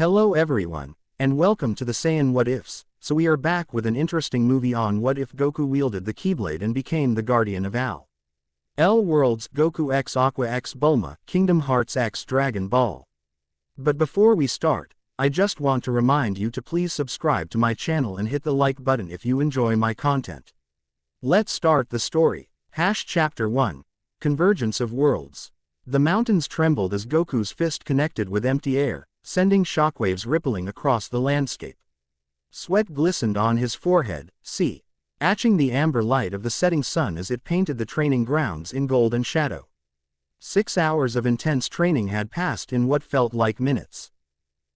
Hello everyone, and welcome to the Saiyan What Ifs. So we are back with an interesting movie on what if Goku wielded the Keyblade and became the guardian of L Worlds Goku x Aqua x Bulma, Kingdom Hearts x Dragon Ball. But before we start, I just want to remind you to please subscribe to my channel and hit the like button if you enjoy my content. Let's start the story. Chapter 1. Convergence of Worlds. The mountains trembled as Goku's fist connected with empty air, sending shockwaves rippling across the landscape. Sweat glistened on his forehead, etching the amber light of the setting sun as it painted the training grounds in gold and shadow. 6 hours of intense training had passed in what felt like minutes.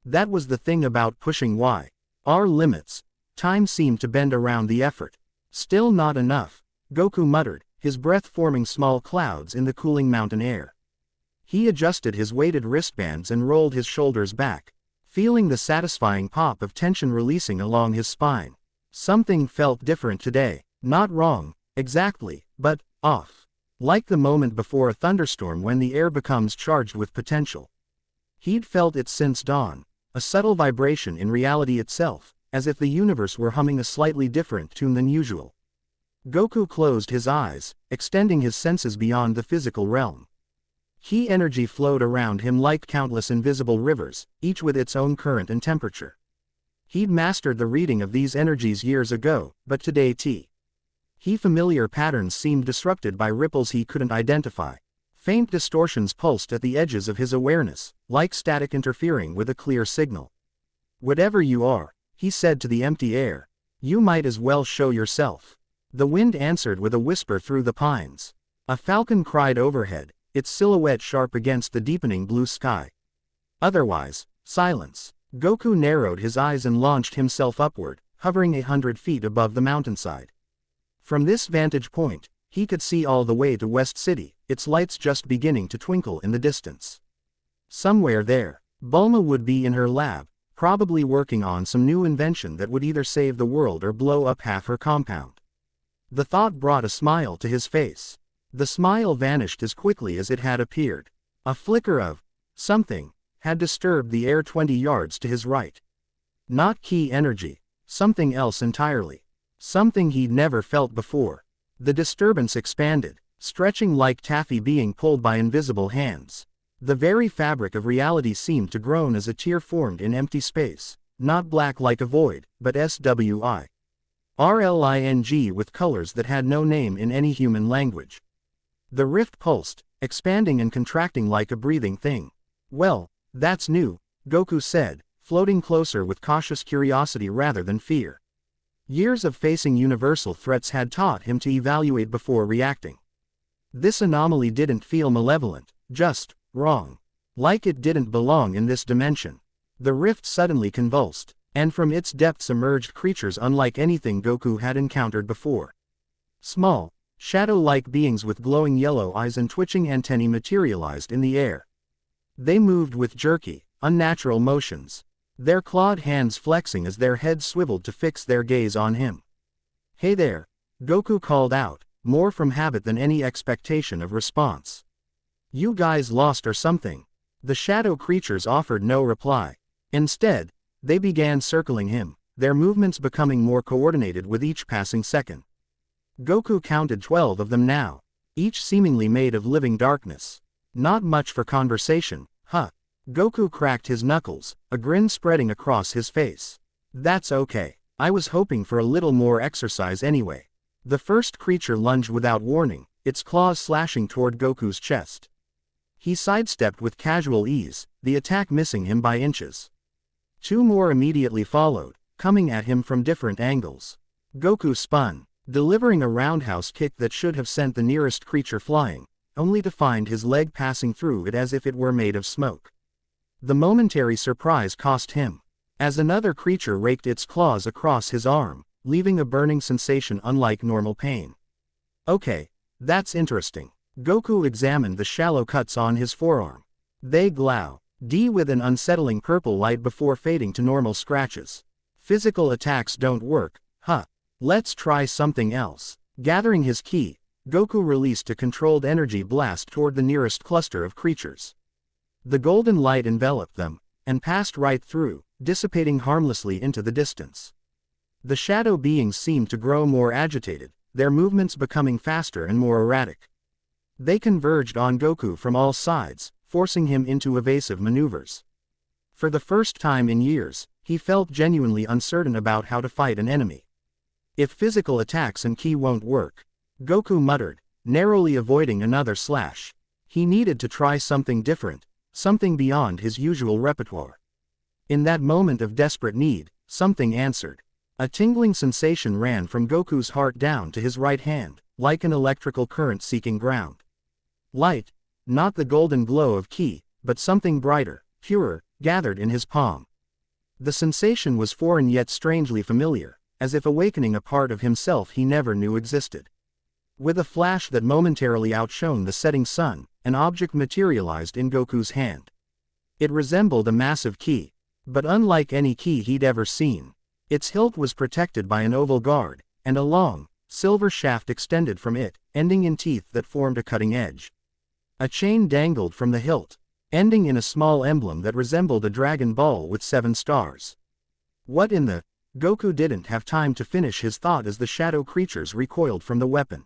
That was the thing about pushing our limits. Time seemed to bend around the effort. Still not enough, Goku muttered, his breath forming small clouds in the cooling mountain air. He adjusted his weighted wristbands and rolled his shoulders back, feeling the satisfying pop of tension releasing along his spine. Something felt different today. Not wrong, exactly, but off. Like the moment before a thunderstorm when the air becomes charged with potential. He'd felt it since dawn, a subtle vibration in reality itself, as if the universe were humming a slightly different tune than usual. Goku closed his eyes, extending his senses beyond the physical realm. Ki energy flowed around him like countless invisible rivers, each with its own current and temperature. He'd mastered the reading of these energies years ago, but today familiar patterns seemed disrupted by ripples he couldn't identify. Faint distortions pulsed at the edges of his awareness, like static interfering with a clear signal. "Whatever you are," he said to the empty air, "you might as well show yourself." The wind answered with a whisper through the pines. A falcon cried overhead, its silhouette sharp against the deepening blue sky. Otherwise, silence. Goku narrowed his eyes and launched himself upward, hovering 100 feet above the mountainside. From this vantage point, he could see all the way to West City, its lights just beginning to twinkle in the distance. Somewhere there, Bulma would be in her lab, probably working on some new invention that would either save the world or blow up half her compound. The thought brought a smile to his face. The smile vanished as quickly as it had appeared. A flicker of something had disturbed the air 20 yards to his right. Not ki energy, something else entirely. Something he'd never felt before. The disturbance expanded, stretching like taffy being pulled by invisible hands. The very fabric of reality seemed to groan as a tear formed in empty space, not black like a void, but swirling with colors that had no name in any human language. The rift pulsed, expanding and contracting like a breathing thing. "Well, that's new," Goku said, floating closer with cautious curiosity rather than fear. Years of facing universal threats had taught him to evaluate before reacting. This anomaly didn't feel malevolent, just wrong. Like it didn't belong in this dimension. The rift suddenly convulsed, and from its depths emerged creatures unlike anything Goku had encountered before. Small, shadow-like beings with glowing yellow eyes and twitching antennae materialized in the air. They moved with jerky, unnatural motions, their clawed hands flexing as their heads swiveled to fix their gaze on him. "Hey there," Goku called out, more from habit than any expectation of response. "You guys lost or something?" The shadow creatures offered no reply. Instead, they began circling him, their movements becoming more coordinated with each passing second. Goku counted 12 of them now, each seemingly made of living darkness. Not much for conversation, huh? Goku cracked his knuckles, a grin spreading across his face. "That's okay. I was hoping for a little more exercise anyway." The first creature lunged without warning, its claws slashing toward Goku's chest. He sidestepped with casual ease, the attack missing him by inches. 2 more immediately followed, coming at him from different angles. Goku spun, delivering a roundhouse kick that should have sent the nearest creature flying, only to find his leg passing through it as if it were made of smoke. The momentary surprise cost him, as another creature raked its claws across his arm, leaving a burning sensation unlike normal pain. "Okay, that's interesting." Goku examined the shallow cuts on his forearm. They glow with an unsettling purple light before fading to normal scratches. "Physical attacks don't work, huh? Let's try something else." Gathering his ki, Goku released a controlled energy blast toward the nearest cluster of creatures. The golden light enveloped them, and passed right through, dissipating harmlessly into the distance. The shadow beings seemed to grow more agitated, their movements becoming faster and more erratic. They converged on Goku from all sides, forcing him into evasive maneuvers. For the first time in years, he felt genuinely uncertain about how to fight an enemy. If physical attacks and ki won't work, Goku muttered, narrowly avoiding another slash. He needed to try something different, something beyond his usual repertoire. In that moment of desperate need, something answered. A tingling sensation ran from Goku's heart down to his right hand, like an electrical current seeking ground. Light, not the golden glow of ki, but something brighter, purer, gathered in his palm. The sensation was foreign yet strangely familiar, as if awakening a part of himself he never knew existed. With a flash that momentarily outshone the setting sun, an object materialized in Goku's hand. It resembled a massive ki, but unlike any ki he'd ever seen. Its hilt was protected by an oval guard, and a long, silver shaft extended from it, ending in teeth that formed a cutting edge. A chain dangled from the hilt, ending in a small emblem that resembled a dragon ball with 7 stars. What in the... Goku didn't have time to finish his thought as the shadow creatures recoiled from the weapon.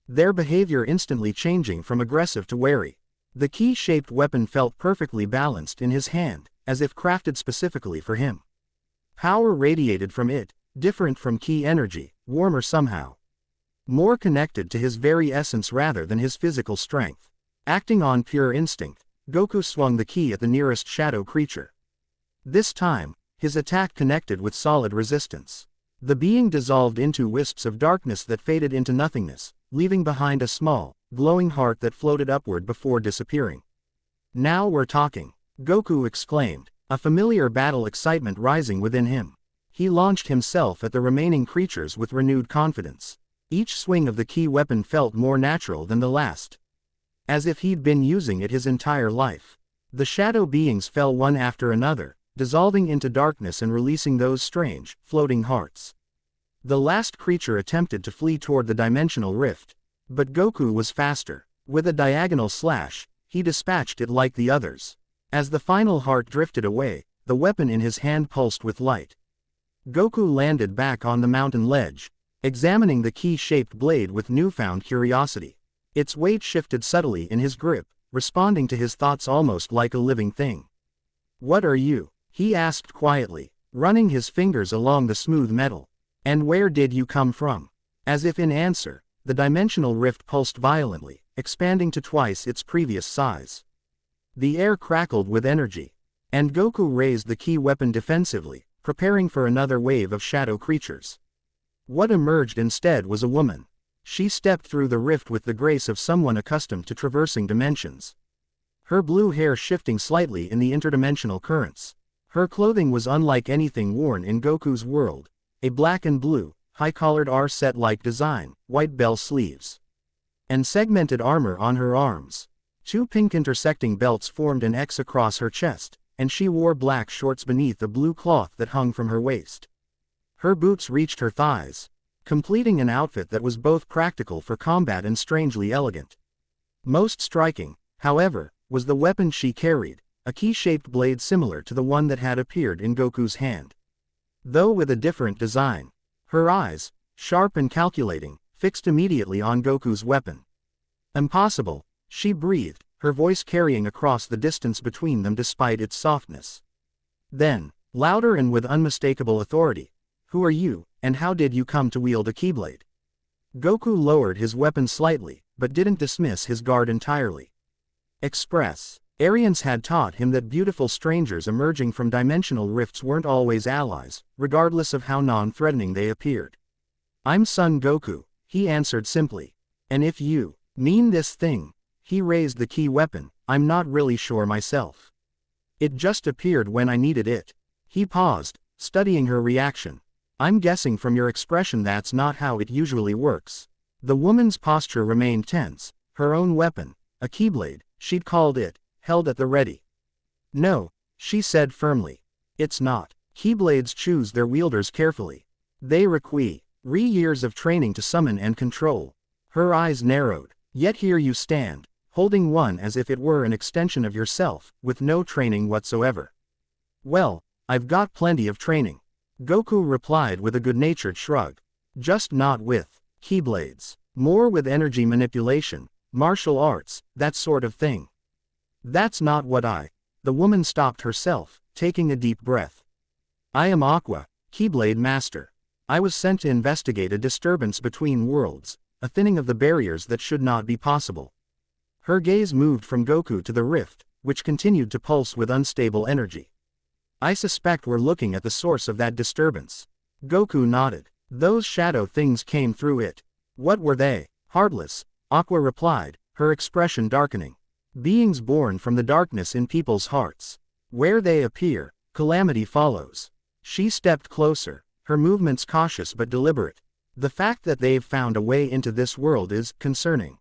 Their behavior instantly changing from aggressive to wary. The key-shaped weapon felt perfectly balanced in his hand, as if crafted specifically for him. Power radiated from it, different from ki energy, warmer somehow. More connected to his very essence rather than his physical strength. Acting on pure instinct, Goku swung the ki at the nearest shadow creature. This time, his attack connected with solid resistance. The being dissolved into wisps of darkness that faded into nothingness, leaving behind a small, glowing heart that floated upward before disappearing. Now we're talking, Goku exclaimed, a familiar battle excitement rising within him. He launched himself at the remaining creatures with renewed confidence. Each swing of the ki weapon felt more natural than the last. As if he'd been using it his entire life. The shadow beings fell one after another, dissolving into darkness and releasing those strange, floating hearts. The last creature attempted to flee toward the dimensional rift. But Goku was faster. With a diagonal slash, he dispatched it like the others. As the final heart drifted away, the weapon in his hand pulsed with light. Goku landed back on the mountain ledge, examining the key-shaped blade with newfound curiosity. Its weight shifted subtly in his grip, responding to his thoughts almost like a living thing. "What are you?" he asked quietly, running his fingers along the smooth metal. "And where did you come from?" As if in answer, the dimensional rift pulsed violently, expanding to twice its previous size. The air crackled with energy, and Goku raised the ki weapon defensively, preparing for another wave of shadow creatures. What emerged instead was a woman. She stepped through the rift with the grace of someone accustomed to traversing dimensions. Her blue hair shifting slightly in the interdimensional currents. Her clothing was unlike anything worn in Goku's world, a black and blue, high-collared R-set-like design, white bell sleeves, and segmented armor on her arms. 2 pink intersecting belts formed an X across her chest, and she wore black shorts beneath a blue cloth that hung from her waist. Her boots reached her thighs, completing an outfit that was both practical for combat and strangely elegant. Most striking, however, was the weapon she carried, a key-shaped blade similar to the one that had appeared in Goku's hand. Though with a different design. Her eyes, sharp and calculating, fixed immediately on Goku's weapon. "Impossible," she breathed, her voice carrying across the distance between them despite its softness. Then, louder and with unmistakable authority, "Who are you, and how did you come to wield a Keyblade?" Goku lowered his weapon slightly, but didn't dismiss his guard entirely. Express. Aryans had taught him that beautiful strangers emerging from dimensional rifts weren't always allies, regardless of how non-threatening they appeared. "I'm Son Goku," he answered simply. "And if you mean this thing," he raised the key weapon, "I'm not really sure myself. It just appeared when I needed it." He paused, studying her reaction. "I'm guessing from your expression that's not how it usually works." The woman's posture remained tense, her own weapon, a Keyblade, she'd called it, held at the ready. "No," she said firmly. "It's not. Keyblades choose their wielders carefully. They require years of training to summon and control." Her eyes narrowed. "Yet here you stand, holding one as if it were an extension of yourself, with no training whatsoever." Well, I've got plenty of training. Goku replied with a good-natured shrug. Just not with Keyblades. More with energy manipulation, martial arts, that sort of thing. That's not what I... The woman stopped herself, taking a deep breath. I am Aqua, Keyblade Master. I was sent to investigate a disturbance between worlds, a thinning of the barriers that should not be possible. Her gaze moved from Goku to the rift, which continued to pulse with unstable energy. I suspect we're looking at the source of that disturbance. Goku nodded. Those shadow things came through it. What were they? Heartless, Aqua replied, her expression darkening. Beings born from the darkness in people's hearts. Where they appear, calamity follows. She stepped closer, her movements cautious but deliberate. The fact that they've found a way into this world is concerning.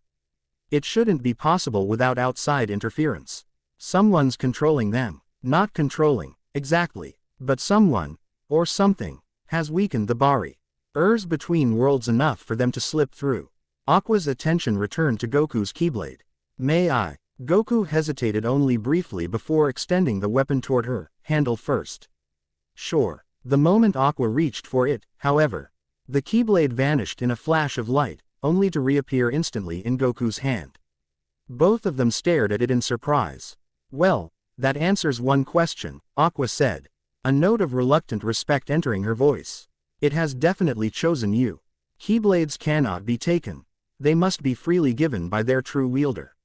It shouldn't be possible without outside interference. Someone's controlling them. Not controlling, exactly, but someone, or something, has weakened the barriers between worlds enough for them to slip through. Aqua's attention returned to Goku's Keyblade. May I? Goku hesitated only briefly before extending the weapon toward her, handle first. Sure. The moment Aqua reached for it, however, the Keyblade vanished in a flash of light, only to reappear instantly in Goku's hand. Both of them stared at it in surprise. Well, that answers one question, Aqua said, a note of reluctant respect entering her voice. It has definitely chosen you. Keyblades cannot be taken. They must be freely given by their true wielder.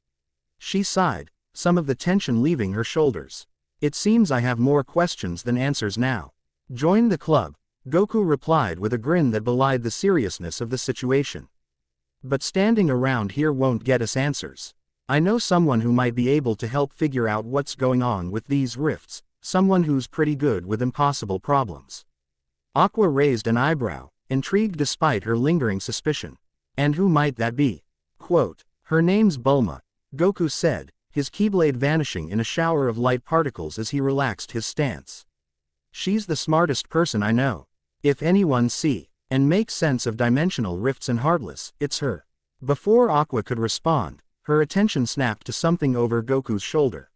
She sighed, some of the tension leaving her shoulders. It seems I have more questions than answers now. Join the club, Goku replied with a grin that belied the seriousness of the situation. But standing around here won't get us answers. I know someone who might be able to help figure out what's going on with these rifts, someone who's pretty good with impossible problems. Aqua raised an eyebrow, intrigued despite her lingering suspicion. And who might that be? Quote, her name's Bulma, Goku said, his Keyblade vanishing in a shower of light particles as he relaxed his stance. She's the smartest person I know. If anyone see and make sense of dimensional rifts and Heartless, it's her. Before Aqua could respond, her attention snapped to something over Goku's shoulder.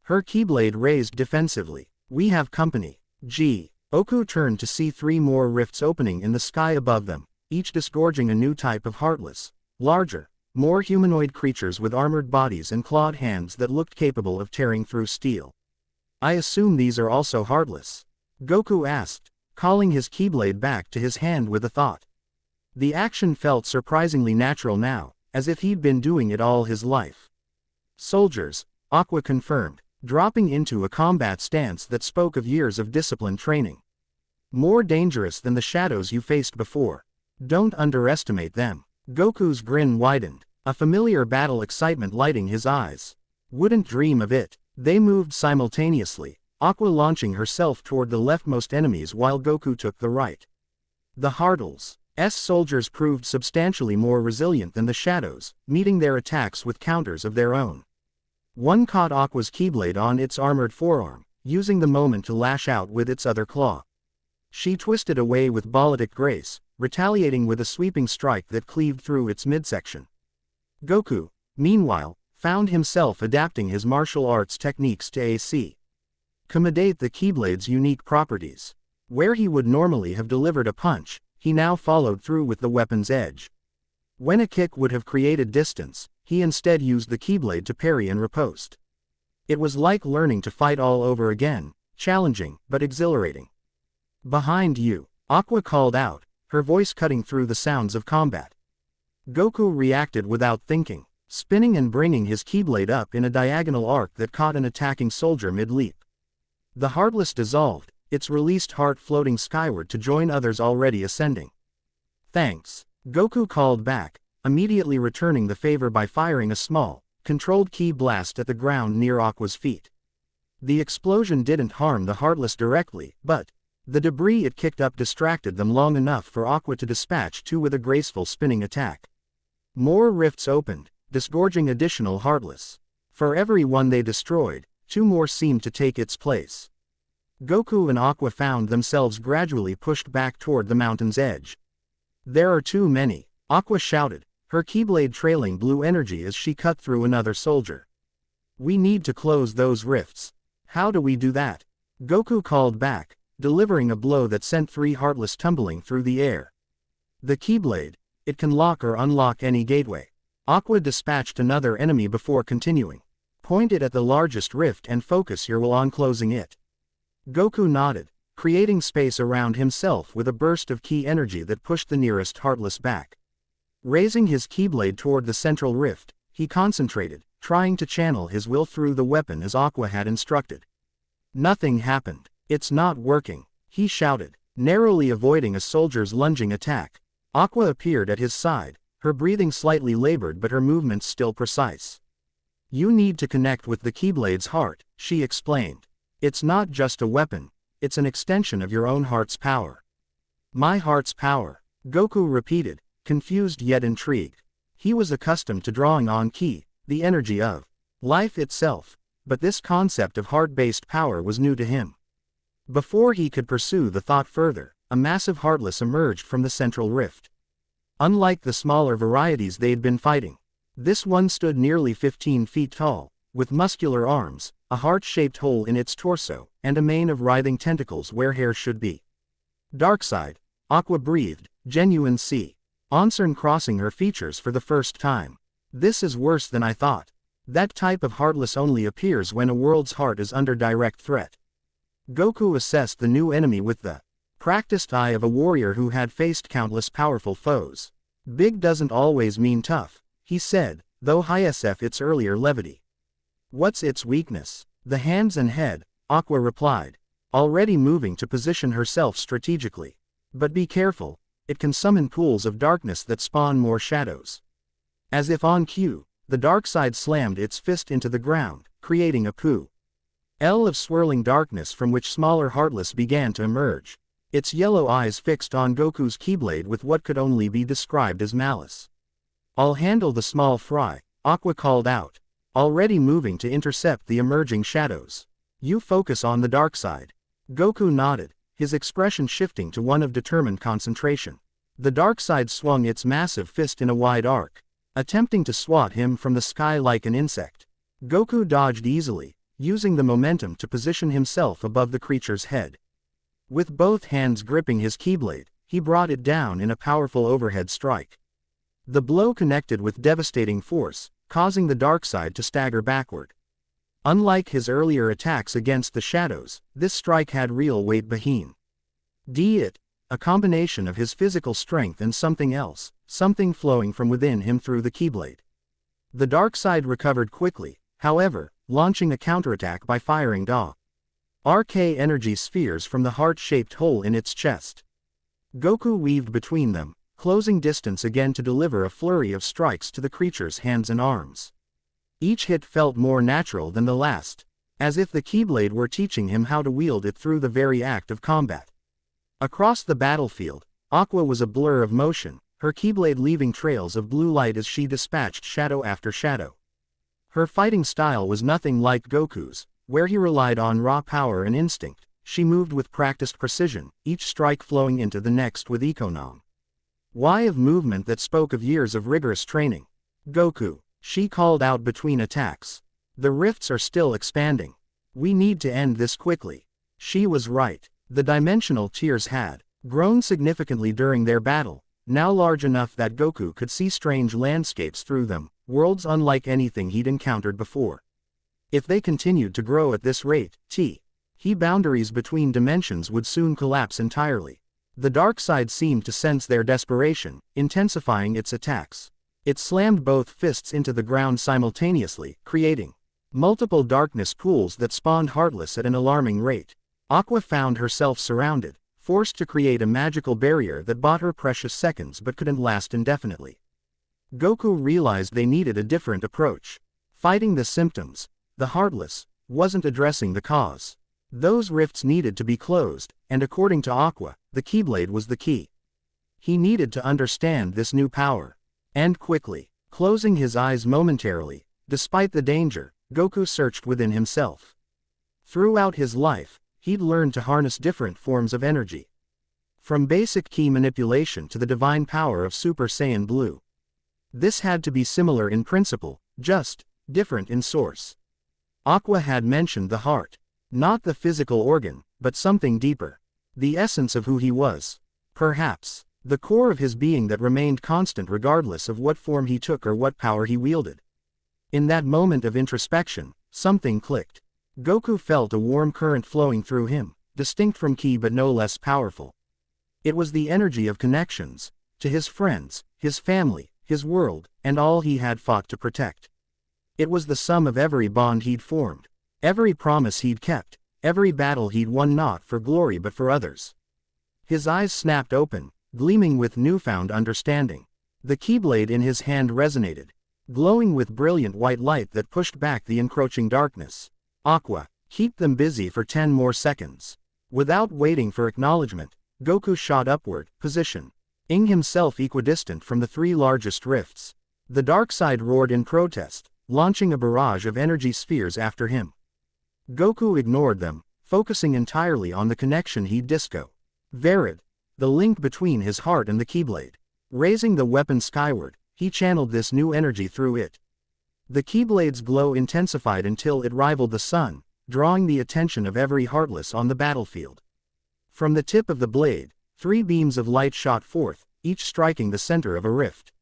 Her Keyblade raised defensively. We have company. Gee. Goku turned to see 3 more rifts opening in the sky above them, each disgorging a new type of Heartless, larger, more humanoid creatures with armored bodies and clawed hands that looked capable of tearing through steel. I assume these are also Heartless? Goku asked, calling his Keyblade back to his hand with a thought. The action felt surprisingly natural now, as if he'd been doing it all his life. Soldiers, Aqua confirmed, dropping into a combat stance that spoke of years of disciplined training. More dangerous than the shadows you faced before. Don't underestimate them. Goku's grin widened, a familiar battle excitement lighting his eyes. Wouldn't dream of it. They moved simultaneously, Aqua launching herself toward the leftmost enemies while Goku took the right. The Heartless' soldiers proved substantially more resilient than the shadows, meeting their attacks with counters of their own. One caught Aqua's Keyblade on its armored forearm, using the moment to lash out with its other claw. She twisted away with ballistic grace, retaliating with a sweeping strike that cleaved through its midsection. Goku, meanwhile, found himself adapting his martial arts techniques to accommodate the Keyblade's unique properties. Where he would normally have delivered a punch, he now followed through with the weapon's edge. When a kick would have created distance, he instead used the Keyblade to parry and riposte. It was like learning to fight all over again, challenging but exhilarating. Behind you, Aqua called out, her voice cutting through the sounds of combat. Goku reacted without thinking, spinning and bringing his Keyblade up in a diagonal arc that caught an attacking soldier mid-leap. The Heartless dissolved, its released heart floating skyward to join others already ascending. Thanks, Goku called back, immediately returning the favor by firing a small, controlled ki blast at the ground near Aqua's feet. The explosion didn't harm the Heartless directly, but the debris it kicked up distracted them long enough for Aqua to dispatch 2 with a graceful spinning attack. More rifts opened, disgorging additional Heartless. For every one they destroyed, 2 more seemed to take its place. Goku and Aqua found themselves gradually pushed back toward the mountain's edge. There are too many, Aqua shouted, her Keyblade trailing blue energy as she cut through another soldier. We need to close those rifts. How do we do that? Goku called back, delivering a blow that sent 3 Heartless tumbling through the air. The Keyblade, it can lock or unlock any gateway. Aqua dispatched another enemy before continuing. Point it at the largest rift and focus your will on closing it. Goku nodded, creating space around himself with a burst of ki energy that pushed the nearest Heartless back. Raising his Keyblade toward the central rift, he concentrated, trying to channel his will through the weapon as Aqua had instructed. Nothing happened. It's not working, he shouted, narrowly avoiding a soldier's lunging attack. Aqua appeared at his side, her breathing slightly labored but her movements still precise. You need to connect with the Keyblade's heart, she explained. It's not just a weapon, it's an extension of your own heart's power. My heart's power, Goku repeated, confused yet intrigued. He was accustomed to drawing on ki, the energy of life itself, but this concept of heart-based power was new to him. Before he could pursue the thought further, a massive Heartless emerged from the central rift. Unlike the smaller varieties they'd been fighting, this one stood nearly 15 feet tall, with muscular arms, a heart-shaped hole in its torso, and a mane of writhing tentacles where hair should be. Darkside, Aqua breathed, genuine C. Ansern crossing her features for the first time. This is worse than I thought. That type of Heartless only appears when a world's heart is under direct threat. Goku assessed the new enemy with the practiced eye of a warrior who had faced countless powerful foes. Big doesn't always mean tough, he said, though high SF its earlier levity. What's its weakness? The hands and head, Aqua replied, already moving to position herself strategically. But be careful, it can summon pools of darkness that spawn more shadows. As if on cue, the dark side slammed its fist into the ground, creating a pool of swirling darkness from which smaller Heartless began to emerge, its yellow eyes fixed on Goku's Keyblade with what could only be described as malice. I'll handle the small fry, Aqua called out, already moving to intercept the emerging shadows. You focus on the dark side. Goku nodded, his expression shifting to one of determined concentration. The dark side swung its massive fist in a wide arc, attempting to swat him from the sky like an insect. Goku dodged easily, using the momentum to position himself above the creature's head. With both hands gripping his Keyblade, he brought it down in a powerful overhead strike. The blow connected with devastating force, causing the dark side to stagger backward. Unlike his earlier attacks against the shadows, this strike had real weight behind it, a combination of his physical strength and something else, something flowing from within him through the Keyblade. The dark side recovered quickly, however, launching a counterattack by firing RK energy spheres from the heart-shaped hole in its chest. Goku weaved between them, closing distance again to deliver a flurry of strikes to the creature's hands and arms. Each hit felt more natural than the last, as if the Keyblade were teaching him how to wield it through the very act of combat. Across the battlefield, Aqua was a blur of motion, her Keyblade leaving trails of blue light as she dispatched shadow after shadow. Her fighting style was nothing like Goku's, where he relied on raw power and instinct. She moved with practiced precision, each strike flowing into the next with econom. Why of movement that spoke of years of rigorous training. Goku, she called out between attacks. The rifts are still expanding. We need to end this quickly. She was right. The dimensional tiers had grown significantly during their battle, now large enough that Goku could see strange landscapes through them, worlds unlike anything he'd encountered before. If they continued to grow at this rate, boundaries between dimensions would soon collapse entirely. The dark side seemed to sense their desperation, intensifying its attacks. It slammed both fists into the ground simultaneously, creating multiple darkness pools that spawned Heartless at an alarming rate. Aqua found herself surrounded, forced to create a magical barrier that bought her precious seconds but couldn't last indefinitely. Goku realized they needed a different approach. Fighting the symptoms, the Heartless, wasn't addressing the cause. Those rifts needed to be closed, and according to Aqua, the Keyblade was the key. He needed to understand this new power. And quickly. Closing his eyes momentarily, despite the danger, Goku searched within himself. Throughout his life, he'd learned to harness different forms of energy. From basic ki manipulation to the divine power of Super Saiyan Blue. This had to be similar in principle, just different in source. Aqua had mentioned the heart. Not the physical organ, but something deeper. The essence of who he was. Perhaps. The core of his being that remained constant regardless of what form he took or what power he wielded. In that moment of introspection, something clicked. Goku felt a warm current flowing through him, distinct from ki but no less powerful. It was the energy of connections, to his friends, his family, his world, and all he had fought to protect. It was the sum of every bond he'd formed, every promise he'd kept, every battle he'd won not for glory but for others. His eyes snapped open, gleaming with newfound understanding. The Keyblade in his hand resonated, glowing with brilliant white light that pushed back the encroaching darkness. Aqua, keep them busy for 10 more seconds. Without waiting for acknowledgement, Goku shot upward, positioning himself equidistant from the 3 largest rifts. The dark side roared in protest, launching a barrage of energy spheres after him. Goku ignored them, focusing entirely on the connection he'd disco. Verid, the link between his heart and the Keyblade. Raising the weapon skyward, he channeled this new energy through it. The Keyblade's glow intensified until it rivaled the sun, drawing the attention of every heartless on the battlefield. From the tip of the blade, 3 beams of light shot forth, each striking the center of a rift.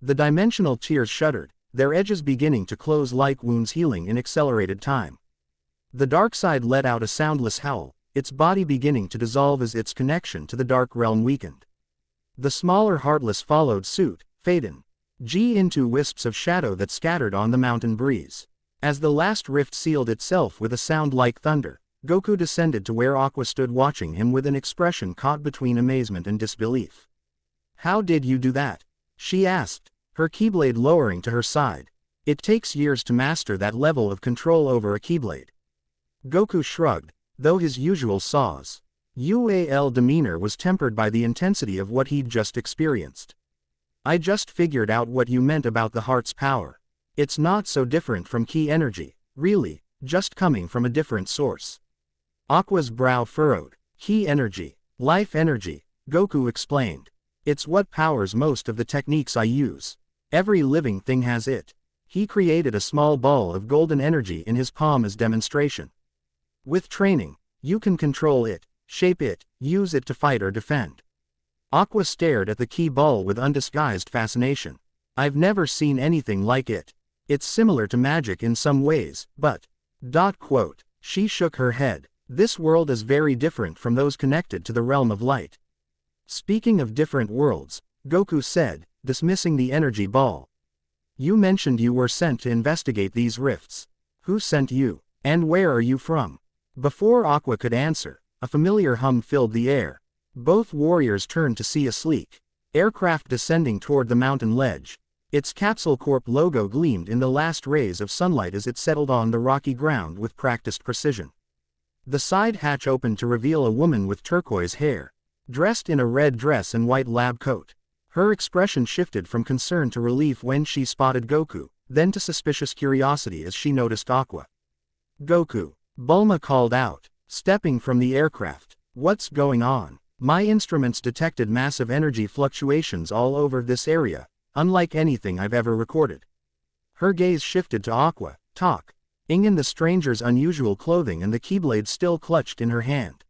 The dimensional tiers shuddered, their edges beginning to close like wounds healing in accelerated time. The dark side let out a soundless howl, its body beginning to dissolve as its connection to the dark realm weakened. The smaller heartless followed suit, fading into wisps of shadow that scattered on the mountain breeze. As the last rift sealed itself with a sound like thunder, Goku descended to where Aqua stood watching him with an expression caught between amazement and disbelief. "How did you do that?" she asked, her Keyblade lowering to her side. "It takes years to master that level of control over a Keyblade." Goku shrugged, though his usual UAL demeanor was tempered by the intensity of what he'd just experienced. "I just figured out what you meant about the heart's power. It's not so different from ki energy, really, just coming from a different source." Aqua's brow furrowed. "Ki energy, life energy," Goku explained. "It's what powers most of the techniques I use. Every living thing has it." He created a small ball of golden energy in his palm as demonstration. "With training, you can control it, shape it, use it to fight or defend." Aqua stared at the key ball with undisguised fascination. "I've never seen anything like it. It's similar to magic in some ways, but..." She shook her head. "This world is very different from those connected to the realm of light." "Speaking of different worlds," Goku said, dismissing the energy ball. "You mentioned you were sent to investigate these rifts. Who sent you? And where are you from?" Before Aqua could answer, a familiar hum filled the air. Both warriors turned to see a sleek aircraft descending toward the mountain ledge. Its Capsule Corp logo gleamed in the last rays of sunlight as it settled on the rocky ground with practiced precision. The side hatch opened to reveal a woman with turquoise hair, dressed in a red dress and white lab coat. Her expression shifted from concern to relief when she spotted Goku, then to suspicious curiosity as she noticed Aqua. "Goku," Bulma called out, stepping from the aircraft. "What's going on?" "My instruments detected massive energy fluctuations all over this area, unlike anything I've ever recorded." Her gaze shifted to Aqua, in the stranger's unusual clothing and the Keyblade still clutched in her hand.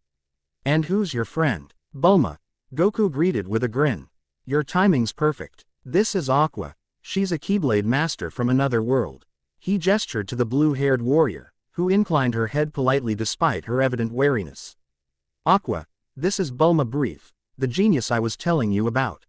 "And who's your friend?" "Bulma," Goku greeted with a grin. "Your timing's perfect. This is Aqua. She's a Keyblade master from another world." He gestured to the blue-haired warrior, who inclined her head politely despite her evident wariness. "Aqua, this is Bulma Brief, the genius I was telling you about."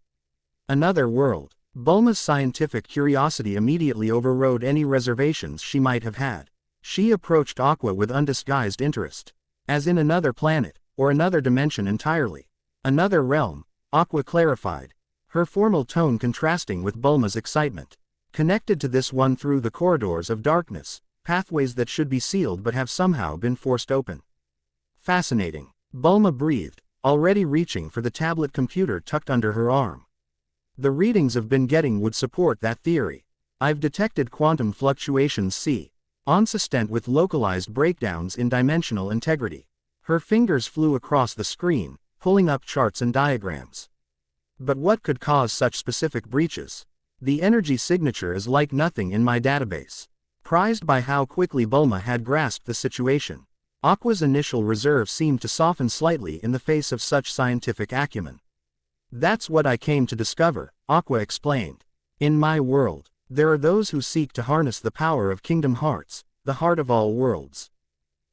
Another world. Bulma's scientific curiosity immediately overrode any reservations she might have had. She approached Aqua with undisguised interest. "As in another planet, or another dimension entirely." "Another realm," Aqua clarified, her formal tone contrasting with Bulma's excitement. "Connected to this one through the corridors of darkness, pathways that should be sealed but have somehow been forced open." "Fascinating," Bulma breathed, already reaching for the tablet computer tucked under her arm. "The readings I've been getting would support that theory. I've detected quantum fluctuations consistent with localized breakdowns in dimensional integrity." Her fingers flew across the screen, pulling up charts and diagrams. "But what could cause such specific breaches? The energy signature is like nothing in my database." Prized by how quickly Bulma had grasped the situation, Aqua's initial reserve seemed to soften slightly in the face of such scientific acumen. That's what I came to discover, Aqua explained. In my world, there are those who seek to harness the power of Kingdom Hearts, the heart of all worlds.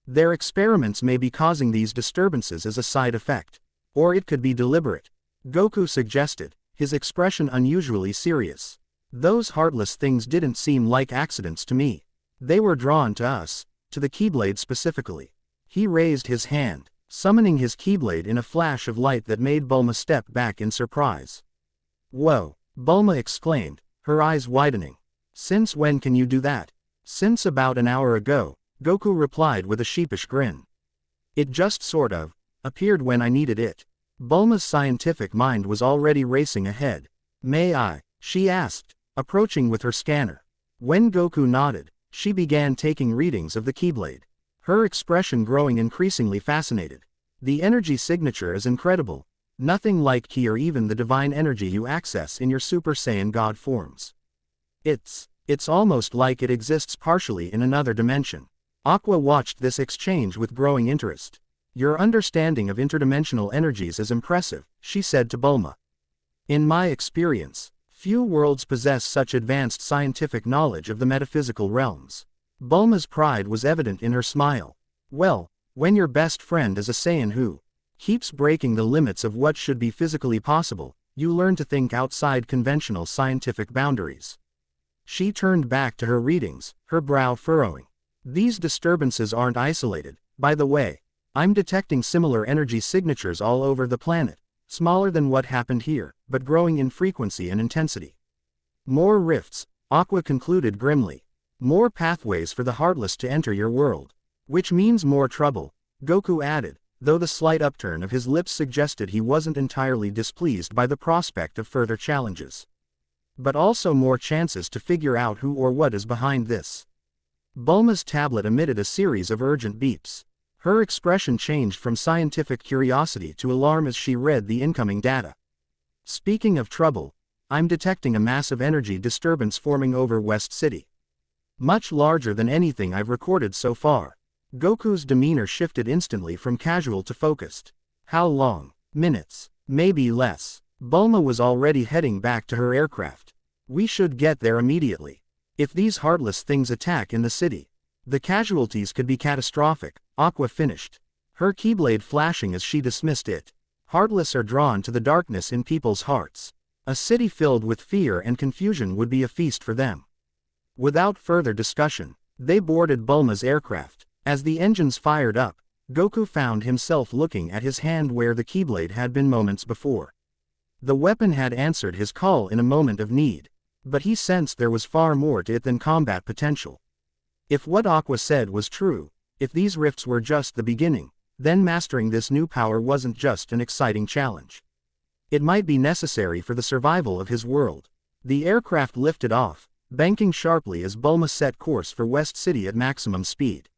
Their experiments may be causing these disturbances as a side effect. Or it could be deliberate. Goku suggested, his expression unusually serious. Those heartless things didn't seem like accidents to me. They were drawn to us, to the Keyblade specifically. He raised his hand, summoning his Keyblade in a flash of light that made Bulma step back in surprise. Whoa, Bulma exclaimed, her eyes widening. Since when can you do that? Since about an hour ago, Goku replied with a sheepish grin. It just sort of appeared when I needed it. Bulma's scientific mind was already racing ahead. May I? She asked, approaching with her scanner. When Goku nodded, she began taking readings of the Keyblade. Her expression growing increasingly fascinated. The energy signature is incredible. Nothing like Ki or even the divine energy you access in your Super Saiyan God forms. It's almost like it exists partially in another dimension. Aqua watched this exchange with growing interest. Your understanding of interdimensional energies is impressive, she said to Bulma. In my experience, few worlds possess such advanced scientific knowledge of the metaphysical realms. Bulma's pride was evident in her smile. Well, when your best friend is a Saiyan who keeps breaking the limits of what should be physically possible, you learn to think outside conventional scientific boundaries. She turned back to her readings, her brow furrowing. These disturbances aren't isolated, by the way. I'm detecting similar energy signatures all over the planet, smaller than what happened here, but growing in frequency and intensity. More rifts, Aqua concluded grimly. More pathways for the heartless to enter your world. Which means more trouble, Goku added, though the slight upturn of his lips suggested he wasn't entirely displeased by the prospect of further challenges. But also more chances to figure out who or what is behind this. Bulma's tablet emitted a series of urgent beeps. Her expression changed from scientific curiosity to alarm as she read the incoming data. Speaking of trouble, I'm detecting a massive energy disturbance forming over West City. Much larger than anything I've recorded so far. Goku's demeanor shifted instantly from casual to focused. How long? Minutes. Maybe less. Bulma was already heading back to her aircraft. We should get there immediately. If these heartless things attack in the city, the casualties could be catastrophic, Aqua finished. Her Keyblade flashing as she dismissed it. Heartless are drawn to the darkness in people's hearts. A city filled with fear and confusion would be a feast for them. Without further discussion, they boarded Bulma's aircraft. As the engines fired up, Goku found himself looking at his hand where the Keyblade had been moments before. The weapon had answered his call in a moment of need, but he sensed there was far more to it than combat potential. If what Aqua said was true, if these rifts were just the beginning, then mastering this new power wasn't just an exciting challenge. It might be necessary for the survival of his world. The aircraft lifted off, banking sharply as Bulma set course for West City at maximum speed.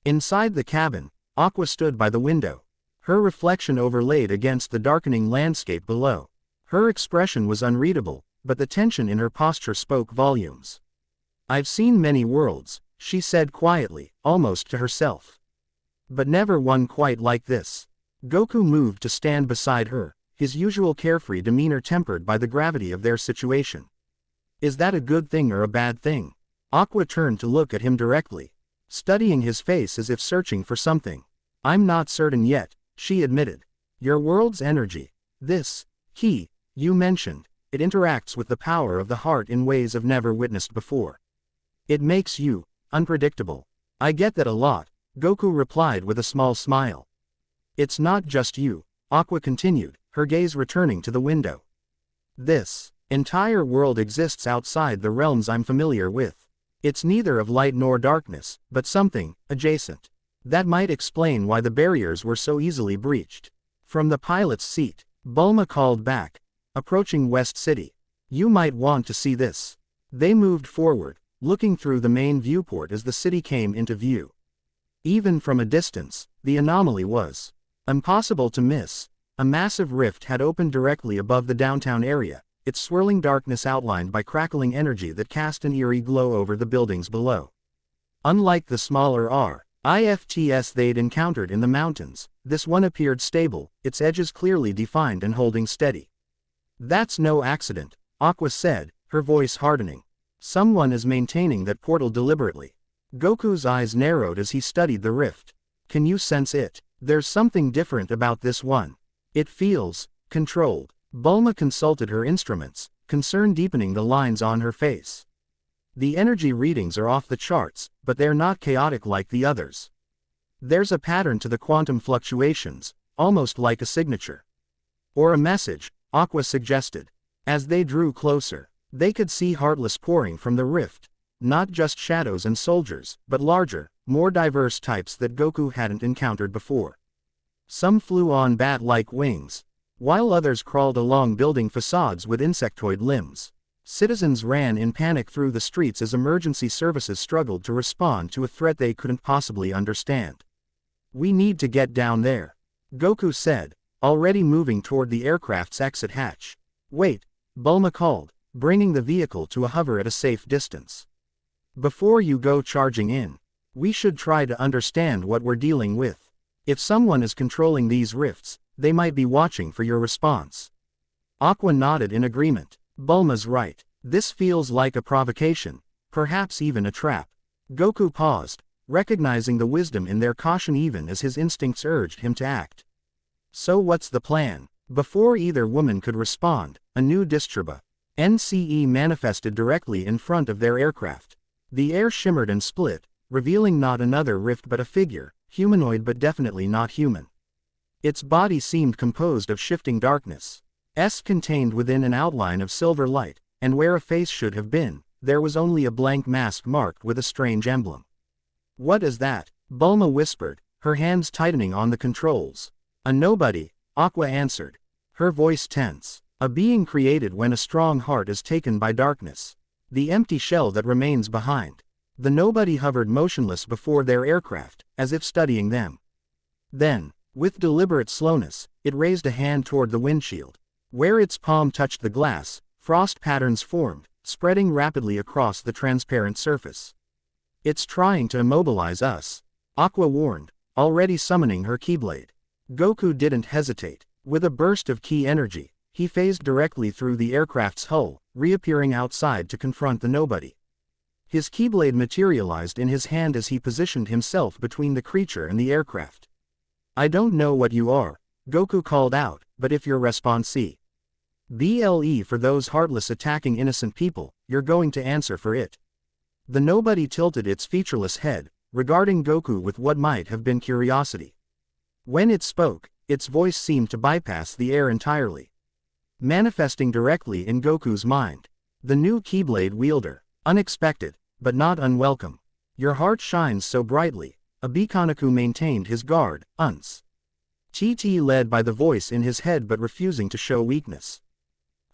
Inside the cabin, Aqua stood by the window, her reflection overlaid against the darkening landscape below. Her expression was unreadable, but the tension in her posture spoke volumes. I've seen many worlds, she said quietly, almost to herself. But never one quite like this. Goku moved to stand beside her, his usual carefree demeanor tempered by the gravity of their situation. Is that a good thing or a bad thing? Aqua turned to look at him directly, studying his face as if searching for something. I'm not certain yet, she admitted. Your world's energy, this key you mentioned, it interacts with the power of the heart in ways I've never witnessed before. It makes you unpredictable. I get that a lot, Goku replied with a small smile. It's not just you, Aqua continued, her gaze returning to the window. This entire world exists outside the realms I'm familiar with. It's neither of light nor darkness, but something adjacent. That might explain why the barriers were so easily breached. From the pilot's seat, Bulma called back, approaching West City. You might want to see this. They moved forward, looking through the main viewport as the city came into view. Even from a distance, the anomaly was impossible to miss. A massive rift had opened directly above the downtown area, its swirling darkness outlined by crackling energy that cast an eerie glow over the buildings below. Unlike the smaller IFTs they'd encountered in the mountains, this one appeared stable, its edges clearly defined and holding steady. That's no accident, Aqua said, her voice hardening. Someone is maintaining that portal deliberately. Goku's eyes narrowed as he studied the rift. Can you sense it? There's something different about this one. It feels controlled. Bulma consulted her instruments, concern deepening the lines on her face. The energy readings are off the charts, but they're not chaotic like the others. There's a pattern to the quantum fluctuations, almost like a signature. Or a message, Aqua suggested. As they drew closer, they could see Heartless pouring from the rift. Not just shadows and soldiers, but larger, more diverse types that Goku hadn't encountered before. Some flew on bat-like wings, while others crawled along building facades with insectoid limbs. Citizens ran in panic through the streets as emergency services struggled to respond to a threat they couldn't possibly understand. We need to get down there, Goku said, already moving toward the aircraft's exit hatch. Wait, Bulma called, bringing the vehicle to a hover at a safe distance. Before you go charging in, we should try to understand what we're dealing with. If someone is controlling these rifts, they might be watching for your response. Aqua nodded in agreement. Bulma's right. This feels like a provocation, perhaps even a trap. Goku paused, recognizing the wisdom in their caution even as his instincts urged him to act. So what's the plan? Before either woman could respond, a new Distraba NCE manifested directly in front of their aircraft. The air shimmered and split, revealing not another rift but a figure, humanoid but definitely not human. Its body seemed composed of shifting darkness. Contained within an outline of silver light, and where a face should have been, there was only a blank mask marked with a strange emblem. What is that? Bulma whispered, her hands tightening on the controls. A nobody, Aqua answered, her voice tense. A being created when a strong heart is taken by darkness. The empty shell that remains behind. The nobody hovered motionless before their aircraft, as if studying them. Then, with deliberate slowness, it raised a hand toward the windshield. Where its palm touched the glass, frost patterns formed, spreading rapidly across the transparent surface. It's trying to immobilize us, Aqua warned, already summoning her Keyblade. Goku didn't hesitate. With a burst of ki energy, he phased directly through the aircraft's hull, reappearing outside to confront the nobody. His Keyblade materialized in his hand as he positioned himself between the creature and the aircraft. I don't know what you are, Goku called out, but if you're responsee BLE for those heartless attacking innocent people, you're going to answer for it. The nobody tilted its featureless head, regarding Goku with what might have been curiosity. When it spoke, its voice seemed to bypass the air entirely. Manifesting directly in Goku's mind. The new Keyblade wielder, unexpected, but not unwelcome. Your heart shines so brightly, Abikanaku maintained his guard, TT led by the voice in his head but refusing to show weakness.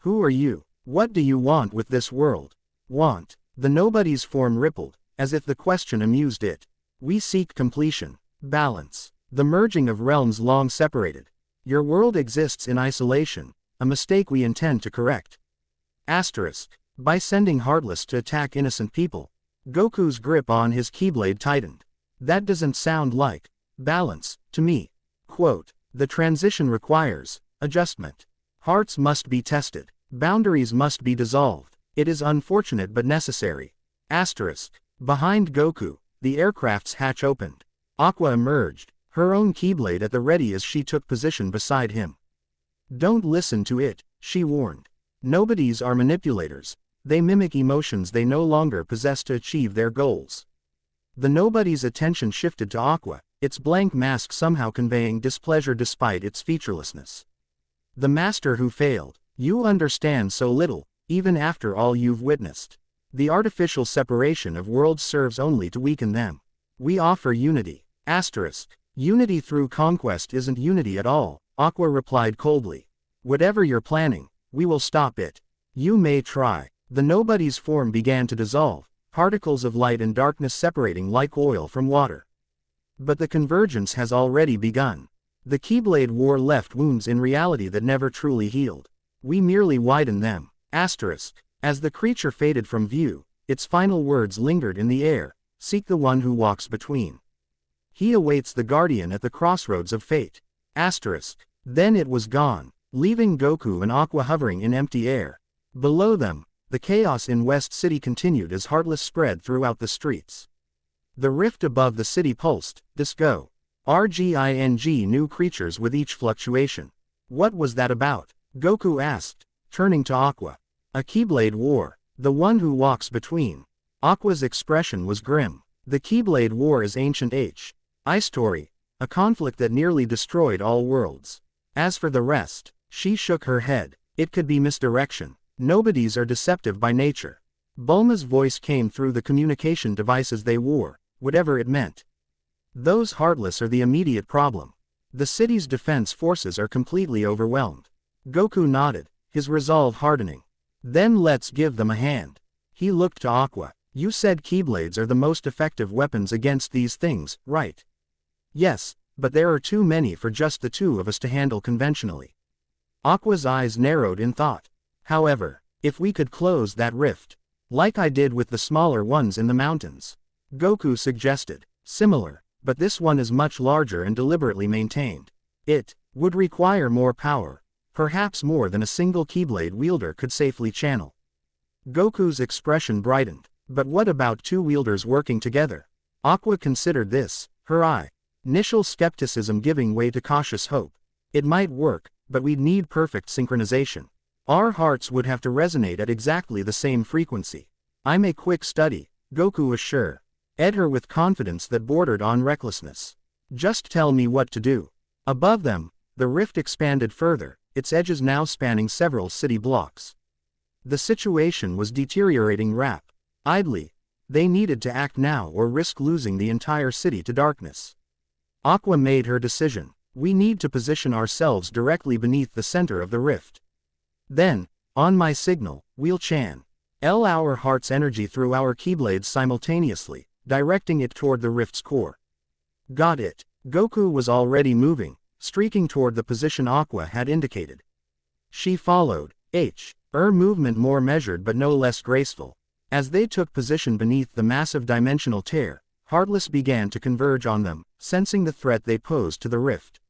Who are you? What do you want with this world? Want? The nobody's form rippled, as if the question amused it. We seek completion, balance, the merging of realms long separated. Your world exists in isolation, a mistake we intend to correct. By sending Heartless to attack innocent people. Goku's grip on his Keyblade tightened. That doesn't sound like balance to me. Quote, the transition requires adjustment. Hearts must be tested. Boundaries must be dissolved. It is unfortunate but necessary. Behind Goku, the aircraft's hatch opened. Aqua emerged, her own Keyblade at the ready as she took position beside him. Don't listen to it, she warned. Nobodies are manipulators. They mimic emotions they no longer possess to achieve their goals. The nobody's attention shifted to Aqua, its blank mask somehow conveying displeasure despite its featurelessness. The master who failed. You understand so little, even after all you've witnessed. The artificial separation of worlds serves only to weaken them. We offer unity. Unity through conquest isn't unity at all, Aqua replied coldly. Whatever you're planning, we will stop it. You may try. The nobody's form began to dissolve, particles of light and darkness separating like oil from water. But the convergence has already begun. The Keyblade War left wounds in reality that never truly healed. We merely widen them. As the creature faded from view, its final words lingered in the air, seek the one who walks between. He awaits the Guardian at the crossroads of fate. Asterisk. Then it was gone, leaving Goku and Aqua hovering in empty air. Below them, the chaos in West City continued as Heartless spread throughout the streets. The rift above the city pulsed, disco. RGING new creatures with each fluctuation. What was that about? Goku asked, turning to Aqua. A Keyblade War. The one who walks between. Aqua's expression was grim. The Keyblade War is ancient I story, a conflict that nearly destroyed all worlds. As for the rest, she shook her head. It could be misdirection. Nobodies are deceptive by nature. Bulma's voice came through the communication devices they wore, whatever it meant. Those Heartless are the immediate problem. The city's defense forces are completely overwhelmed. Goku nodded, his resolve hardening. Then let's give them a hand. He looked to Aqua. You said Keyblades are the most effective weapons against these things, right? Yes, but there are too many for just the two of us to handle conventionally. Aqua's eyes narrowed in thought. However, if we could close that rift, like I did with the smaller ones in the mountains. Goku suggested. Similar, but this one is much larger and deliberately maintained. It would require more power, perhaps more than a single Keyblade wielder could safely channel. Goku's expression brightened. But what about two wielders working together? Aqua considered this, her initial skepticism giving way to cautious hope. It might work, but we'd need perfect synchronization. Our hearts would have to resonate at exactly the same frequency. I'm a quick study, Goku assured her with confidence that bordered on recklessness. Just tell me what to do. Above them, the rift expanded further, its edges now spanning several city blocks. The situation was deteriorating rapidly. They needed to act now or risk losing the entire city to darkness. Aqua made her decision. We need to position ourselves directly beneath the center of the rift. Then, on my signal, we'll channel our heart's energy through our Keyblades simultaneously, directing it toward the rift's core. Got it. Goku was already moving, streaking toward the position Aqua had indicated. She followed, her movement more measured but no less graceful. As they took position beneath the massive dimensional tear, Heartless began to converge on them, sensing the threat they posed to the rift.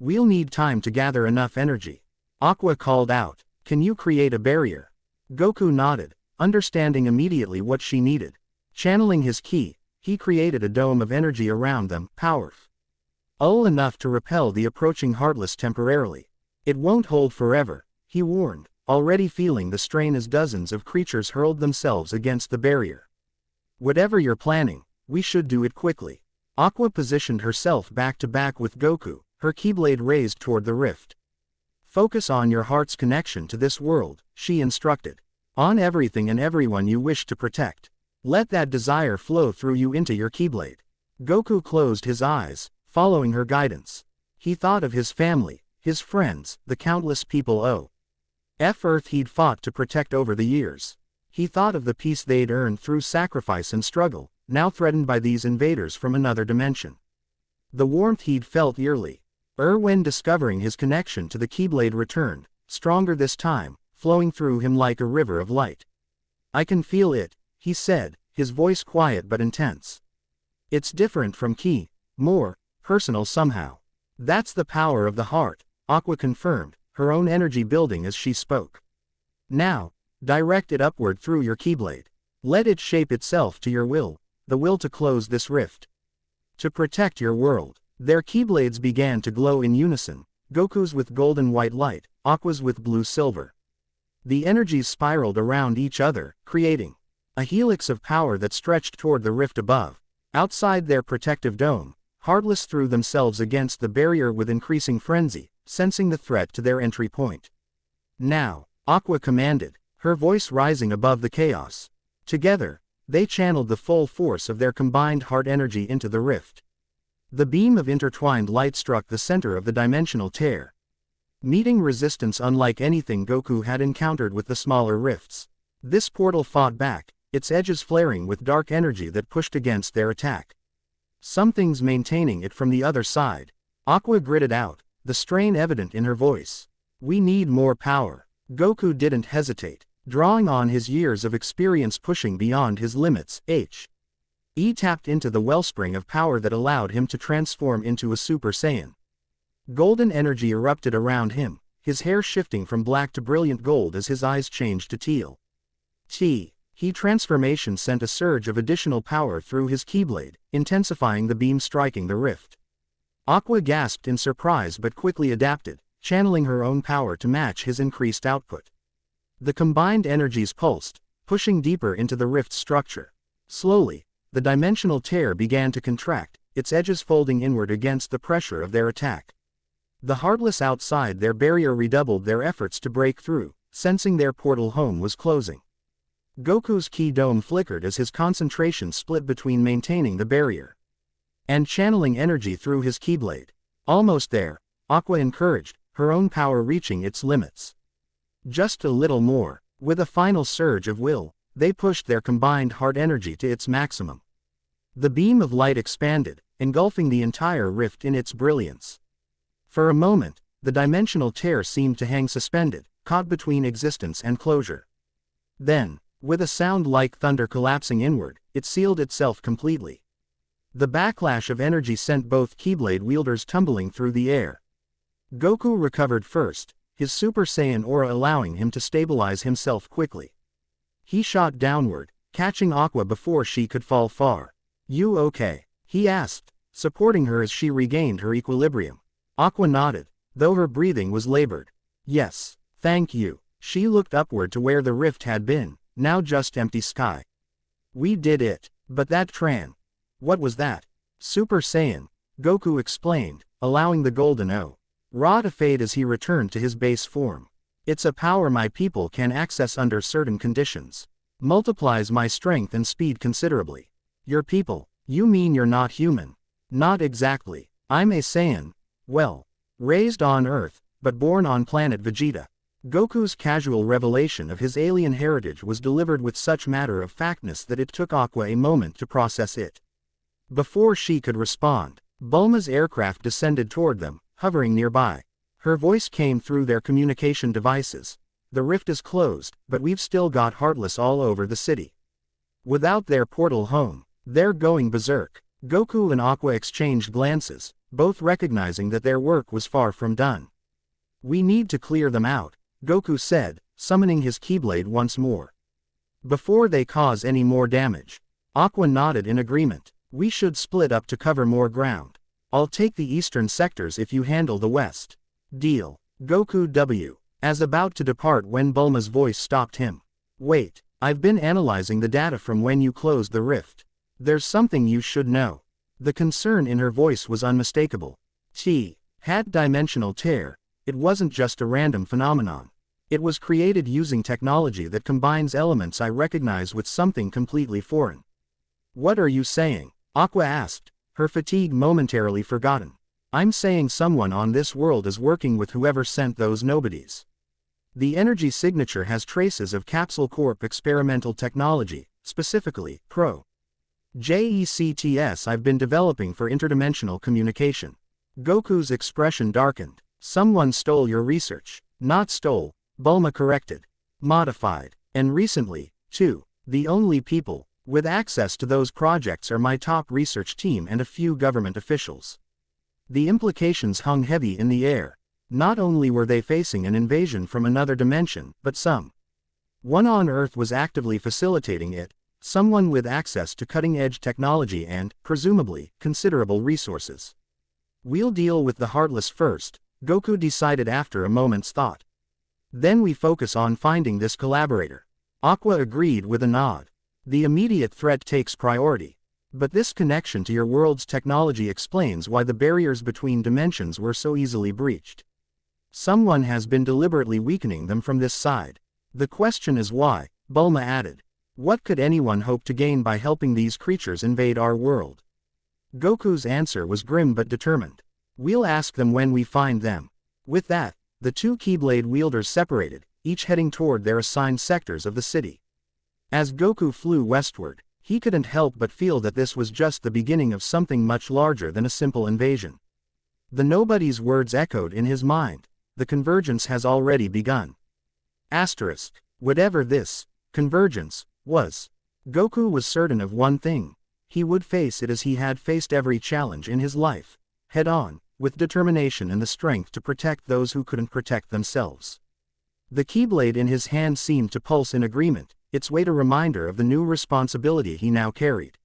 We'll need time to gather enough energy. Aqua called out, can you create a barrier? Goku nodded, understanding immediately what she needed. Channeling his ki, he created a dome of energy around them, powerful enough to repel the approaching Heartless temporarily. It won't hold forever, he warned, already feeling the strain as dozens of creatures hurled themselves against the barrier. Whatever you're planning, we should do it quickly. Aqua positioned herself back to back with Goku, her Keyblade raised toward the rift. Focus on your heart's connection to this world, she instructed. On everything and everyone you wish to protect. Let that desire flow through you into your Keyblade. Goku closed his eyes, following her guidance. He thought of his family, his friends, the countless people Earth he'd fought to protect over the years. He thought of the peace they'd earned through sacrifice and struggle, now threatened by these invaders from another dimension. The warmth he'd felt yearly, when discovering his connection to the Keyblade returned, stronger this time, flowing through him like a river of light. I can feel it, he said, his voice quiet but intense. It's different from Ki, more personal somehow. That's the power of the heart, Aqua confirmed, her own energy building as she spoke. Now, direct it upward through your Keyblade. Let it shape itself to your will, the will to close this rift. To protect your world. Their Keyblades began to glow in unison, Goku's with golden white light, Aqua's with blue-silver. The energies spiraled around each other, creating a helix of power that stretched toward the rift above. Outside their protective dome, Heartless threw themselves against the barrier with increasing frenzy, sensing the threat to their entry point. Now, Aqua commanded, her voice rising above the chaos. Together, they channeled the full force of their combined heart energy into the rift. The beam of intertwined light struck the center of the dimensional tear, meeting resistance unlike anything Goku had encountered with the smaller rifts. This portal fought back, its edges flaring with dark energy that pushed against their attack. Something's maintaining it from the other side. Aqua gritted out, the strain evident in her voice. We need more power. Goku didn't hesitate, drawing on his years of experience pushing beyond his limits. He tapped into the wellspring of power that allowed him to transform into a Super Saiyan. Golden energy erupted around him, his hair shifting from black to brilliant gold as his eyes changed to teal. He transformation sent a surge of additional power through his Keyblade, intensifying the beam striking the rift. Aqua gasped in surprise but quickly adapted, channeling her own power to match his increased output. The combined energies pulsed, pushing deeper into the rift's structure. Slowly, the dimensional tear began to contract, its edges folding inward against the pressure of their attack. The Heartless outside their barrier redoubled their efforts to break through, sensing their portal home was closing. Goku's Ki dome flickered as his concentration split between maintaining the barrier and channeling energy through his Keyblade. Almost there, Aqua encouraged, her own power reaching its limits. Just a little more. With a final surge of will, they pushed their combined heart energy to its maximum. The beam of light expanded, engulfing the entire rift in its brilliance. For a moment, the dimensional tear seemed to hang suspended, caught between existence and closure. Then, with a sound like thunder collapsing inward, it sealed itself completely. The backlash of energy sent both Keyblade wielders tumbling through the air. Goku recovered first, his Super Saiyan aura allowing him to stabilize himself quickly. He shot downward, catching Aqua before she could fall far. "You okay?" he asked, supporting her as she regained her equilibrium. Aqua nodded, though her breathing was labored. "Yes, thank you." She looked upward to where the rift had been, now just empty sky. "We did it, but that what was that?" "Super Saiyan," Goku explained, allowing the golden Ra to fade as he returned to his base form. "It's a power my people can access under certain conditions. Multiplies my strength and speed considerably." "Your people? You mean you're not human?" "Not exactly. I'm a Saiyan. Well, raised on Earth, but born on planet Vegeta." Goku's casual revelation of his alien heritage was delivered with such matter-of-factness that it took Aqua a moment to process it. Before she could respond, Bulma's aircraft descended toward them, hovering nearby. Her voice came through their communication devices. "The rift is closed, but we've still got Heartless all over the city. Without their portal home, they're going berserk." Goku and Aqua exchanged glances, both recognizing that their work was far from done. "We need to clear them out," Goku said, summoning his Keyblade once more. "Before they cause any more damage." Aqua nodded in agreement. "We should split up to cover more ground. I'll take the eastern sectors if you handle the west." "Deal." Goku as about to depart when Bulma's voice stopped him. "Wait, I've been analyzing the data from when you closed the rift. There's something you should know." The concern in her voice was unmistakable. She had dimensional tear. It wasn't just a random phenomenon. It was created using technology that combines elements I recognize with something completely foreign. "What are you saying?" Aqua asked, her fatigue momentarily forgotten. "I'm saying someone on this world is working with whoever sent those nobodies. The energy signature has traces of Capsule Corp experimental technology, specifically, JECTS I've been developing for interdimensional communication." Goku's expression darkened. "Someone stole your research." "Not stole," Bulma corrected. "Modified. And recently, too. The only people with access to those projects are my top research team and a few government officials." The implications hung heavy in the air. Not only were they facing an invasion from another dimension, but someone on Earth was actively facilitating it, someone with access to cutting-edge technology and, presumably, considerable resources. "We'll deal with the Heartless first," Goku decided after a moment's thought. "Then we focus on finding this collaborator." Aqua agreed with a nod. "The immediate threat takes priority. But this connection to your world's technology explains why the barriers between dimensions were so easily breached. Someone has been deliberately weakening them from this side. The question is why," Bulma added. "What could anyone hope to gain by helping these creatures invade our world?" Goku's answer was grim but determined. "We'll ask them when we find them." With that, the two Keyblade wielders separated, each heading toward their assigned sectors of the city. As Goku flew westward, he couldn't help but feel that this was just the beginning of something much larger than a simple invasion. The nobody's words echoed in his mind. The convergence has already begun. Whatever this convergence was, Goku was certain of one thing. He would face it as he had faced every challenge in his life, head on, with determination and the strength to protect those who couldn't protect themselves. The Keyblade in his hand seemed to pulse in agreement, its weight a reminder of the new responsibility he now carried.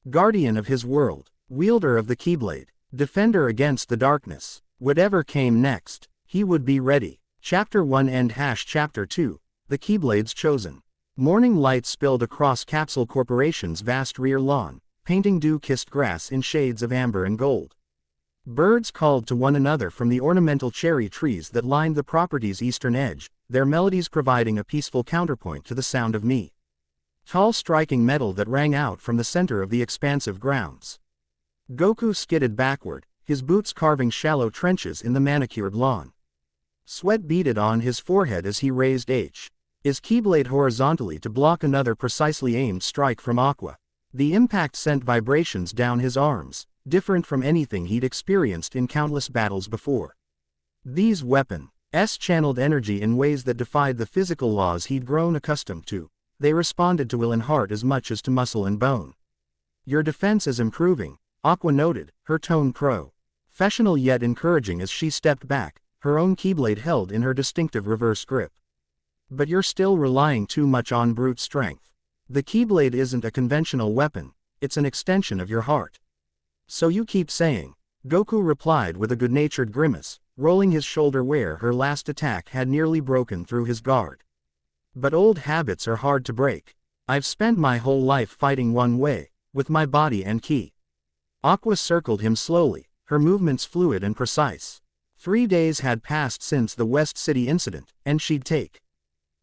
Guardian of his world, wielder of the Keyblade, defender against the darkness. Whatever came next, he would be ready. Chapter 1 End Chapter 2, The Keyblade's Chosen. Morning light spilled across Capsule Corporation's vast rear lawn, painting dew-kissed grass in shades of amber and gold. Birds called to one another from the ornamental cherry trees that lined the property's eastern edge, their melodies providing a peaceful counterpoint to the sound of me. Tall striking metal that rang out from the center of the expansive grounds. Goku skidded backward, his boots carving shallow trenches in the manicured lawn. Sweat beaded on his forehead as he raised his Keyblade horizontally to block another precisely aimed strike from Aqua. The impact sent vibrations down his arms, different from anything he'd experienced in countless battles before. These weapons channeled energy in ways that defied the physical laws he'd grown accustomed to. They responded to will and heart as much as to muscle and bone. Your defense is improving, Aqua noted, her tone professional yet encouraging as she stepped back, her own Keyblade held in her distinctive reverse grip. But you're still relying too much on brute strength. The Keyblade isn't a conventional weapon, it's an extension of your heart. So you keep saying, Goku replied with a good-natured grimace, rolling his shoulder where her last attack had nearly broken through his guard. But old habits are hard to break. I've spent my whole life fighting one way, with my body and ki. Aqua circled him slowly, her movements fluid and precise. 3 days had passed since the West City incident, and she'd taken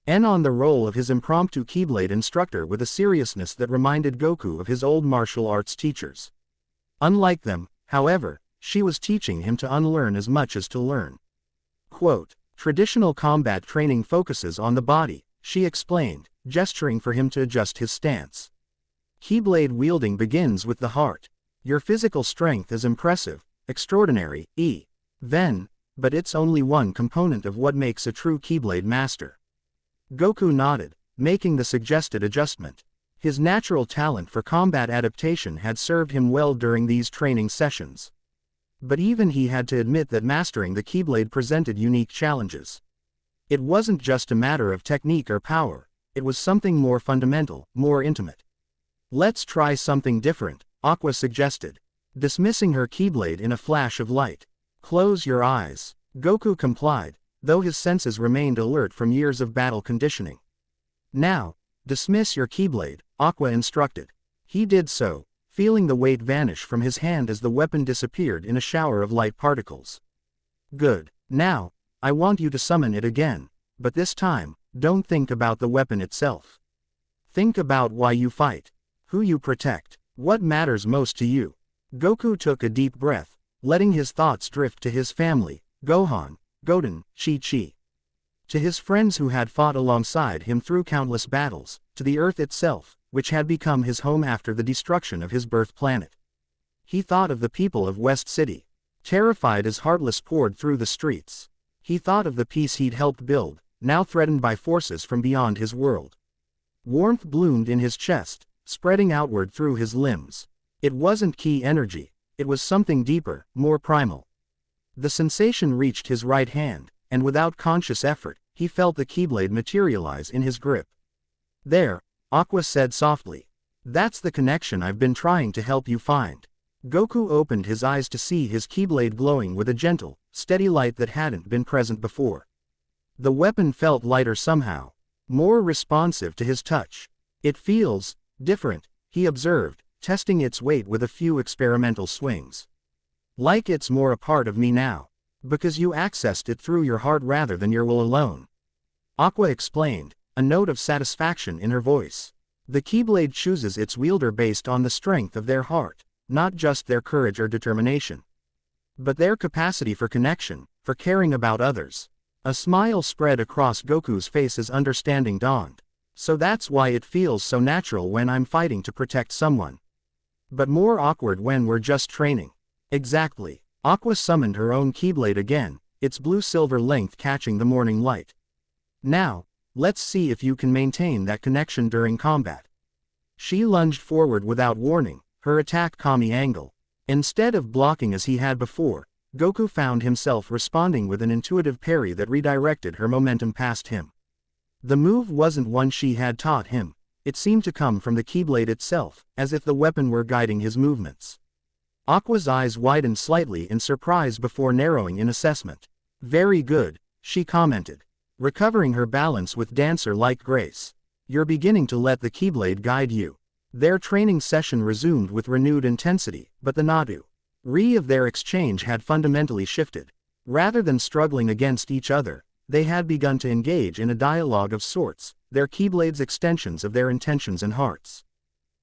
on the role of his impromptu Keyblade instructor with a seriousness that reminded Goku of his old martial arts teachers. Unlike them, however, she was teaching him to unlearn as much as to learn. Quote, traditional combat training focuses on the body, she explained, gesturing for him to adjust his stance. Keyblade wielding begins with the heart. Your physical strength is impressive, extraordinary, but it's only one component of what makes a true Keyblade master. Goku nodded, making the suggested adjustment. His natural talent for combat adaptation had served him well during these training sessions. But even he had to admit that mastering the Keyblade presented unique challenges. It wasn't just a matter of technique or power, it was something more fundamental, more intimate. Let's try something different, Aqua suggested, dismissing her Keyblade in a flash of light. Close your eyes. Goku complied, though his senses remained alert from years of battle conditioning. Now, dismiss your Keyblade, Aqua instructed. He did so, feeling the weight vanish from his hand as the weapon disappeared in a shower of light particles. Good. Now, I want you to summon it again, but this time, don't think about the weapon itself. Think about why you fight, who you protect, what matters most to you. Goku took a deep breath, letting his thoughts drift to his family, Gohan, Goten, Chi-Chi. To his friends who had fought alongside him through countless battles, to the Earth itself, which had become his home after the destruction of his birth planet. He thought of the people of West City, terrified as Heartless poured through the streets. He thought of the peace he'd helped build, now threatened by forces from beyond his world. Warmth bloomed in his chest, spreading outward through his limbs. It wasn't ki energy, it was something deeper, more primal. The sensation reached his right hand, and without conscious effort, he felt the Keyblade materialize in his grip. There, Aqua said softly. That's the connection I've been trying to help you find. Goku opened his eyes to see his Keyblade glowing with a gentle, steady light that hadn't been present before. The weapon felt lighter somehow, more responsive to his touch. It feels different, he observed, testing its weight with a few experimental swings. Like it's more a part of me now. Because you accessed it through your heart rather than your will alone. Aqua explained, a note of satisfaction in her voice. The Keyblade chooses its wielder based on the strength of their heart, not just their courage or determination, but their capacity for connection, for caring about others. A smile spread across Goku's face as understanding dawned. So that's why it feels so natural when I'm fighting to protect someone. But more awkward when we're just training. Exactly. Aqua summoned her own Keyblade again, its blue-silver length catching the morning light. Now, let's see if you can maintain that connection during combat. She lunged forward without warning, her attack Kami angle. Instead of blocking as he had before, Goku found himself responding with an intuitive parry that redirected her momentum past him. The move wasn't one she had taught him, it seemed to come from the Keyblade itself, as if the weapon were guiding his movements. Aqua's eyes widened slightly in surprise before narrowing in assessment. "Very good," she commented, recovering her balance with dancer-like grace. "You're beginning to let the Keyblade guide you." Their training session resumed with renewed intensity, but the Nadu-Ri of their exchange had fundamentally shifted. Rather than struggling against each other, they had begun to engage in a dialogue of sorts, their Keyblades extensions of their intentions and hearts.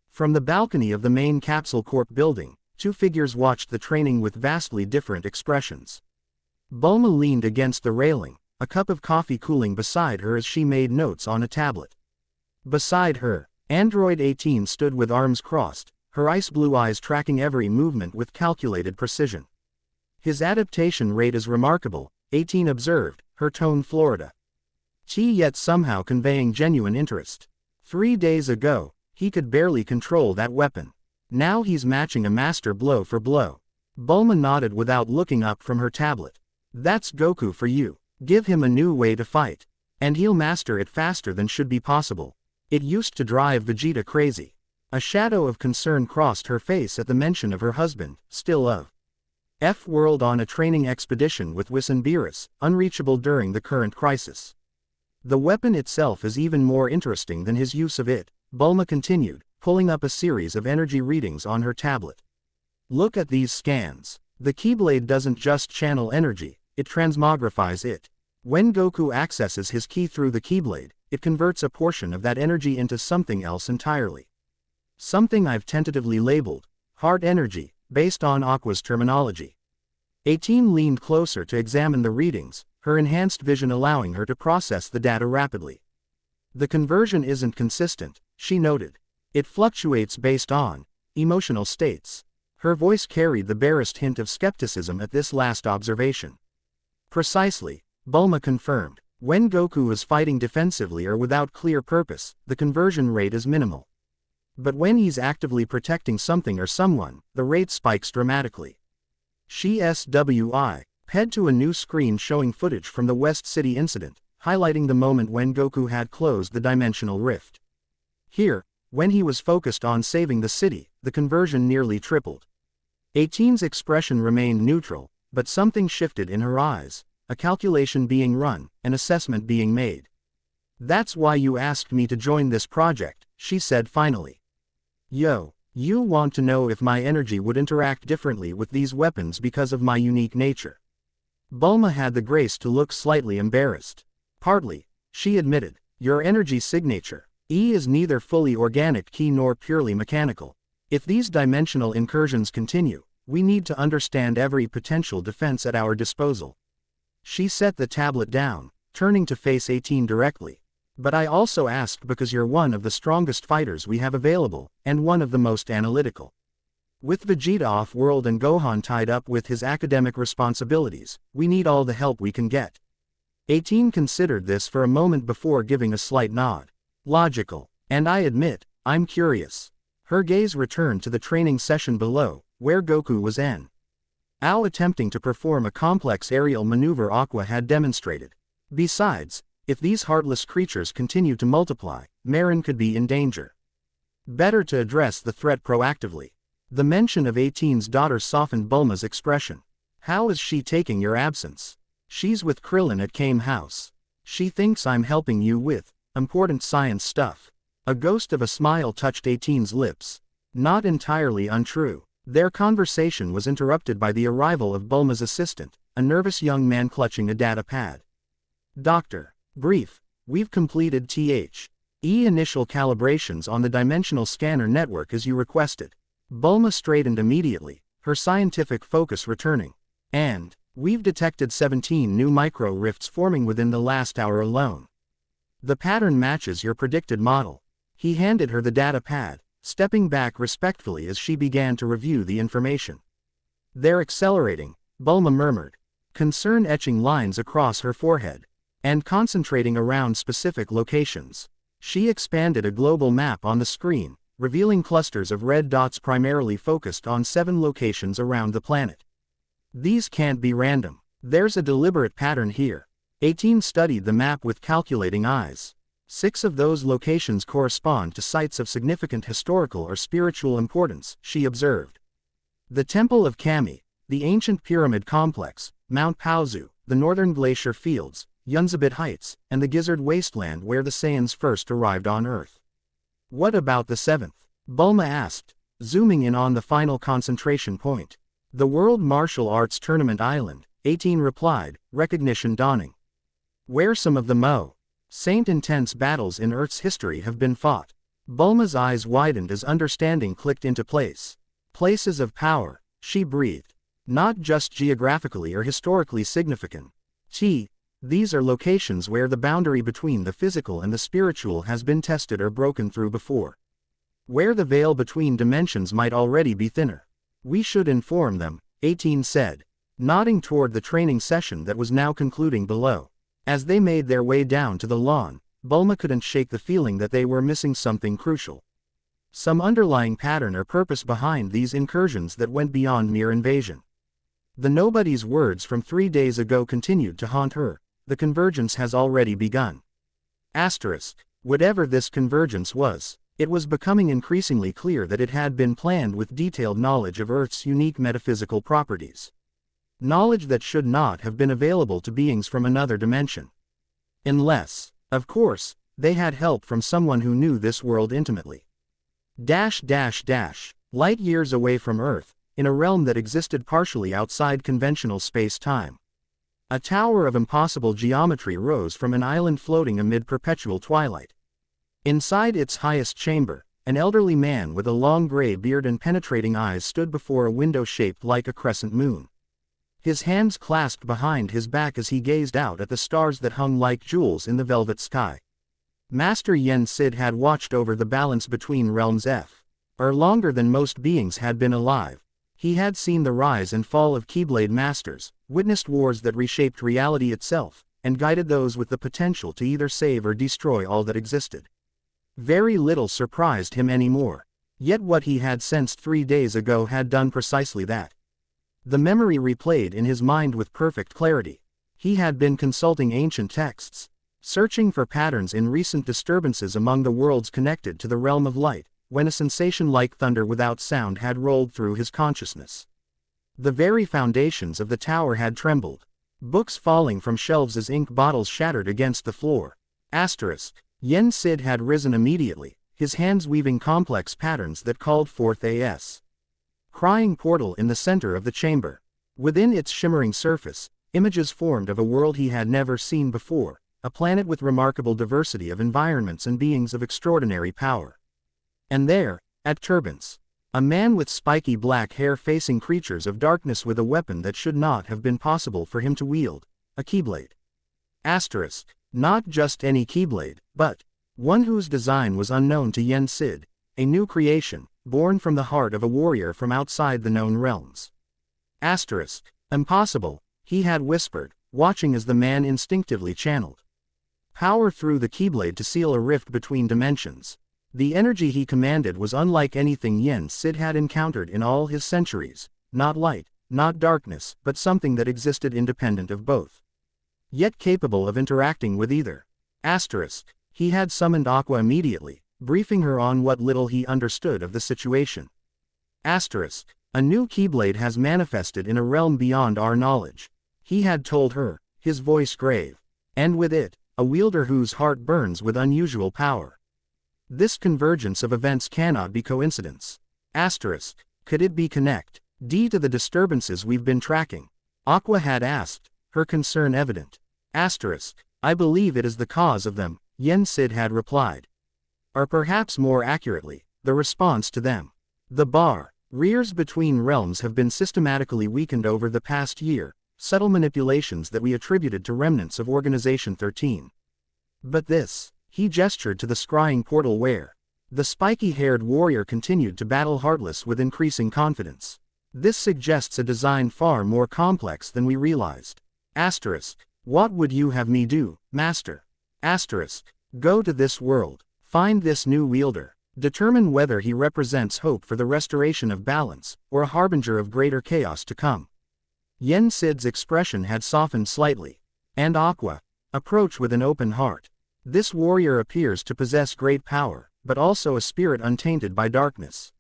From the balcony of the main Capsule Corp building, two figures watched the training with vastly different expressions. Bulma leaned against the railing, a cup of coffee cooling beside her as she made notes on a tablet. Beside her, Android 18 stood with arms crossed, her ice blue eyes tracking every movement with calculated precision. "His adaptation rate is remarkable," 18 observed, her tone Florida. Yet somehow conveying genuine interest. 3 days ago, he could barely control that weapon. Now he's matching a master blow for blow. Bulma nodded without looking up from her tablet. "That's Goku for you. Give him a new way to fight. And he'll master it faster than should be possible. It used to drive Vegeta crazy." A shadow of concern crossed her face at the mention of her husband, still of F-World on a training expedition with Whis and Beerus, unreachable during the current crisis. "The weapon itself is even more interesting than his use of it," Bulma continued, pulling up a series of energy readings on her tablet. "Look at these scans. The Keyblade doesn't just channel energy, it transmogrifies it. When Goku accesses his ki through the Keyblade, it converts a portion of that energy into something else entirely. Something I've tentatively labeled heart energy, based on Aqua's terminology." 18 leaned closer to examine the readings, her enhanced vision allowing her to process the data rapidly. "The conversion isn't consistent," she noted. "It fluctuates based on emotional states." Her voice carried the barest hint of skepticism at this last observation. "Precisely," Bulma confirmed. "When Goku is fighting defensively or without clear purpose, the conversion rate is minimal. But when he's actively protecting something or someone, the rate spikes dramatically." She SWI-ped to a new screen showing footage from the West City incident, highlighting the moment when Goku had closed the dimensional rift. Here, when he was focused on saving the city, the conversion nearly tripled. 18's expression remained neutral, but something shifted in her eyes, a calculation being run, an assessment being made. "That's why you asked me to join this project," she said finally. You want to know if my energy would interact differently with these weapons because of my unique nature." Bulma had the grace to look slightly embarrassed. "Partly," she admitted. "Your energy signature, E, is neither fully organic ki nor purely mechanical. If these dimensional incursions continue, we need to understand every potential defense at our disposal." She set the tablet down, turning to face 18 directly. "But I also asked because you're one of the strongest fighters we have available, and one of the most analytical. With Vegeta off-world and Gohan tied up with his academic responsibilities, we need all the help we can get." 18 considered this for a moment before giving a slight nod. "Logical. And I admit, I'm curious." Her gaze returned to the training session below, where Goku was attempting to perform a complex aerial maneuver Aqua had demonstrated. Besides, if these heartless creatures continue to multiply, Marin could be in danger. Better to address the threat proactively. The mention of 18's daughter softened Bulma's expression. "How is she taking your absence?" "She's with Krillin at Kame House. She thinks I'm helping you with important science stuff." A ghost of a smile touched 18's lips. Not entirely untrue. Their conversation was interrupted by the arrival of Bulma's assistant, a nervous young man clutching a data pad. "Doctor. Brief. We've completed THE initial calibrations on the dimensional scanner network as you requested." Bulma straightened immediately, her scientific focus returning. "And we've detected 17 new micro-rifts forming within the last hour alone. The pattern matches your predicted model." He handed her the data pad, stepping back respectfully as she began to review the information. "They're accelerating," Bulma murmured, concern etching lines across her forehead, "and concentrating around specific locations." She expanded a global map on the screen, revealing clusters of red dots primarily focused on 7 locations around the planet. These can't be random. There's a deliberate pattern here. 18 studied the map with calculating eyes. 6 of those locations correspond to sites of significant historical or spiritual importance, she observed. The Temple of Kami, the ancient pyramid complex, Mount Paozu, the northern glacier fields, Yunzabit Heights, and the Gizzard Wasteland where the Saiyans first arrived on Earth. What about the 7th? Bulma asked, zooming in on the final concentration point. The World Martial Arts Tournament Island, 18 replied, recognition dawning. Where some of the Saint intense battles in Earth's history have been fought. Bulma's eyes widened as understanding clicked into place. Places of power, she breathed. Not just geographically or historically significant. These are locations where the boundary between the physical and the spiritual has been tested or broken through before. Where the veil between dimensions might already be thinner. We should inform them, 18 said, nodding toward the training session that was now concluding below. As they made their way down to the lawn, Bulma couldn't shake the feeling that they were missing something crucial. Some underlying pattern or purpose behind these incursions that went beyond mere invasion. The nobody's words from 3 days ago continued to haunt her. The convergence has already begun. Whatever this convergence was, it was becoming increasingly clear that it had been planned with detailed knowledge of Earth's unique metaphysical properties. Knowledge that should not have been available to beings from another dimension. Unless, of course, they had help from someone who knew this world intimately. Light years away from Earth, in a realm that existed partially outside conventional space-time. A tower of impossible geometry rose from an island floating amid perpetual twilight. Inside its highest chamber, an elderly man with a long gray beard and penetrating eyes stood before a window shaped like a crescent moon. His hands clasped behind his back as he gazed out at the stars that hung like jewels in the velvet sky. Master Yen Sid had watched over the balance between realms for longer than most beings had been alive. He had seen the rise and fall of Keyblade masters, witnessed wars that reshaped reality itself, and guided those with the potential to either save or destroy all that existed. Very little surprised him anymore. Yet what he had sensed 3 days ago had done precisely that. The memory replayed in his mind with perfect clarity. He had been consulting ancient texts, searching for patterns in recent disturbances among the worlds connected to the realm of light, when a sensation like thunder without sound had rolled through his consciousness. The very foundations of the tower had trembled. Books falling from shelves as ink bottles shattered against the floor. Yen Sid had risen immediately, his hands weaving complex patterns that called forth a crying portal in the center of the chamber. Within its shimmering surface, images formed of a world he had never seen before, a planet with remarkable diversity of environments and beings of extraordinary power. And there, at Turbance, a man with spiky black hair facing creatures of darkness with a weapon that should not have been possible for him to wield, a Keyblade. Not just any Keyblade, but one whose design was unknown to Yen Sid, a new creation, born from the heart of a warrior from outside the known realms. Impossible, he had whispered, watching as the man instinctively channeled power through the Keyblade to seal a rift between dimensions. The energy he commanded was unlike anything Yen Sid had encountered in all his centuries, not light, not darkness, but something that existed independent of both. Yet capable of interacting with either. He had summoned Aqua immediately, briefing her on what little he understood of the situation. A new Keyblade has manifested in a realm beyond our knowledge, he had told her, his voice grave. And with it, a wielder whose heart burns with unusual power. This convergence of events cannot be coincidence. Could it be connected to the disturbances we've been tracking? Aqua had asked, her concern evident. I believe it is the cause of them, Yen Sid had replied. Or perhaps more accurately, the response to them. The barriers between realms have been systematically weakened over the past year, subtle manipulations that we attributed to remnants of Organization 13. But this, he gestured to the scrying portal where the spiky-haired warrior continued to battle Heartless with increasing confidence. This suggests a design far more complex than we realized. What would you have me do, Master? Go to this world, find this new wielder, Determine whether he represents hope for the restoration of balance, or a harbinger of greater chaos to come. Yen Sid's expression had softened slightly. And Aqua, approach with an open heart. This warrior appears to possess great power, but also a spirit untainted by darkness.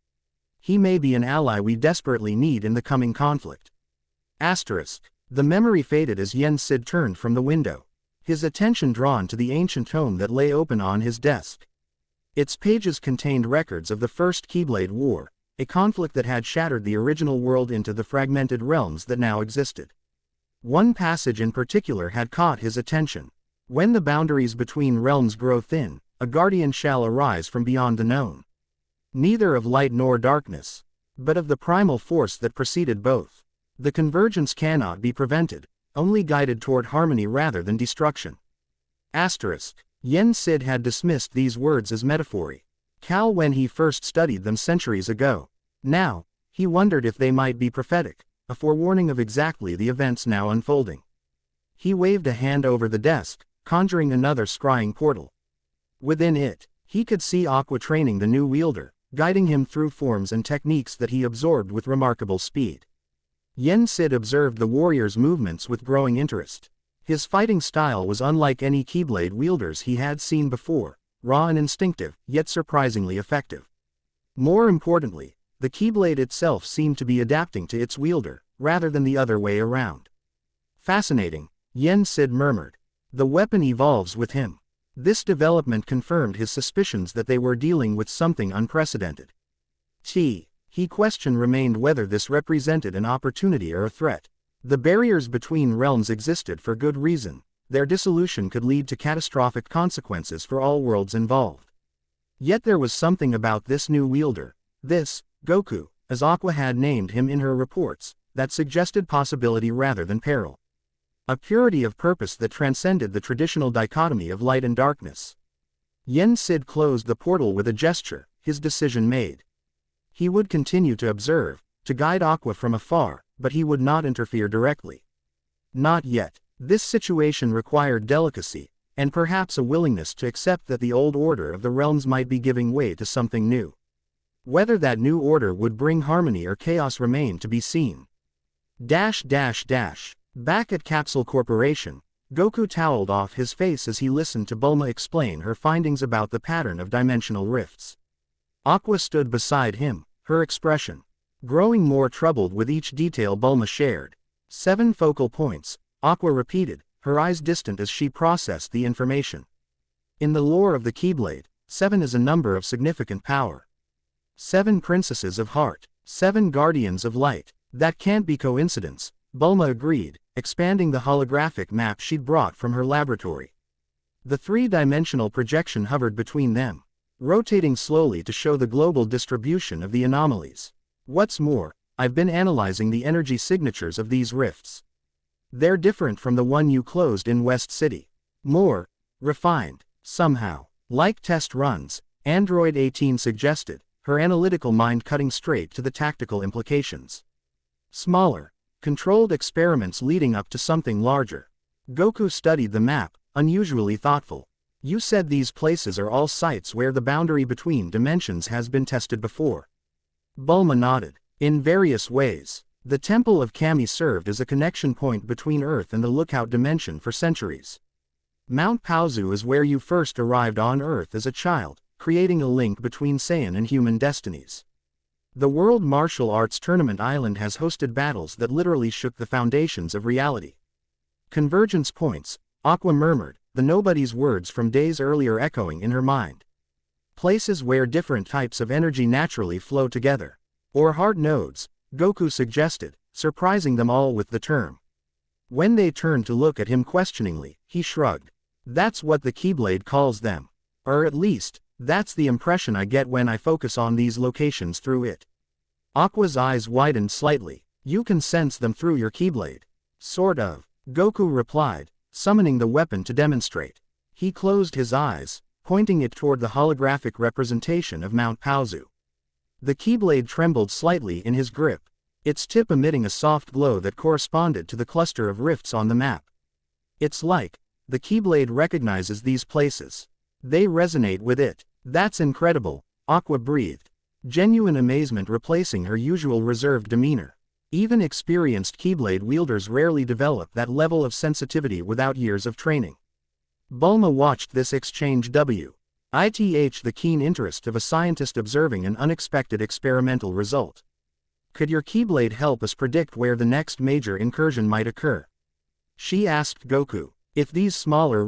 He may be an ally we desperately need in the coming conflict. Asterisk. The memory faded as Yen Sid turned from the window, his attention drawn to the ancient tome that lay open on his desk. Its pages contained records of the First Keyblade War, a conflict that had shattered the original world into the fragmented realms that now existed. One passage in particular had caught his attention. When the boundaries between realms grow thin, a guardian shall arise from beyond the known. Neither of light nor darkness, but of the primal force that preceded both. The convergence cannot be prevented, only guided toward harmony rather than destruction. Asterisk. Yen Sid had dismissed these words as metaphor. Cal when he first studied them centuries ago. Now, he wondered if they might be prophetic, a forewarning of exactly the events now unfolding. He waved a hand over the desk, conjuring another scrying portal. Within it, he could see Aqua training the new wielder, guiding him through forms and techniques that he absorbed with remarkable speed. Yen Sid observed the warrior's movements with growing interest. His fighting style was unlike any Keyblade wielders he had seen before, raw and instinctive, yet surprisingly effective. More importantly, the Keyblade itself seemed to be adapting to its wielder, rather than the other way around. Fascinating, Yen Sid murmured. The weapon evolves with him. This development confirmed his suspicions that they were dealing with something unprecedented. He questioned remained whether this represented an opportunity or a threat. The barriers between realms existed for good reason. Their dissolution could lead to catastrophic consequences for all worlds involved. Yet there was something about this new wielder, this, Goku, as Aqua had named him in her reports, that suggested possibility rather than peril. A purity of purpose that transcended the traditional dichotomy of light and darkness. Yen Sid closed the portal with a gesture, his decision made. He would continue to observe, to guide Aqua from afar, but he would not interfere directly. Not yet. This situation required delicacy, and perhaps a willingness to accept that the old order of the realms might be giving way to something new. Whether that new order would bring harmony or chaos remained to be seen. Back at Capsule Corporation, Goku toweled off his face as he listened to Bulma explain her findings about the pattern of dimensional rifts. Aqua stood beside him, her expression growing more troubled with each detail Bulma shared. 7 focal points, Aqua repeated, her eyes distant as she processed the information. In the lore of the Keyblade, 7 is a number of significant power. 7 princesses of heart, 7 guardians of light. That can't be coincidence, Bulma agreed, expanding the holographic map she'd brought from her laboratory. The 3-dimensional projection hovered between them, rotating slowly to show the global distribution of the anomalies. What's more, I've been analyzing the energy signatures of these rifts. They're different from the one you closed in West City. More refined, somehow. Like test runs, Android 18 suggested, her analytical mind cutting straight to the tactical implications. Smaller, controlled experiments leading up to something larger. Goku studied the map, unusually thoughtful. You said these places are all sites where the boundary between dimensions has been tested before. Bulma nodded. In various ways. The Temple of Kami served as a connection point between Earth and the Lookout Dimension for centuries. Mount Paozu is where you first arrived on Earth as a child, creating a link between Saiyan and human destinies. The World Martial Arts Tournament Island has hosted battles that literally shook the foundations of reality. Convergence points, Aqua murmured, the nobody's words from days earlier echoing in her mind. Places where different types of energy naturally flow together. Or heart nodes, Goku suggested, surprising them all with the term. When they turned to look at him questioningly, he shrugged. That's what the Keyblade calls them. Or at least, that's the impression I get when I focus on these locations through it. Aqua's eyes widened slightly. You can sense them through your Keyblade. Sort of, Goku replied, summoning the weapon to demonstrate. He closed his eyes, pointing it toward the holographic representation of Mount Paozu. The Keyblade trembled slightly in his grip, its tip emitting a soft glow that corresponded to the cluster of rifts on the map. It's like, the Keyblade recognizes these places. They resonate with it. That's incredible, Aqua breathed, genuine amazement replacing her usual reserved demeanor. Even experienced Keyblade wielders rarely develop that level of sensitivity without years of training. Bulma watched this exchange with the keen interest of a scientist observing an unexpected experimental result. Could your Keyblade help us predict where the next major incursion might occur? She asked Goku. If these smaller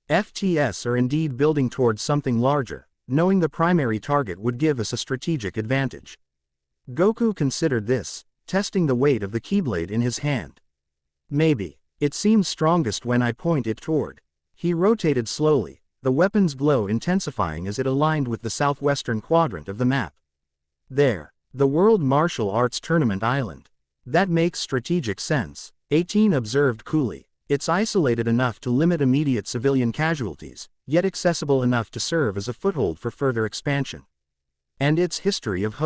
FTS are indeed building towards something larger, knowing the primary target would give us a strategic advantage. Goku considered this, testing the weight of the Keyblade in his hand. Maybe. It seems strongest when I point it toward. He rotated slowly, the weapon's glow intensifying as it aligned with the southwestern quadrant of the map. There. The World Martial Arts Tournament Island. That makes strategic sense, 18 observed coolly. It's isolated enough to limit immediate civilian casualties, yet accessible enough to serve as a foothold for further expansion. And its history of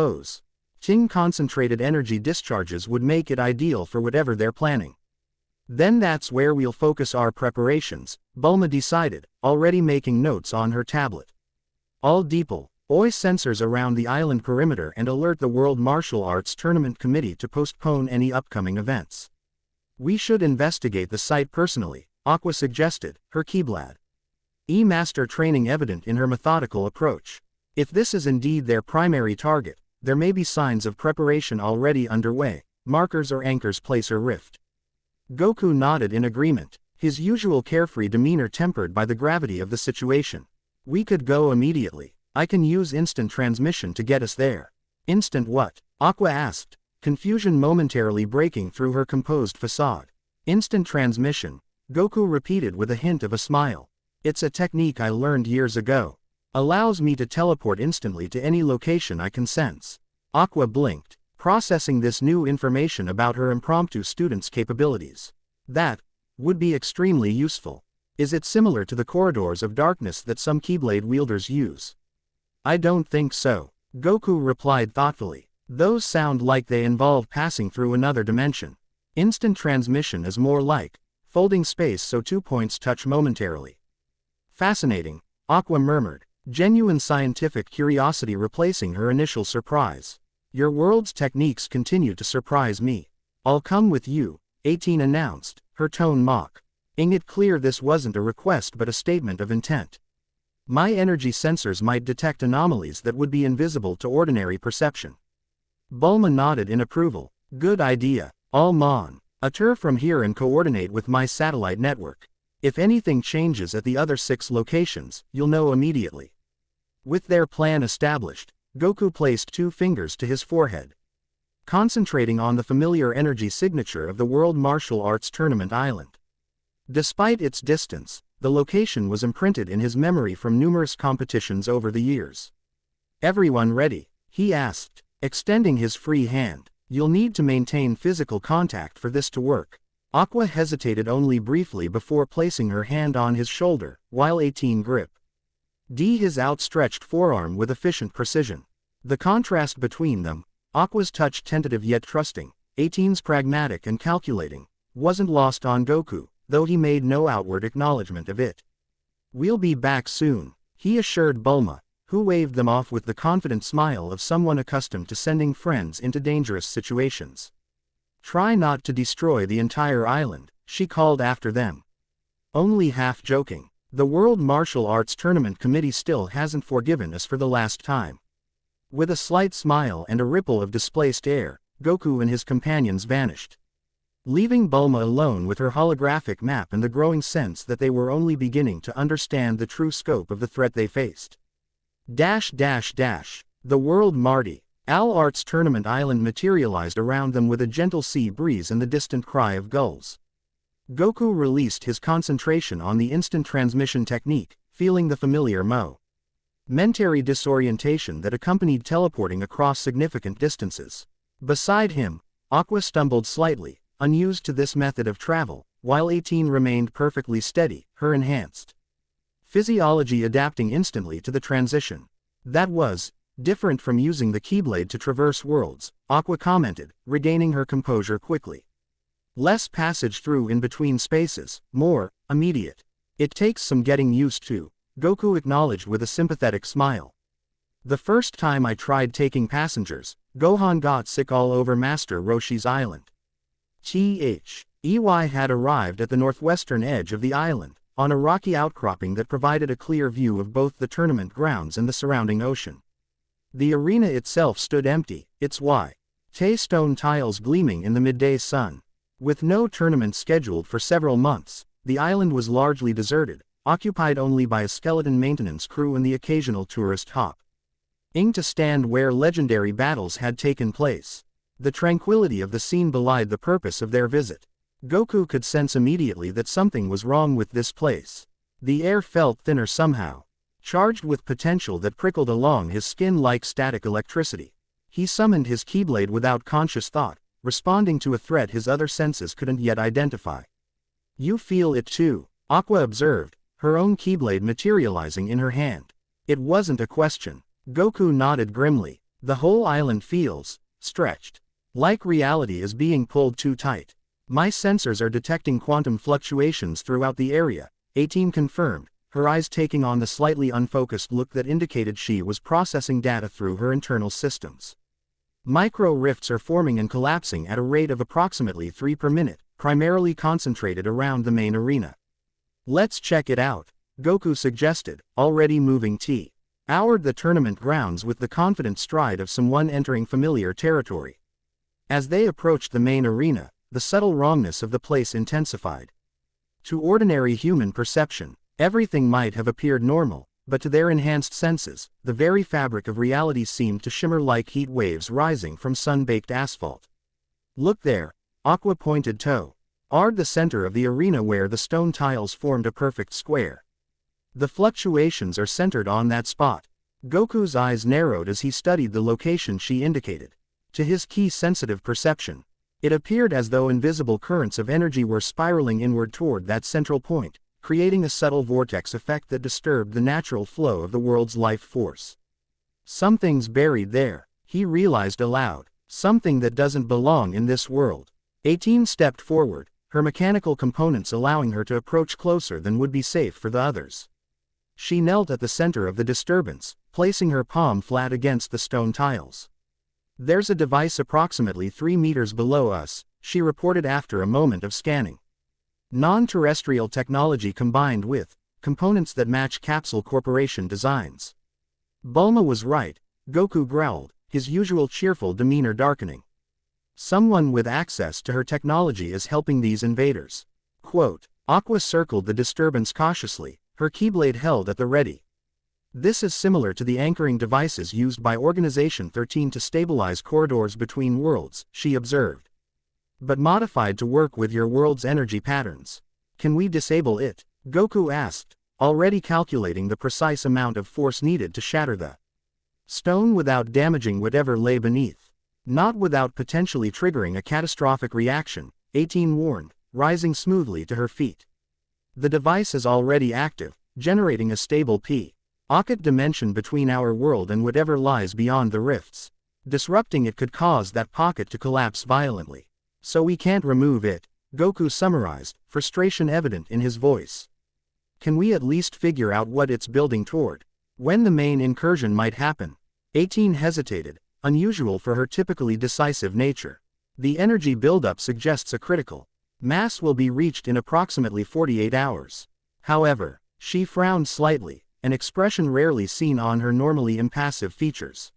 Ting concentrated energy discharges would make it ideal for whatever they're planning. Then that's where we'll focus our preparations, Bulma decided, already making notes on her tablet. All deploy sensors around the island perimeter and alert the World Martial Arts Tournament Committee to postpone any upcoming events. We should investigate the site personally, Aqua suggested, her Keyblade master training evident in her methodical approach. If this is indeed their primary target, there may be signs of preparation already underway, markers or anchors place or rift. Goku nodded in agreement, his usual carefree demeanor tempered by the gravity of the situation. We could go immediately. I can use instant transmission to get us there. Instant what? Aqua asked, confusion momentarily breaking through her composed facade. Instant transmission, Goku repeated with a hint of a smile. It's a technique I learned years ago. Allows me to teleport instantly to any location I can sense. Aqua blinked, processing this new information about her impromptu student's capabilities. That would be extremely useful. Is it similar to the corridors of darkness that some Keyblade wielders use? I don't think so, Goku replied thoughtfully. Those sound like they involve passing through another dimension. Instant transmission is more like folding space so 2 points touch momentarily. Fascinating, Aqua murmured, genuine scientific curiosity replacing her initial surprise. Your world's techniques continue to surprise me. I'll come with you, 18 announced, her tone mocking it clear this wasn't a request but a statement of intent. My energy sensors might detect anomalies that would be invisible to ordinary perception. Bulma nodded in approval. Good idea. I'll monitor from here and coordinate with my satellite network. If anything changes at the other 6 locations, you'll know immediately. With their plan established, Goku placed 2 fingers to his forehead, concentrating on the familiar energy signature of the World Martial Arts Tournament Island. Despite its distance, the location was imprinted in his memory from numerous competitions over the years. Everyone ready? He asked, extending his free hand. You'll need to maintain physical contact for this to work. Aqua hesitated only briefly before placing her hand on his shoulder, while 18 gripped his outstretched forearm with efficient precision. The contrast between them, Aqua's touch tentative yet trusting, 18's pragmatic and calculating, wasn't lost on Goku, though he made no outward acknowledgement of it. We'll be back soon, he assured Bulma, who waved them off with the confident smile of someone accustomed to sending friends into dangerous situations. Try not to destroy the entire island, she called after them. Only half joking. The World Martial Arts Tournament Committee still hasn't forgiven us for the last time. With a slight smile and a ripple of displaced air, Goku and his companions vanished, leaving Bulma alone with her holographic map and the growing sense that they were only beginning to understand the true scope of the threat they faced. The World Martial Arts Tournament Island materialized around them with a gentle sea breeze and the distant cry of gulls. Goku released his concentration on the instant transmission technique, feeling the familiar momentary disorientation that accompanied teleporting across significant distances. Beside him, Aqua stumbled slightly, unused to this method of travel, while 18 remained perfectly steady, her enhanced physiology adapting instantly to the transition. That was different from using the Keyblade to traverse worlds, Aqua commented, regaining her composure quickly. Less passage through in between spaces, more immediate. It takes some getting used to, Goku acknowledged with a sympathetic smile. The first time I tried taking passengers, Gohan got sick all over Master Roshi's island. EY had arrived at the northwestern edge of the island, on a rocky outcropping that provided a clear view of both the tournament grounds and the surrounding ocean. The arena itself stood empty, its white stone tiles gleaming in the midday sun. With no tournament scheduled for several months, the island was largely deserted, occupied only by a skeleton maintenance crew and the occasional tourist hopping to stand where legendary battles had taken place. The tranquility of the scene belied the purpose of their visit. Goku could sense immediately that something was wrong with this place. The air felt thinner somehow, charged with potential that prickled along his skin like static electricity. He summoned his Keyblade without conscious thought, responding to a threat his other senses couldn't yet identify. You feel it too, Aqua observed, her own Keyblade materializing in her hand. It wasn't a question. Goku nodded grimly. The whole island feels stretched. Like reality is being pulled too tight. My sensors are detecting quantum fluctuations throughout the area, 18 confirmed, her eyes taking on the slightly unfocused look that indicated she was processing data through her internal systems. Micro rifts are forming and collapsing at a rate of approximately 3 per minute, primarily concentrated around the main arena. Let's check it out, Goku suggested, already moving toward the tournament grounds with the confident stride of someone entering familiar territory. As they approached the main arena, the subtle wrongness of the place intensified. To ordinary human perception, everything might have appeared normal, but to their enhanced senses, the very fabric of reality seemed to shimmer like heat waves rising from sun-baked asphalt. Look there, Aqua pointed toward the center of the arena where the stone tiles formed a perfect square. The fluctuations are centered on that spot. Goku's eyes narrowed as he studied the location she indicated. To his key-sensitive perception, it appeared as though invisible currents of energy were spiraling inward toward that central point, creating a subtle vortex effect that disturbed the natural flow of the world's life force. Something's buried there, he realized aloud, something that doesn't belong in this world. 18 stepped forward, her mechanical components allowing her to approach closer than would be safe for the others. She knelt at the center of the disturbance, placing her palm flat against the stone tiles. There's a device approximately 3 meters below us, she reported after a moment of scanning. Non-terrestrial technology combined with components that match Capsule Corporation designs. Bulma was right, Goku growled, his usual cheerful demeanor darkening. Someone with access to her technology is helping these invaders. Quote, Aqua circled the disturbance cautiously, her Keyblade held at the ready. This is similar to the anchoring devices used by Organization 13 to stabilize corridors between worlds, she observed. But modified to work with your world's energy patterns. Can we disable it? Goku asked, already calculating the precise amount of force needed to shatter the stone without damaging whatever lay beneath. Not without potentially triggering a catastrophic reaction, 18 warned, rising smoothly to her feet. The device is already active, generating a stable pocket dimension between our world and whatever lies beyond the rifts. Disrupting it could cause that pocket to collapse violently. So we can't remove it, Goku summarized, frustration evident in his voice. Can we at least figure out what it's building toward? When the main incursion might happen? 18 hesitated, unusual for her typically decisive nature. The energy buildup suggests a critical mass will be reached in approximately 48 hours. However, she frowned slightly, an expression rarely seen on her normally impassive features.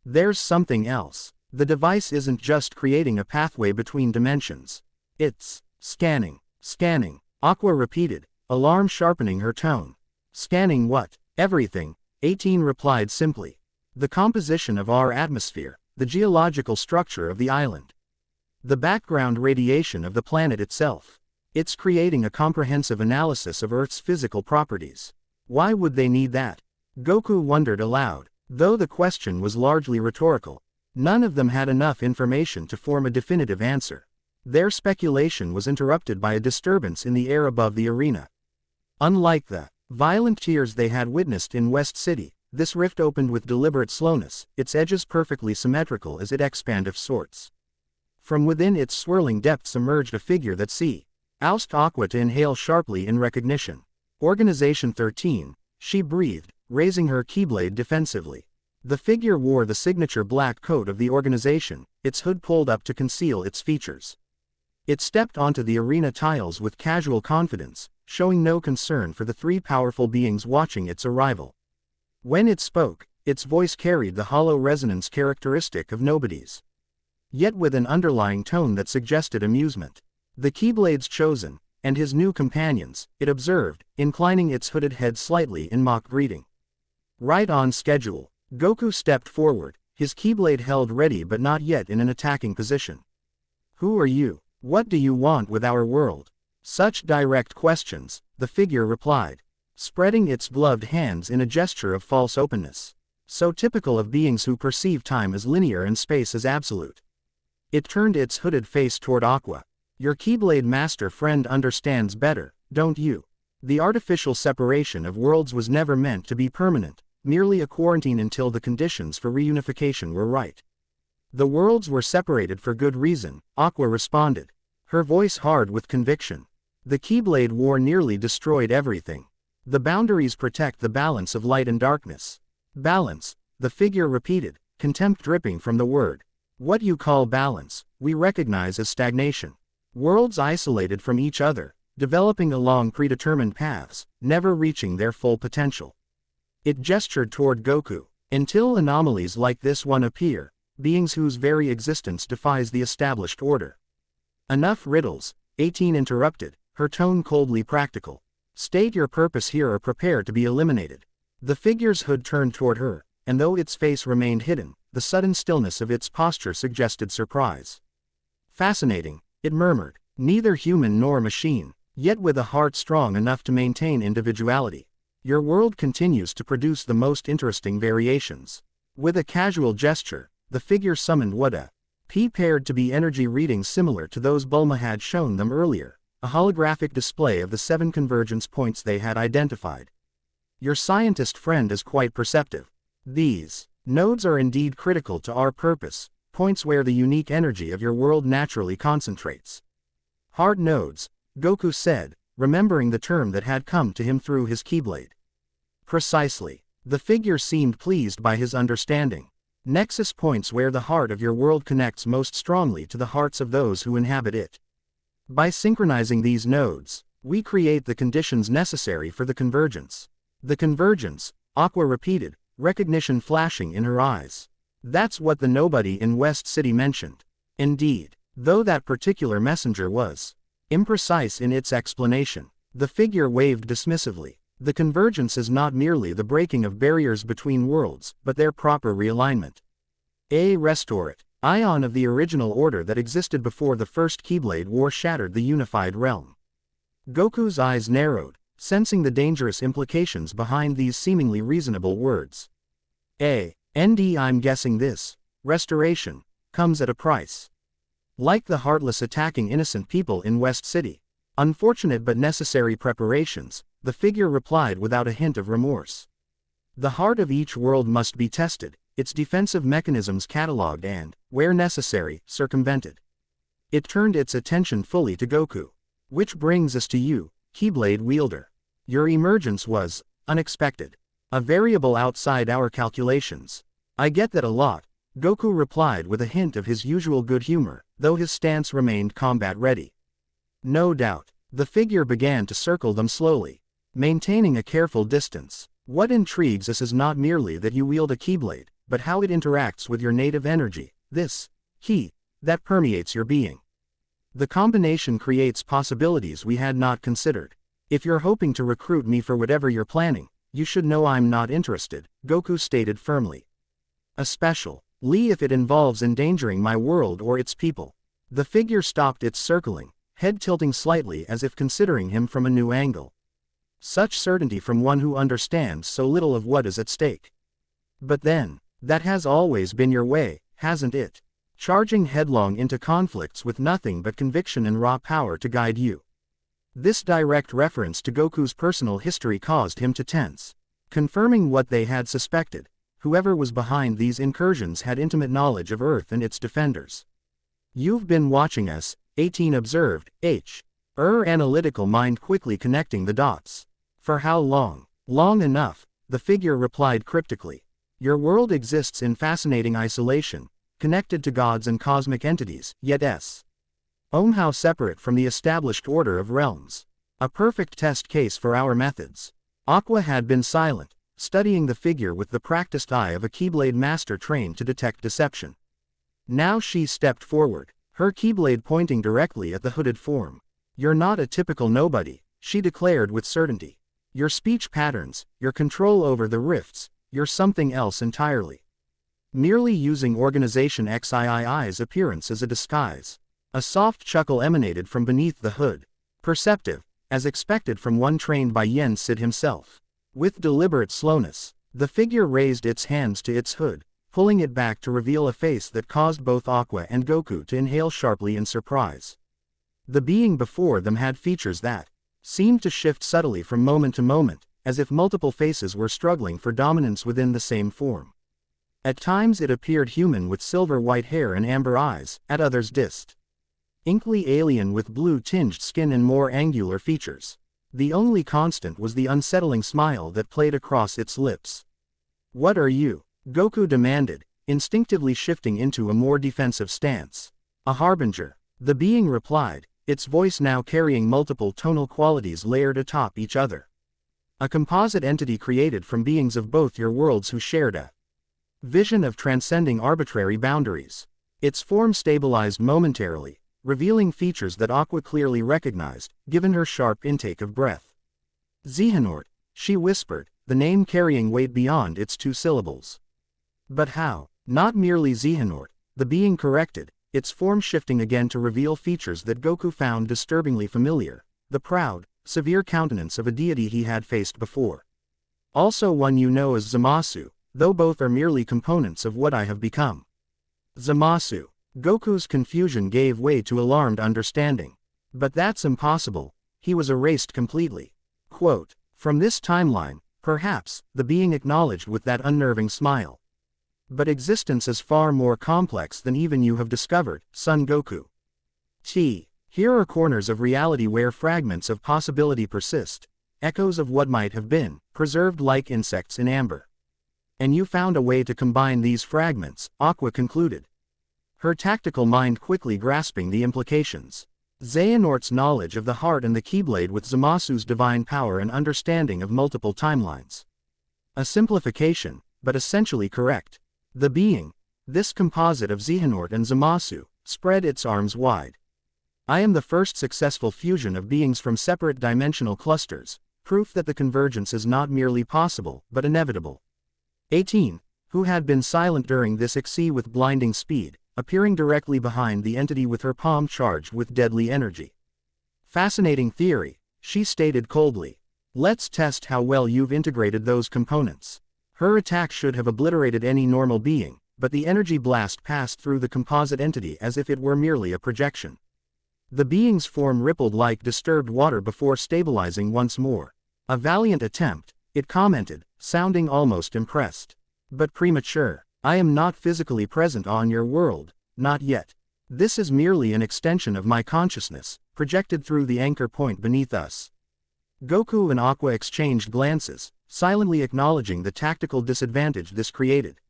There's something else. The device isn't just creating a pathway between dimensions. It's scanning. Scanning, Aqua repeated, alarm sharpening her tone. Scanning what? Everything, 18 replied simply. The composition of our atmosphere, the geological structure of the island. The background radiation of the planet itself. It's creating a comprehensive analysis of Earth's physical properties. Why would they need that? Goku wondered aloud, though the question was largely rhetorical. None of them had enough information to form a definitive answer. Their speculation was interrupted by a disturbance in the air above the arena. Unlike the violent tears they had witnessed in West City, this rift opened with deliberate slowness, its edges perfectly symmetrical as it expanded of sorts. From within its swirling depths emerged a figure that asked Aqua to inhale sharply in recognition. Organization 13, she breathed, raising her Keyblade defensively. The figure wore the signature black coat of the organization, its hood pulled up to conceal its features. It stepped onto the arena tiles with casual confidence, showing no concern for the three powerful beings watching its arrival. When it spoke, its voice carried the hollow resonance characteristic of nobody's, yet with an underlying tone that suggested amusement. The Keyblade's chosen, and his new companions, it observed, inclining its hooded head slightly in mock greeting. Right on schedule. Goku stepped forward, his Keyblade held ready but not yet in an attacking position. Who are you? What do you want with our world? Such direct questions, the figure replied, spreading its gloved hands in a gesture of false openness. So typical of beings who perceive time as linear and space as absolute. It turned its hooded face toward Aqua. Your Keyblade master friend understands better, don't you? The artificial separation of worlds was never meant to be permanent, merely a quarantine until the conditions for reunification were right. The worlds were separated for good reason, Aqua responded, her voice hard with conviction. The Keyblade war nearly destroyed everything. The boundaries protect the balance of light and darkness. Balance, the figure repeated, contempt dripping from the word. What you call balance, we recognize as stagnation. Worlds isolated from each other, developing along predetermined paths, never reaching their full potential. It gestured toward Goku. Until anomalies like this one appear, beings whose very existence defies the established order. Enough riddles, 18 interrupted, her tone coldly practical. State your purpose here or prepare to be eliminated. The figure's hood turned toward her, and though its face remained hidden, the sudden stillness of its posture suggested surprise. Fascinating, it murmured, neither human nor machine, yet with a heart strong enough to maintain individuality. Your world continues to produce the most interesting variations. With a casual gesture, the figure summoned what paired to be energy readings similar to those Bulma had shown them earlier, a holographic display of the 7 convergence points they had identified. Your scientist friend is quite perceptive. These nodes are indeed critical to our purpose, points where the unique energy of your world naturally concentrates. Hard nodes, Goku said, remembering the term that had come to him through his Keyblade. Precisely. The figure seemed pleased by his understanding. Nexus points where the heart of your world connects most strongly to the hearts of those who inhabit it. By synchronizing these nodes, we create the conditions necessary for the convergence. The convergence, Aqua repeated, recognition flashing in her eyes. That's what the nobody in West City mentioned. Indeed, though that particular messenger was imprecise in its explanation, the figure waved dismissively. The convergence is not merely the breaking of barriers between worlds, but their proper realignment. Restore it. Ion of the original order that existed before the first Keyblade War shattered the unified realm. Goku's eyes narrowed, sensing the dangerous implications behind these seemingly reasonable words. I'm guessing this restoration comes at a price. Like the heartless attacking innocent people in West City. Unfortunate but necessary preparations, the figure replied without a hint of remorse. The heart of each world must be tested, its defensive mechanisms catalogued and, where necessary, circumvented. It turned its attention fully to Goku. Which brings us to you, Keyblade wielder. Your emergence was unexpected. A variable outside our calculations. I get that a lot, Goku replied with a hint of his usual good humor, though his stance remained combat-ready. No doubt, the figure began to circle them slowly, maintaining a careful distance. What intrigues us is not merely that you wield a Keyblade, but how it interacts with your native energy, this key, that permeates your being. The combination creates possibilities we had not considered. If you're hoping to recruit me for whatever you're planning, you should know I'm not interested, Goku stated firmly. Especially if it involves endangering my world or its people. The figure stopped its circling, head tilting slightly as if considering him from a new angle. Such certainty from one who understands so little of what is at stake. But then, that has always been your way, hasn't it? Charging headlong into conflicts with nothing but conviction and raw power to guide you. This direct reference to Goku's personal history caused him to tense, confirming what they had suspected. Whoever was behind these incursions had intimate knowledge of Earth and its defenders. You've been watching us, 18 observed, analytical mind quickly connecting the dots. For how long? Long enough, the figure replied cryptically. Your world exists in fascinating isolation, connected to gods and cosmic entities, yet somehow separate from the established order of realms. A perfect test case for our methods. Aqua had been silent, studying the figure with the practiced eye of a Keyblade master trained to detect deception. Now she stepped forward, her Keyblade pointing directly at the hooded form. "You're not a typical nobody," she declared with certainty. "Your speech patterns, your control over the rifts, you're something else entirely. Merely using Organization XII's appearance as a disguise." A soft chuckle emanated from beneath the hood. Perceptive, as expected from one trained by Yen Sid himself. With deliberate slowness, the figure raised its hands to its hood, pulling it back to reveal a face that caused both Aqua and Goku to inhale sharply in surprise. The being before them had features that seemed to shift subtly from moment to moment, as if multiple faces were struggling for dominance within the same form. At times it appeared human with silver-white hair and amber eyes, at others distinctly alien with blue-tinged skin and more angular features. The only constant was the unsettling smile that played across its lips. "What are you?" Goku demanded, instinctively shifting into a more defensive stance. "A harbinger," the being replied, its voice now carrying multiple tonal qualities layered atop each other. "A composite entity created from beings of both your worlds who shared a vision of transcending arbitrary boundaries." Its form stabilized momentarily, revealing features that Aqua clearly recognized, given her sharp intake of breath. "Xehanort," she whispered, the name carrying weight beyond its 2 syllables. "But how?" "Not merely Xehanort," the being corrected, its form shifting again to reveal features that Goku found disturbingly familiar, the proud, severe countenance of a deity he had faced before. "Also one you know as Zamasu, though both are merely components of what I have become." "Zamasu." Goku's confusion gave way to alarmed understanding. "But that's impossible," he was erased completely. Quote, "From this timeline, perhaps," the being acknowledged with that unnerving smile. "But existence is far more complex than even you have discovered, Son Goku. Here are corners of reality where fragments of possibility persist, echoes of what might have been, preserved like insects in amber. And you found a way to combine these fragments," Aqua concluded, her tactical mind quickly grasping the implications. Xehanort's knowledge of the heart and the Keyblade with Zamasu's divine power and understanding of multiple timelines. A simplification, but essentially correct. The being, this composite of Xehanort and Zamasu, spread its arms wide. "I am the first successful fusion of beings from separate dimensional clusters, proof that the convergence is not merely possible, but inevitable." 18, who had been silent during this XC with blinding speed, appearing directly behind the entity with her palm charged with deadly energy. "Fascinating theory," she stated coldly. "Let's test how well you've integrated those components." Her attack should have obliterated any normal being, but the energy blast passed through the composite entity as if it were merely a projection. The being's form rippled like disturbed water before stabilizing once more. "A valiant attempt," it commented, sounding almost impressed. "But premature. I am not physically present on your world, not yet. This is merely an extension of my consciousness, projected through the anchor point beneath us." Goku and Aqua exchanged glances, silently acknowledging the tactical disadvantage this created.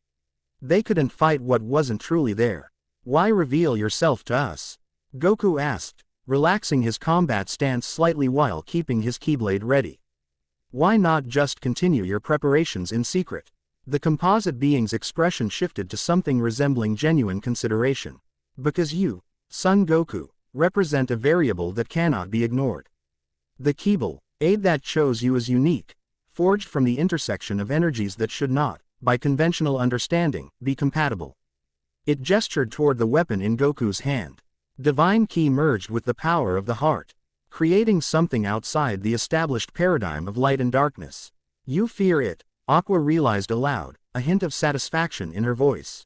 They couldn't fight what wasn't truly there. "Why reveal yourself to us?" Goku asked, relaxing his combat stance slightly while keeping his Keyblade ready. "Why not just continue your preparations in secret?" The composite being's expression shifted to something resembling genuine consideration. "Because you, Son Goku, represent a variable that cannot be ignored. The Keyblade that chose you is unique, forged from the intersection of energies that should not, by conventional understanding, be compatible." It gestured toward the weapon in Goku's hand. Divine Ki merged with the power of the heart, creating something outside the established paradigm of light and darkness. "You fear it," Aqua realized aloud, a hint of satisfaction in her voice.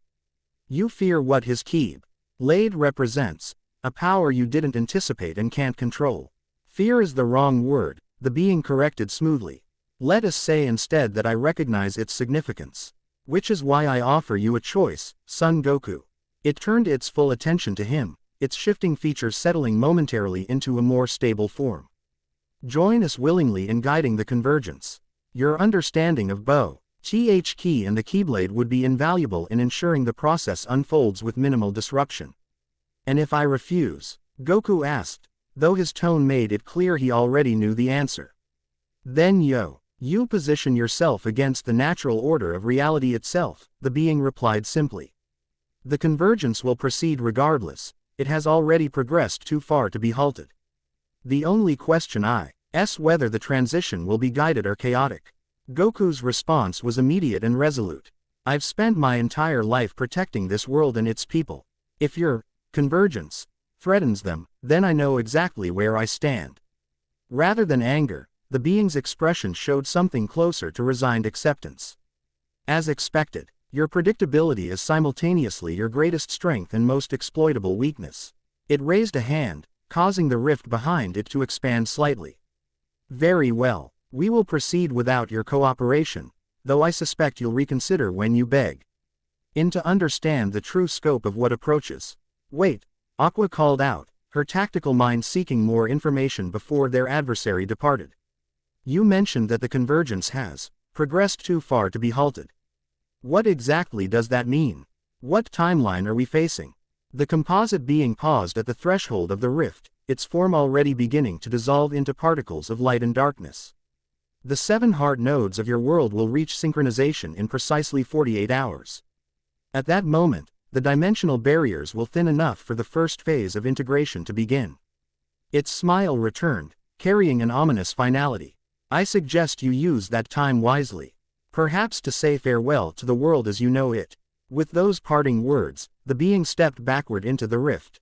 "You fear what his Keyblade represents, a power you didn't anticipate and can't control." "Fear is the wrong word," the being corrected smoothly. "Let us say instead that I recognize its significance. Which is why I offer you a choice, Son Goku." It turned its full attention to him, its shifting features settling momentarily into a more stable form. "Join us willingly in guiding the convergence. Your understanding of Bo TH Key and the Keyblade would be invaluable in ensuring the process unfolds with minimal disruption. And if I refuse? Goku asked, though his tone made it clear he already knew the answer. Then you position yourself against the natural order of reality itself, the being replied simply. The convergence will proceed regardless, it has already progressed too far to be halted. The only question is whether the transition will be guided or chaotic. Goku's response was immediate and resolute. I've spent my entire life protecting this world and its people. If your convergence threatens them, then I know exactly where I stand. Rather than anger, the being's expression showed something closer to resigned acceptance. As expected, your predictability is simultaneously your greatest strength and most exploitable weakness. It raised a hand, causing the rift behind it to expand slightly. Very well, we will proceed without your cooperation, though I suspect you'll reconsider when you beg. To understand the true scope of what approaches. Wait, Aqua called out, her tactical mind seeking more information before their adversary departed. You mentioned that the convergence has progressed too far to be halted. What exactly does that mean? What timeline are we facing? The composite being paused at the threshold of the rift, its form already beginning to dissolve into particles of light and darkness. The 7 heart nodes of your world will reach synchronization in precisely 48 hours. At that moment, the dimensional barriers will thin enough for the first phase of integration to begin. Its smile returned, carrying an ominous finality. I suggest you use that time wisely. Perhaps to say farewell to the world as you know it. With those parting words, the being stepped backward into the rift,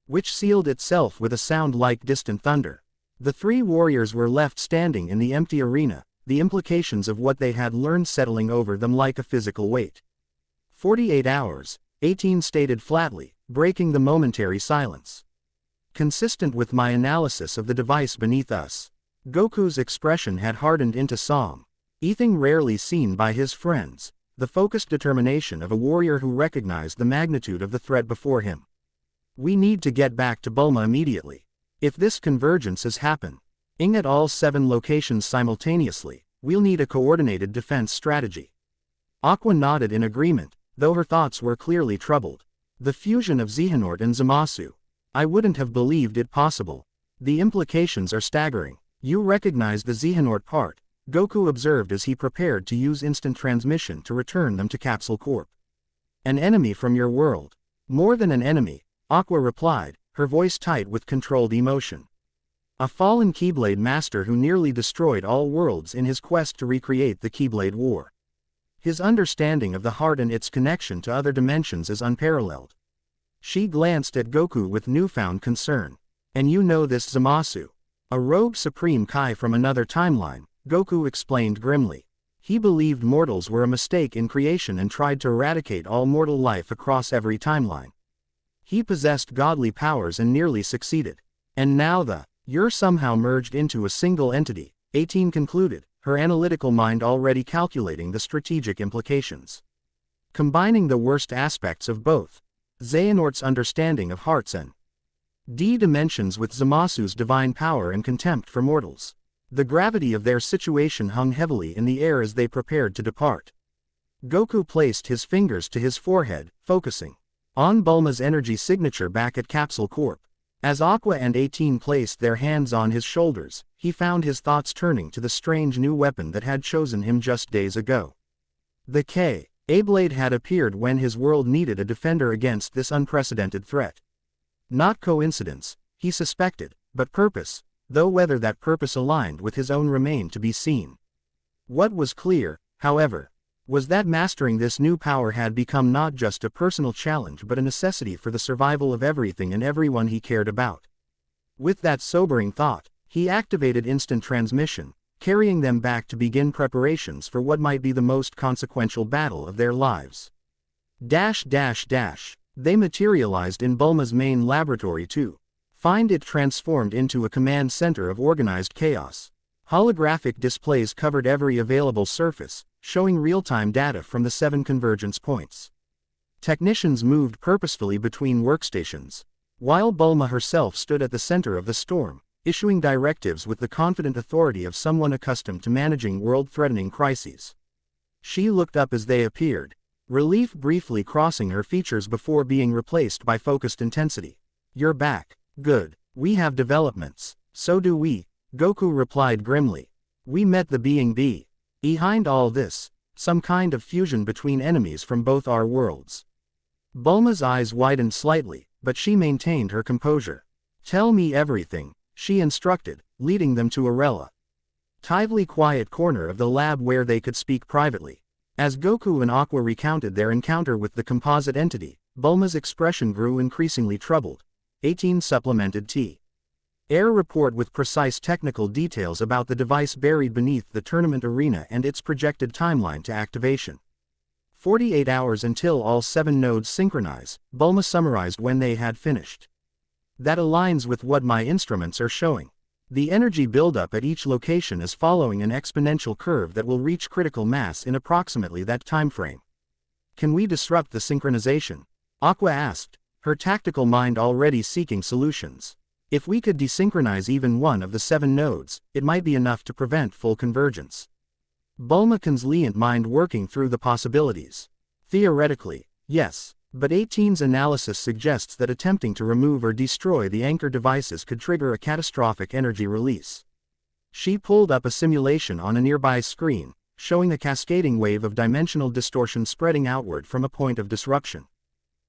which sealed itself with a sound like distant thunder. The 3 warriors were left standing in the empty arena, the implications of what they had learned settling over them like a physical weight. 48 hours, 18 stated flatly, breaking the momentary silence. Consistent with my analysis of the device beneath us. Goku's expression had hardened into solemn, something rarely seen by his friends, the focused determination of a warrior who recognized the magnitude of the threat before him. We need to get back to Bulma immediately. If this convergence has happened at all 7 locations simultaneously, we'll need a coordinated defense strategy. Aqua nodded in agreement, though her thoughts were clearly troubled. The fusion of Xehanort and Zamasu. I wouldn't have believed it possible. The implications are staggering. You recognize the Xehanort part, Goku observed as he prepared to use instant transmission to return them to Capsule Corp. An enemy from your world. More than an enemy, Aqua replied, her voice tight with controlled emotion. A fallen Keyblade master who nearly destroyed all worlds in his quest to recreate the Keyblade War. His understanding of the heart and its connection to other dimensions is unparalleled. She glanced at Goku with newfound concern. And you know this Zamasu? A rogue Supreme Kai from another timeline, Goku explained grimly. He believed mortals were a mistake in creation and tried to eradicate all mortal life across every timeline. He possessed godly powers and nearly succeeded. And now you're somehow merged into a single entity, 18 concluded, her analytical mind already calculating the strategic implications. Combining the worst aspects of both. Xehanort's understanding of hearts and dimensions with Zamasu's divine power and contempt for mortals. The gravity of their situation hung heavily in the air as they prepared to depart. Goku placed his fingers to his forehead, focusing on Bulma's energy signature back at Capsule Corp. As Aqua and 18 placed their hands on his shoulders, he found his thoughts turning to the strange new weapon that had chosen him just days ago. The Keyblade had appeared when his world needed a defender against this unprecedented threat. Not coincidence, he suspected, but purpose, though whether that purpose aligned with his own remained to be seen. What was clear, however, was that mastering this new power had become not just a personal challenge but a necessity for the survival of everything and everyone he cared about. With that sobering thought, he activated instant transmission, carrying them back to begin preparations for what might be the most consequential battle of their lives. They materialized in Bulma's main laboratory to find it transformed into a command center of organized chaos. Holographic displays covered every available surface, showing real-time data from the 7 convergence points. Technicians moved purposefully between workstations, while Bulma herself stood at the center of the storm, issuing directives with the confident authority of someone accustomed to managing world-threatening crises. She looked up as they appeared, relief briefly crossing her features before being replaced by focused intensity. You're back. Good. We have developments. So do we, Goku replied grimly. We met the being behind all this, some kind of fusion between enemies from both our worlds. Bulma's eyes widened slightly, but she maintained her composure. Tell me everything, she instructed, leading them to a relatively quiet corner of the lab where they could speak privately. As Goku and Aqua recounted their encounter with the composite entity, Bulma's expression grew increasingly troubled. 18 supplemented T. Air report with precise technical details about the device buried beneath the tournament arena and its projected timeline to activation. 48 hours until all 7 nodes synchronize, Bulma summarized when they had finished. That aligns with what my instruments are showing. The energy buildup at each location is following an exponential curve that will reach critical mass in approximately that time frame. Can we disrupt the synchronization? Aqua asked, her tactical mind already seeking solutions. If we could desynchronize even one of the 7 nodes, it might be enough to prevent full convergence. Bulma's lenient mind working through the possibilities. Theoretically, yes, but 18's analysis suggests that attempting to remove or destroy the anchor devices could trigger a catastrophic energy release. She pulled up a simulation on a nearby screen, showing a cascading wave of dimensional distortion spreading outward from a point of disruption.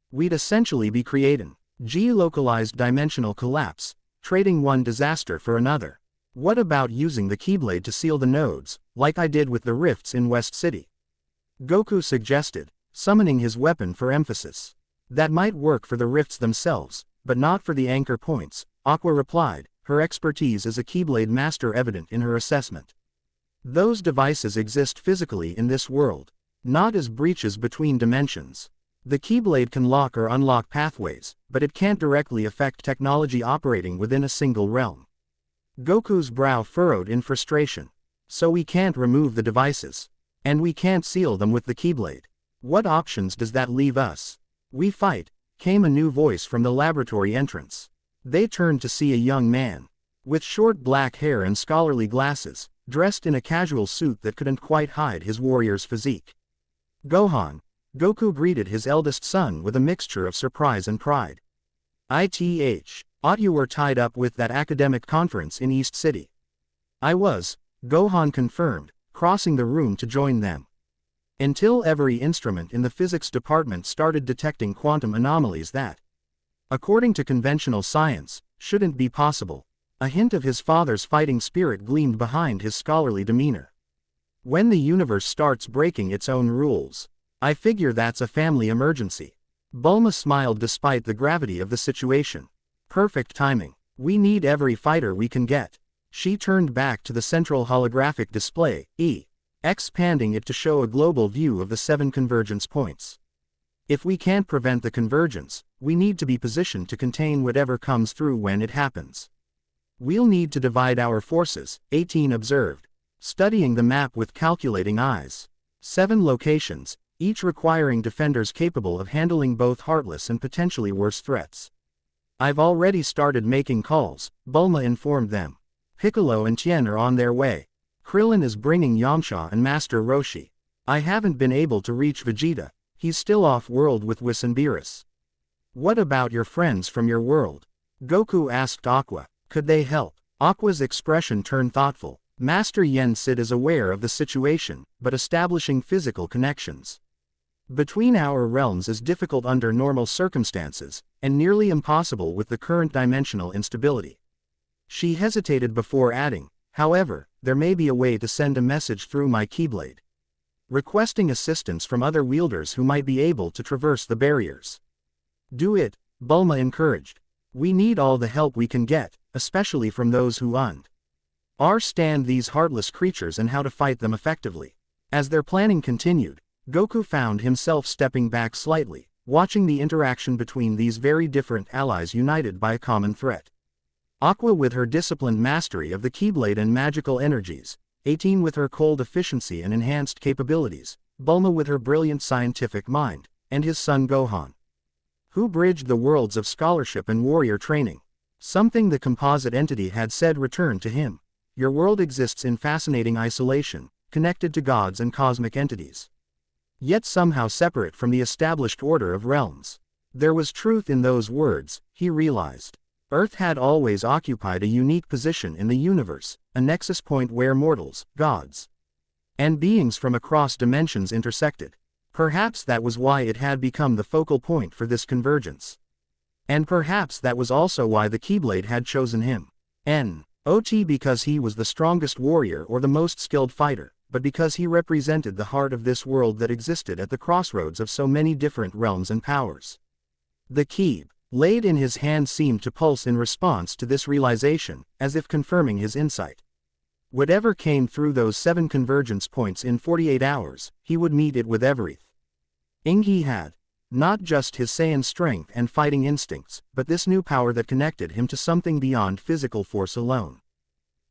We'd essentially be creating G-localized dimensional collapse, trading one disaster for another. What about using the Keyblade to seal the nodes, like I did with the rifts in West City? Goku suggested, summoning his weapon for emphasis. That might work for the rifts themselves, but not for the anchor points, Aqua replied, her expertise as a Keyblade master evident in her assessment. Those devices exist physically in this world, not as breaches between dimensions. The Keyblade can lock or unlock pathways, but it can't directly affect technology operating within a single realm. Goku's brow furrowed in frustration. So we can't remove the devices. And we can't seal them with the Keyblade. What options does that leave us? We fight, came a new voice from the laboratory entrance. They turned to see a young man. With short black hair and scholarly glasses, dressed in a casual suit that couldn't quite hide his warrior's physique. Gohan. Goku greeted his eldest son with a mixture of surprise and pride. Ought you were tied up with that academic conference in East City. I was, Gohan confirmed, crossing the room to join them. Until every instrument in the physics department started detecting quantum anomalies that, according to conventional science, shouldn't be possible. A hint of his father's fighting spirit gleamed behind his scholarly demeanor. When the universe starts breaking its own rules, I figure that's a family emergency. Bulma smiled despite the gravity of the situation. Perfect timing. We need every fighter we can get. She turned back to the central holographic display, expanding it to show a global view of the 7 convergence points. If we can't prevent the convergence, we need to be positioned to contain whatever comes through when it happens. We'll need to divide our forces, 18 observed, studying the map with calculating eyes. 7 locations, each requiring defenders capable of handling both heartless and potentially worse threats. I've already started making calls, Bulma informed them. Piccolo and Tien are on their way. Krillin is bringing Yamcha and Master Roshi. I haven't been able to reach Vegeta, he's still off-world with Whis and Beerus. What about your friends from your world? Goku asked Aqua. Could they help? Aqua's expression turned thoughtful. Master Yen Sid is aware of the situation, but establishing physical connections between our realms is difficult under normal circumstances, and nearly impossible with the current dimensional instability. She hesitated before adding, however, there may be a way to send a message through my Keyblade, requesting assistance from other wielders who might be able to traverse the barriers. Do it, Bulma encouraged. We need all the help we can get, especially from those who understand these heartless creatures and how to fight them effectively. As their planning continued, Goku found himself stepping back slightly, watching the interaction between these very different allies united by a common threat. Aqua with her disciplined mastery of the Keyblade and magical energies, 18 with her cold efficiency and enhanced capabilities, Bulma with her brilliant scientific mind, and his son Gohan, who bridged the worlds of scholarship and warrior training. Something the composite entity had said returned to him. Your world exists in fascinating isolation, connected to gods and cosmic entities. Yet somehow separate from the established order of realms. There was truth in those words, he realized. Earth had always occupied a unique position in the universe, a nexus point where mortals, gods, and beings from across dimensions intersected. Perhaps that was why it had become the focal point for this convergence. And perhaps that was also why the Keyblade had chosen him. Not because he was the strongest warrior or the most skilled fighter, but because he represented the heart of this world that existed at the crossroads of so many different realms and powers. The Keyblade in his hand seemed to pulse in response to this realization, as if confirming his insight. Whatever came through those 7 convergence points in 48 hours, he would meet it with everything he had. Not just his Saiyan strength and fighting instincts, but this new power that connected him to something beyond physical force alone.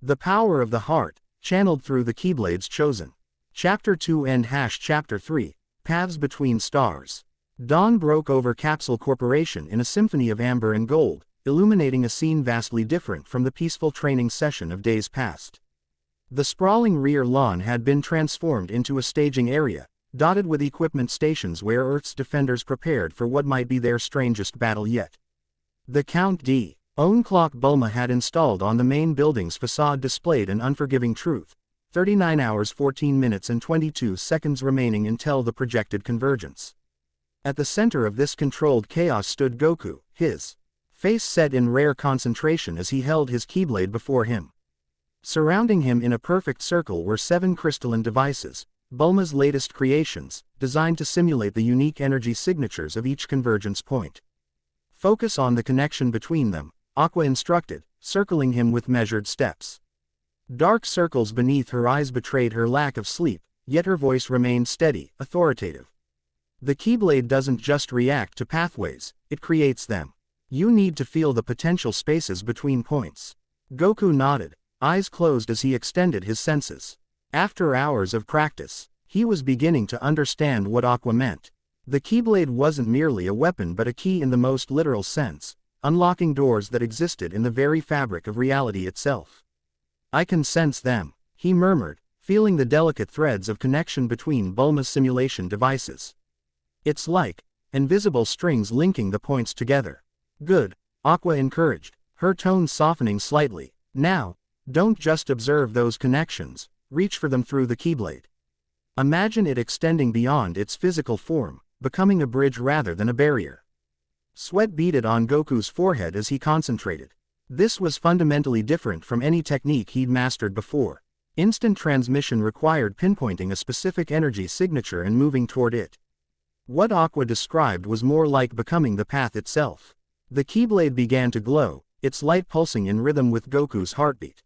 The power of the heart, channeled through the Keyblade's chosen. Chapter 2 and Chapter 3, Paths Between Stars. Dawn broke over Capsule Corporation in a symphony of amber and gold, illuminating a scene vastly different from the peaceful training session of days past. The sprawling rear lawn had been transformed into a staging area, dotted with equipment stations where Earth's defenders prepared for what might be their strangest battle yet. The Count D's own clock Bulma had installed on the main building's facade displayed an unforgiving truth: 39 hours 14 minutes and 22 seconds remaining until the projected convergence. At the center of this controlled chaos stood Goku, his face set in rare concentration as he held his Keyblade before him. Surrounding him in a perfect circle were 7 crystalline devices, Bulma's latest creations, designed to simulate the unique energy signatures of each convergence point. Focus on the connection between them, Aqua instructed, circling him with measured steps. Dark circles beneath her eyes betrayed her lack of sleep, yet her voice remained steady, authoritative. The Keyblade doesn't just react to pathways, it creates them. You need to feel the potential spaces between points. Goku nodded, eyes closed as he extended his senses. After hours of practice, he was beginning to understand what Aqua meant. The Keyblade wasn't merely a weapon but a key in the most literal sense, unlocking doors that existed in the very fabric of reality itself. I can sense them, he murmured, feeling the delicate threads of connection between Bulma's simulation devices. It's like invisible strings linking the points together. Good, Aqua encouraged, her tone softening slightly. Now, don't just observe those connections, reach for them through the Keyblade. Imagine it extending beyond its physical form, becoming a bridge rather than a barrier. Sweat beaded on Goku's forehead as he concentrated. This was fundamentally different from any technique he'd mastered before. Instant transmission required pinpointing a specific energy signature and moving toward it. What Aqua described was more like becoming the path itself. The Keyblade began to glow, its light pulsing in rhythm with Goku's heartbeat.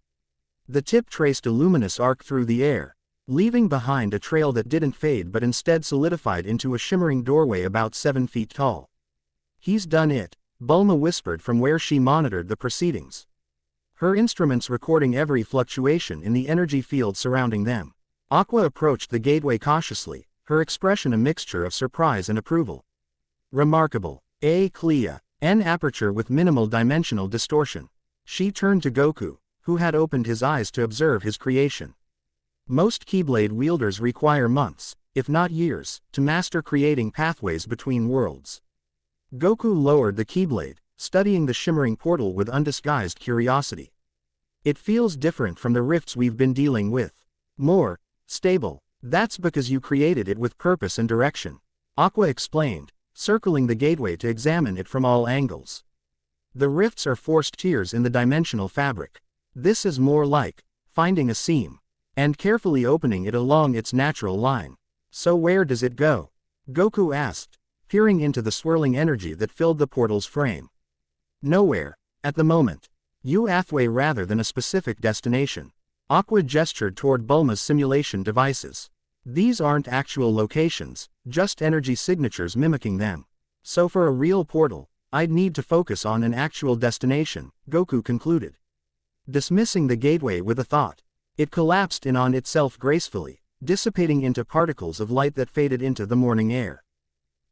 The tip traced a luminous arc through the air, leaving behind a trail that didn't fade but instead solidified into a shimmering doorway about 7 feet tall. He's done it, Bulma whispered from where she monitored the proceedings, her instruments recording every fluctuation in the energy field surrounding them. Aqua approached the gateway cautiously, her expression a mixture of surprise and approval. Remarkable. Clea. An aperture with minimal dimensional distortion. She turned to Goku, who had opened his eyes to observe his creation. Most Keyblade wielders require months, if not years, to master creating pathways between worlds. Goku lowered the Keyblade, studying the shimmering portal with undisguised curiosity. It feels different from the rifts we've been dealing with. More stable. That's because you created it with purpose and direction, Aqua explained, circling the gateway to examine it from all angles. The rifts are forced tears in the dimensional fabric. This is more like finding a seam and carefully opening it along its natural line. So where does it go? Goku asked, peering into the swirling energy that filled the portal's frame. Nowhere, at the moment. You pathway rather than a specific destination. Aqua gestured toward Bulma's simulation devices. These aren't actual locations, just energy signatures mimicking them. So for a real portal, I'd need to focus on an actual destination, Goku concluded. Dismissing the gateway with a thought. It collapsed in on itself gracefully, dissipating into particles of light that faded into the morning air.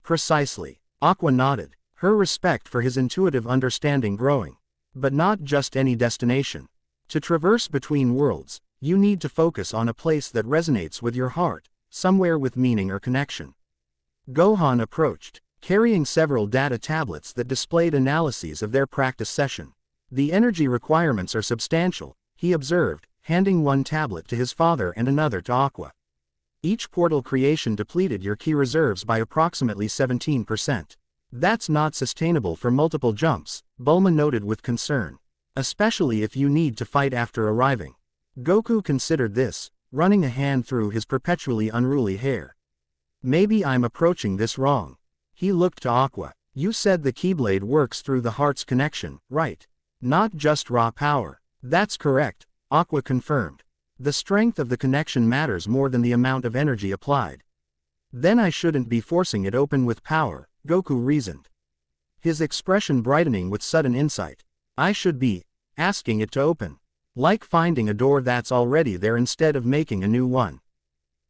Precisely, Aqua nodded, her respect for his intuitive understanding growing. But not just any destination. To traverse between worlds, You need to focus on a place that resonates with your heart, somewhere with meaning or connection. Gohan approached, carrying several data tablets that displayed analyses of their practice session. The energy requirements are substantial, he observed, handing one tablet to his father and another to Aqua. Each portal creation depleted your ki reserves by approximately 17%. That's not sustainable for multiple jumps, Bulma noted with concern. Especially if you need to fight after arriving. Goku considered this, running a hand through his perpetually unruly hair. Maybe I'm approaching this wrong. He looked to Aqua. You said the Keyblade works through the heart's connection, right? Not just raw power. That's correct, Aqua confirmed. The strength of the connection matters more than the amount of energy applied. Then I shouldn't be forcing it open with power, Goku reasoned. His expression brightening with sudden insight. I should be asking it to open. Like finding a door that's already there instead of making a new one.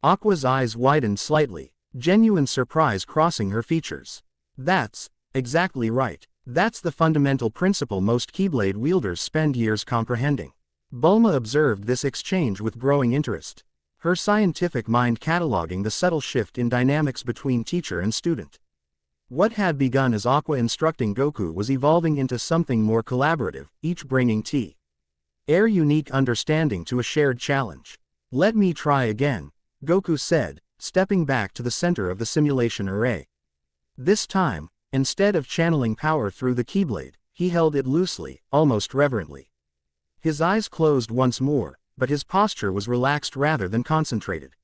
Aqua's eyes widened slightly, genuine surprise crossing her features. That's exactly right. That's the fundamental principle most Keyblade wielders spend years comprehending. Bulma observed this exchange with growing interest, her scientific mind cataloging the subtle shift in dynamics between teacher and student. What had begun as Aqua instructing Goku was evolving into something more collaborative, each bringing their unique understanding to a shared challenge. Let me try again, Goku said, stepping back to the center of the simulation array. This time, instead of channeling power through the Keyblade, he held it loosely, almost reverently. His eyes closed once more, but his posture was relaxed rather than concentrated.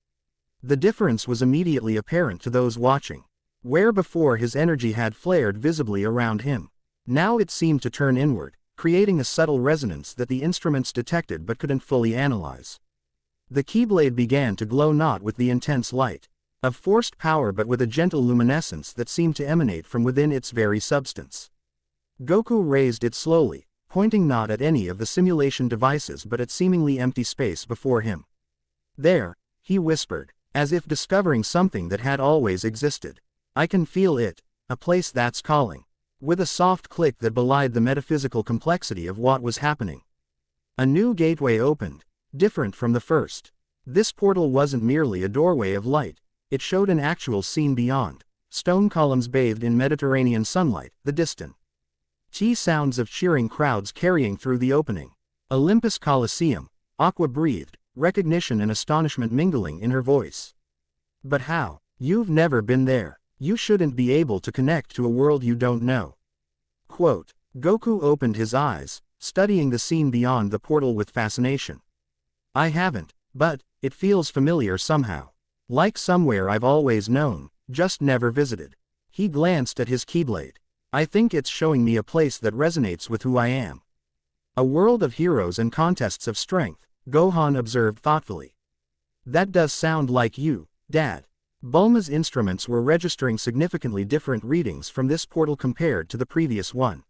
The difference was immediately apparent to those watching. Where before his energy had flared visibly around him, now it seemed to turn inward, creating a subtle resonance that the instruments detected but couldn't fully analyze. The Keyblade began to glow not with the intense light of forced power but with a gentle luminescence that seemed to emanate from within its very substance. Goku raised it slowly, pointing not at any of the simulation devices but at seemingly empty space before him. There, he whispered, as if discovering something that had always existed. I can feel it, a place that's calling. With a soft click that belied the metaphysical complexity of what was happening. A new gateway opened, different from the first. This portal wasn't merely a doorway of light, it showed an actual scene beyond. Stone columns bathed in Mediterranean sunlight, the distant sounds of cheering crowds carrying through the opening. Olympus Coliseum, Aqua breathed, recognition and astonishment mingling in her voice. But how? You've never been there. You shouldn't be able to connect to a world you don't know. Quote. Goku opened his eyes, studying the scene beyond the portal with fascination. I haven't, but it feels familiar somehow. Like somewhere I've always known, just never visited. He glanced at his Keyblade. I think it's showing me a place that resonates with who I am. A world of heroes and contests of strength, Gohan observed thoughtfully. That does sound like you, Dad. Bulma's instruments were registering significantly different readings from this portal compared to the previous one.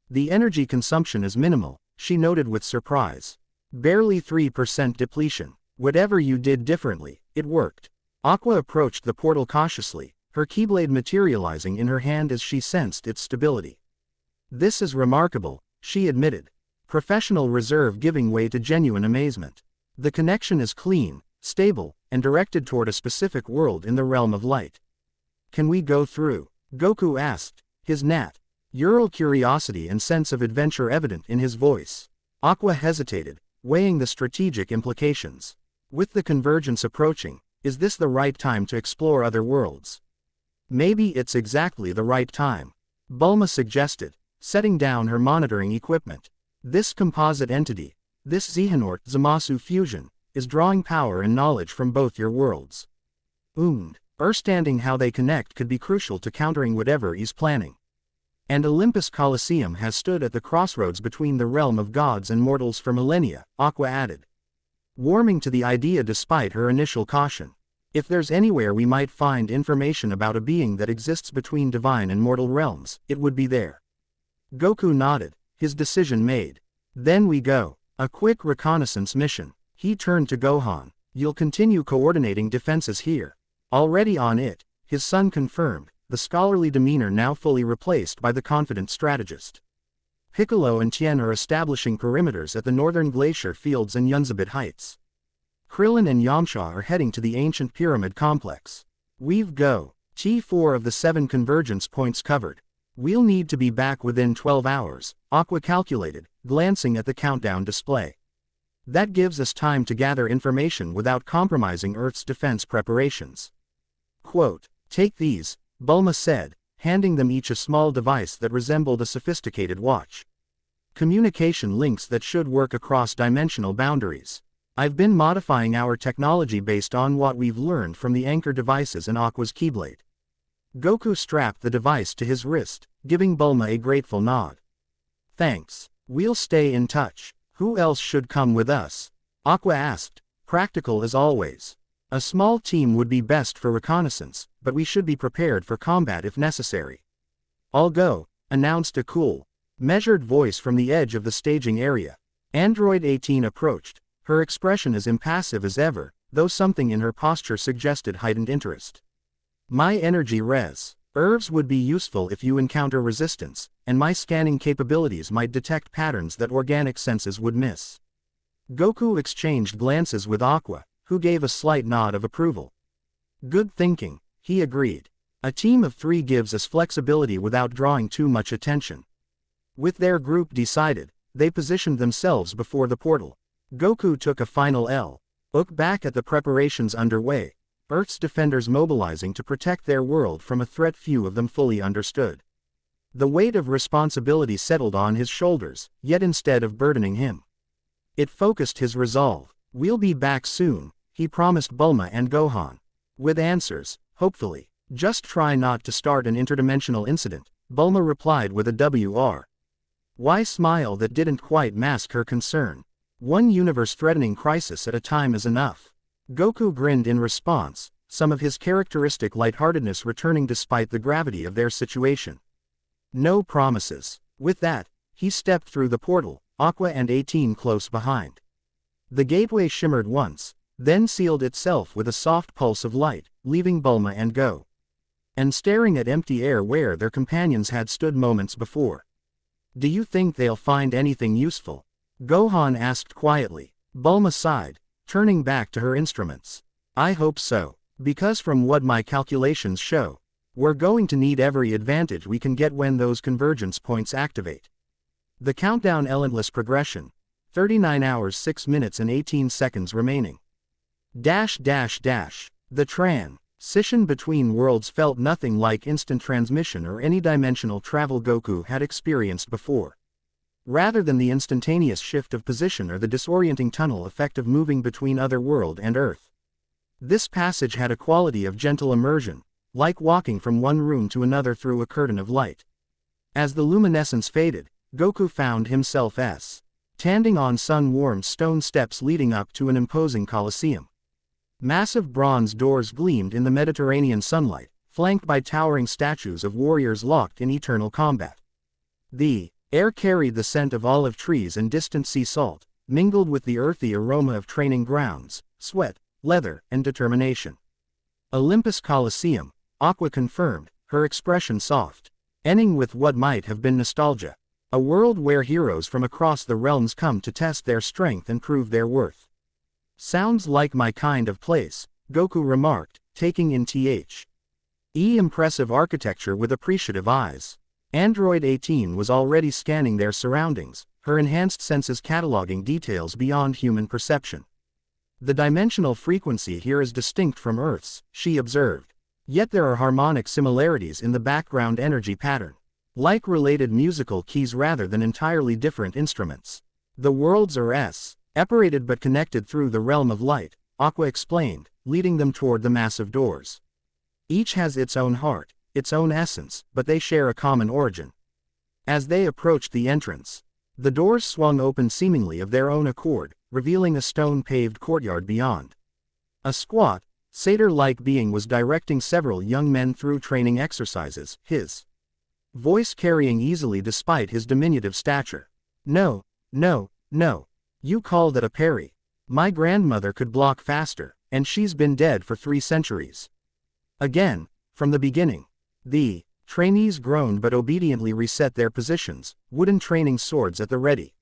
The energy consumption is minimal, she noted with surprise. Barely 3% depletion. Whatever you did differently, it worked. Aqua approached the portal cautiously, her Keyblade materializing in her hand as she sensed its stability. This is remarkable, she admitted. Professional reserve giving way to genuine amazement. The connection is clean, stable, and directed toward a specific world in the realm of light. Can we go through? Goku asked, his natural curiosity and sense of adventure evident in his voice. Aqua hesitated, weighing the strategic implications. With the convergence approaching, is this the right time to explore other worlds? Maybe it's exactly the right time, Bulma suggested, setting down her monitoring equipment. This composite entity, this Xehanort Zamasu fusion, is drawing power and knowledge from both your worlds. Understanding how they connect could be crucial to countering whatever he's planning. And Olympus Coliseum has stood at the crossroads between the realm of gods and mortals for millennia, Aqua added. Warming to the idea despite her initial caution. If there's anywhere we might find information about a being that exists between divine and mortal realms, it would be there. Goku nodded, his decision made. Then we go. A quick reconnaissance mission. He turned to Gohan. You'll continue coordinating defenses here. Already on it, his son confirmed, the scholarly demeanor now fully replaced by the confident strategist. Piccolo and Tien are establishing perimeters at the northern glacier fields and Yunzabit heights. Krillin and Yamcha are heading to the ancient pyramid complex. We've go. T4 of the 7 convergence points covered. We'll need to be back within 12 hours, Aqua calculated, glancing at the countdown display. That gives us time to gather information without compromising Earth's defense preparations. Quote, "Take these," Bulma said, handing them each a small device that resembled a sophisticated watch. Communication links that should work across dimensional boundaries. I've been modifying our technology based on what we've learned from the anchor devices in Aqua's Keyblade. Goku strapped the device to his wrist, giving Bulma a grateful nod. Thanks. We'll stay in touch. Who else should come with us? Aqua asked, practical as always. A small team would be best for reconnaissance, but we should be prepared for combat if necessary. I'll go, announced a cool, measured voice from the edge of the staging area. Android 18 approached, her expression as impassive as ever, though something in her posture suggested heightened interest. My energy reserves would be useful if you encounter resistance, and my scanning capabilities might detect patterns that organic senses would miss. Goku exchanged glances with Aqua, who gave a slight nod of approval. Good thinking, he agreed. A team of 3 gives us flexibility without drawing too much attention. With their group decided, they positioned themselves before the portal. Goku took a final look back at the preparations underway, Earth's defenders mobilizing to protect their world from a threat few of them fully understood. The weight of responsibility settled on his shoulders, yet instead of burdening him, it focused his resolve. We'll be back soon, he promised Bulma and Gohan. With answers, hopefully. Just try not to start an interdimensional incident, Bulma replied with a wry smile that didn't quite mask her concern. One universe-threatening crisis at a time is enough. Goku grinned in response, some of his characteristic lightheartedness returning despite the gravity of their situation. No promises. With that, he stepped through the portal, Aqua and 18 close behind. The gateway shimmered once, then sealed itself with a soft pulse of light, leaving Bulma and Go. And staring at empty air where their companions had stood moments before. Do you think they'll find anything useful? Gohan asked quietly. Bulma sighed, turning back to her instruments. I hope so, because from what my calculations show, we're going to need every advantage we can get when those convergence points activate. The countdown endless progression, 39 hours 6 minutes and 18 seconds remaining. The transition between worlds felt nothing like instant transmission or any dimensional travel Goku had experienced before. Rather than the instantaneous shift of position or the disorienting tunnel effect of moving between other world and Earth. This passage had a quality of gentle immersion, like walking from one room to another through a curtain of light. As the luminescence faded, Goku found himself standing on sun-warmed stone steps leading up to an imposing coliseum. Massive bronze doors gleamed in the Mediterranean sunlight, flanked by towering statues of warriors locked in eternal combat. The air carried the scent of olive trees and distant sea salt, mingled with the earthy aroma of training grounds, sweat, leather, and determination. Olympus Coliseum, Aqua confirmed, her expression soft, ending with what might have been nostalgia. A world where heroes from across the realms come to test their strength and prove their worth. Sounds like my kind of place, Goku remarked, taking in impressive architecture with appreciative eyes. Android 18 was already scanning their surroundings, her enhanced senses cataloging details beyond human perception. The dimensional frequency here is distinct from Earth's, she observed. Yet there are harmonic similarities in the background energy pattern, like related musical keys rather than entirely different instruments. The worlds are separated but connected through the realm of light, Aqua explained, leading them toward the massive doors. Each has its own heart, its own essence, but they share a common origin. As they approached the entrance, the doors swung open seemingly of their own accord, revealing a stone-paved courtyard beyond. A squat, satyr-like being was directing several young men through training exercises, his voice carrying easily despite his diminutive stature. No. You call that a parry? My grandmother could block faster, and she's been dead for 3 centuries. Again, from the beginning. The trainees groaned but obediently reset their positions, wooden training swords at the ready.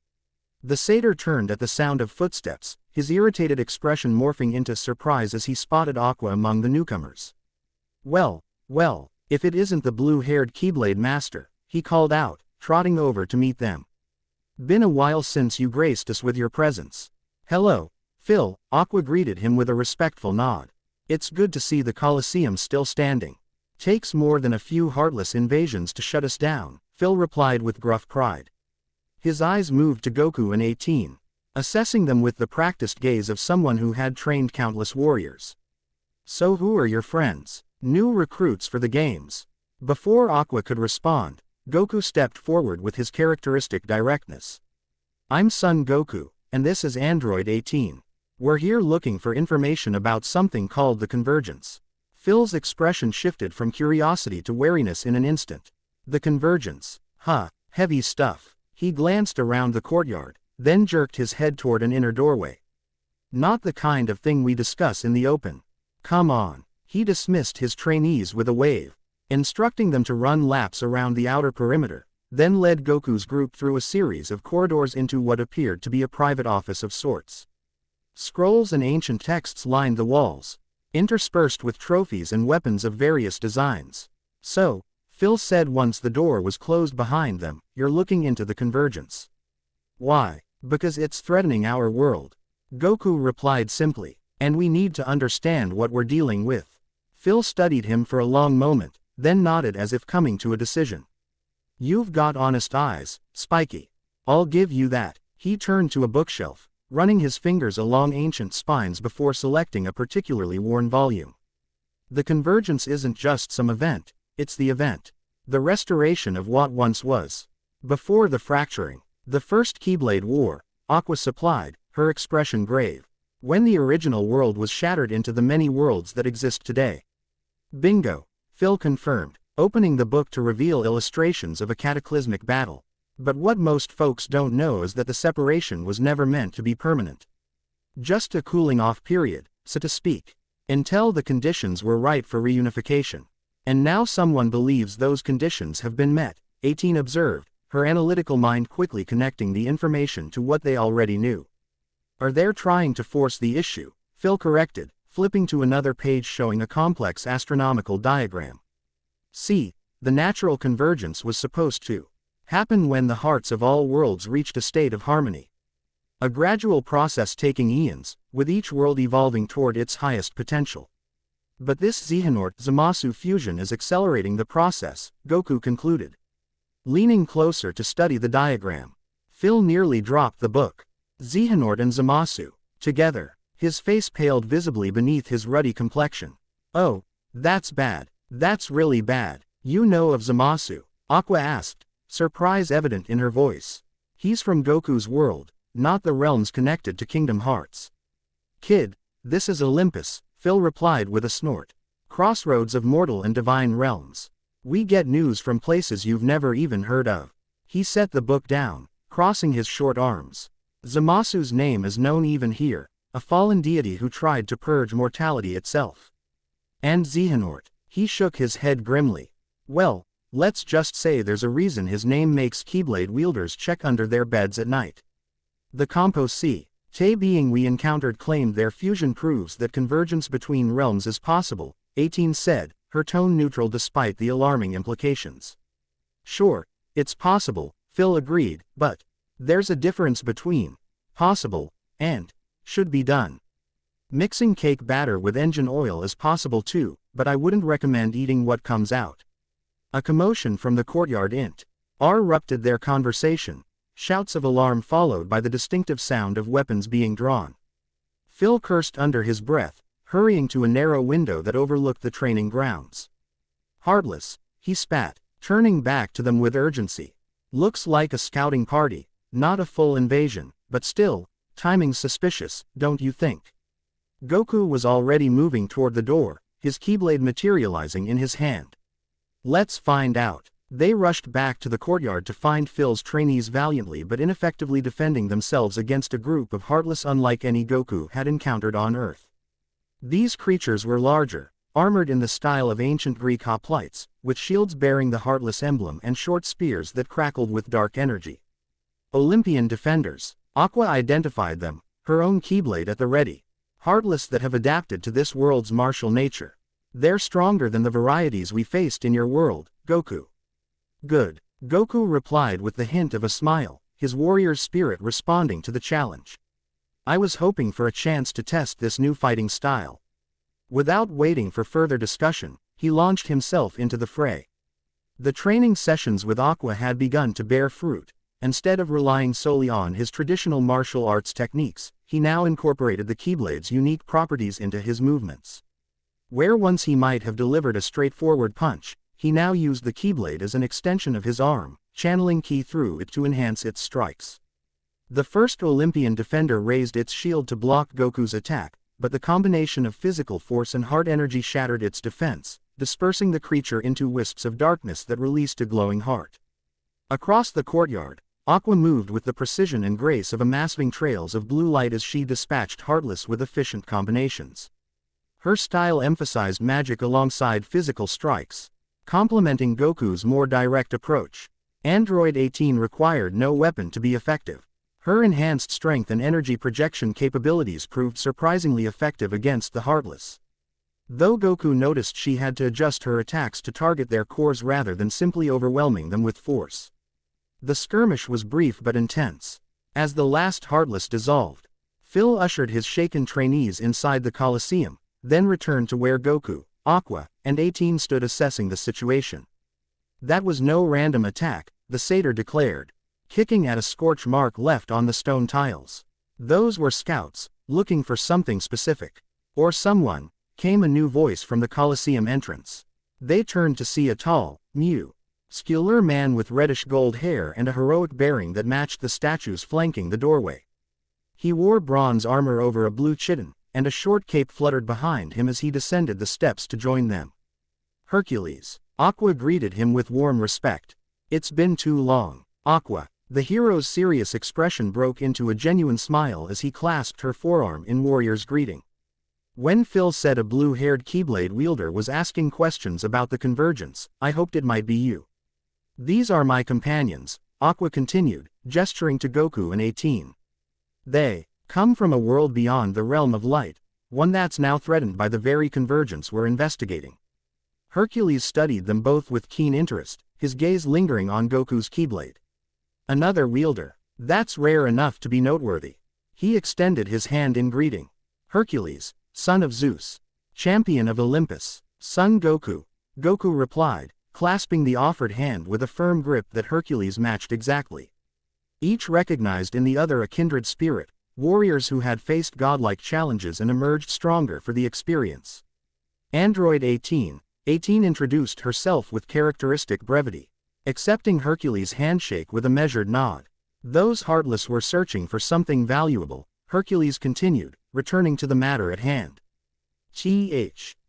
The satyr turned at the sound of footsteps, his irritated expression morphing into surprise as he spotted Aqua among the newcomers. Well, if it isn't the blue-haired Keyblade master, he called out, trotting over to meet them. Been a while since you graced us with your presence. Hello, Phil, Aqua greeted him with a respectful nod. It's good to see the Colosseum still standing. Takes more than a few heartless invasions to shut us down, Phil replied with gruff pride. His eyes moved to Goku and 18, assessing them with the practiced gaze of someone who had trained countless warriors. So who are your friends? New recruits for the games? Before Aqua could respond, Goku stepped forward with his characteristic directness. I'm Son Goku, and this is Android 18. We're here looking for information about something called the Convergence. Phil's expression shifted from curiosity to wariness in an instant. The Convergence. Heavy stuff. He glanced around the courtyard, then jerked his head toward an inner doorway. Not the kind of thing we discuss in the open. Come on. He dismissed his trainees with a wave, instructing them to run laps around the outer perimeter, then led Goku's group through a series of corridors into what appeared to be a private office of sorts. Scrolls and ancient texts lined the walls, interspersed with trophies and weapons of various designs. So, Phil said once the door was closed behind them, you're looking into the Convergence. Why? Because it's threatening our world. Goku replied simply, and we need to understand what we're dealing with. Phil studied him for a long moment, then nodded as if coming to a decision. You've got honest eyes, Spiky. I'll give you that. He turned to a bookshelf, running his fingers along ancient spines before selecting a particularly worn volume. The Convergence isn't just some event, it's the event. The restoration of what once was. Before the fracturing, the first Keyblade War, Aqua supplied, her expression grave. When the original world was shattered into the many worlds that exist today. Bingo, Phil confirmed, opening the book to reveal illustrations of a cataclysmic battle. But what most folks don't know is that the separation was never meant to be permanent. Just a cooling-off period, so to speak, until the conditions were right for reunification. And now someone believes those conditions have been met, 18 observed, her analytical mind quickly connecting the information to what they already knew. Are they trying to force the issue? Phil corrected, flipping to another page showing a complex astronomical diagram. See, the natural convergence was supposed to happen when the hearts of all worlds reached a state of harmony. A gradual process taking eons, with each world evolving toward its highest potential. But this Xehanort-Zamasu fusion is accelerating the process, Goku concluded. Leaning closer to study the diagram, Phil nearly dropped the book. Xehanort and Zamasu, together, his face paled visibly beneath his ruddy complexion. Oh, that's bad. That's really bad. You know of Zamasu? Aqua asked, surprise evident in her voice. He's from Goku's world, not the realms connected to Kingdom Hearts. Kid, this is Olympus, Phil replied with a snort. Crossroads of mortal and divine realms. We get news from places you've never even heard of. He set the book down, crossing his short arms. Zamasu's name is known even here, a fallen deity who tried to purge mortality itself. And Xehanort, he shook his head grimly. Well, let's just say there's a reason his name makes Keyblade wielders check under their beds at night. The Compo C. Te being we encountered claimed their fusion proves that convergence between realms is possible, 18 said, her tone neutral despite the alarming implications. Sure, it's possible, Phil agreed, but there's a difference between possible and should be done. Mixing cake batter with engine oil is possible too, but I wouldn't recommend eating what comes out. A commotion from the courtyard erupted their conversation. Shouts of alarm followed by the distinctive sound of weapons being drawn. Phil cursed under his breath, hurrying to a narrow window that overlooked the training grounds. Heartless, he spat, turning back to them with urgency. Looks like a scouting party, not a full invasion, but still, timing suspicious, don't you think? Goku was already moving toward the door, his Keyblade materializing in his hand. Let's find out. They rushed back to the courtyard to find Phil's trainees valiantly but ineffectively defending themselves against a group of heartless unlike any Goku had encountered on Earth. These creatures were larger, armored in the style of ancient Greek hoplites, with shields bearing the heartless emblem and short spears that crackled with dark energy. Olympian defenders, Aqua identified them, her own Keyblade at the ready. Heartless that have adapted to this world's martial nature. They're stronger than the varieties we faced in your world, Goku. Good. Goku replied with the hint of a smile, his warrior's spirit responding to the challenge. I was hoping for a chance to test this new fighting style. Without waiting for further discussion, he launched himself into the fray. The training sessions with Aqua had begun to bear fruit. Instead of relying solely on his traditional martial arts techniques, he now incorporated the Keyblade's unique properties into his movements. Where once he might have delivered a straightforward punch, he now used the Keyblade as an extension of his arm, channeling ki through it to enhance its strikes. The first Olympian defender raised its shield to block Goku's attack, but the combination of physical force and heart energy shattered its defense, dispersing the creature into wisps of darkness that released a glowing heart. Across the courtyard, Aqua moved with the precision and grace of amassing trails of blue light as she dispatched Heartless with efficient combinations. Her style emphasized magic alongside physical strikes, complementing Goku's more direct approach. Android 18 required no weapon to be effective. Her enhanced strength and energy projection capabilities proved surprisingly effective against the Heartless. Though Goku noticed she had to adjust her attacks to target their cores rather than simply overwhelming them with force. The skirmish was brief but intense. As the last Heartless dissolved, Phil ushered his shaken trainees inside the Colosseum, then returned to where Goku, Aqua, and 18 stood assessing the situation. That was no random attack, the satyr declared, kicking at a scorch mark left on the stone tiles. Those were scouts, looking for something specific. Or someone, came a new voice from the Colosseum entrance. They turned to see a tall, muscular man with reddish-gold hair and a heroic bearing that matched the statues flanking the doorway. He wore bronze armor over a blue chiton, and a short cape fluttered behind him as he descended the steps to join them. Hercules. Aqua greeted him with warm respect. It's been too long, Aqua. The hero's serious expression broke into a genuine smile as he clasped her forearm in warrior's greeting. When Phil said a blue-haired Keyblade wielder was asking questions about the convergence, I hoped it might be you. These are my companions, Aqua continued, gesturing to Goku and 18. They come from a world beyond the realm of light, one that's now threatened by the very convergence we're investigating. Hercules studied them both with keen interest, his gaze lingering on Goku's Keyblade. Another wielder. That's rare enough to be noteworthy. He extended his hand in greeting. Hercules, son of Zeus, champion of Olympus, son Goku. Goku replied, clasping the offered hand with a firm grip that Hercules matched exactly. Each recognized in the other a kindred spirit, warriors who had faced godlike challenges and emerged stronger for the experience. Android 18 introduced herself with characteristic brevity, accepting Hercules' handshake with a measured nod. Those Heartless were searching for something valuable, Hercules continued, returning to the matter at hand.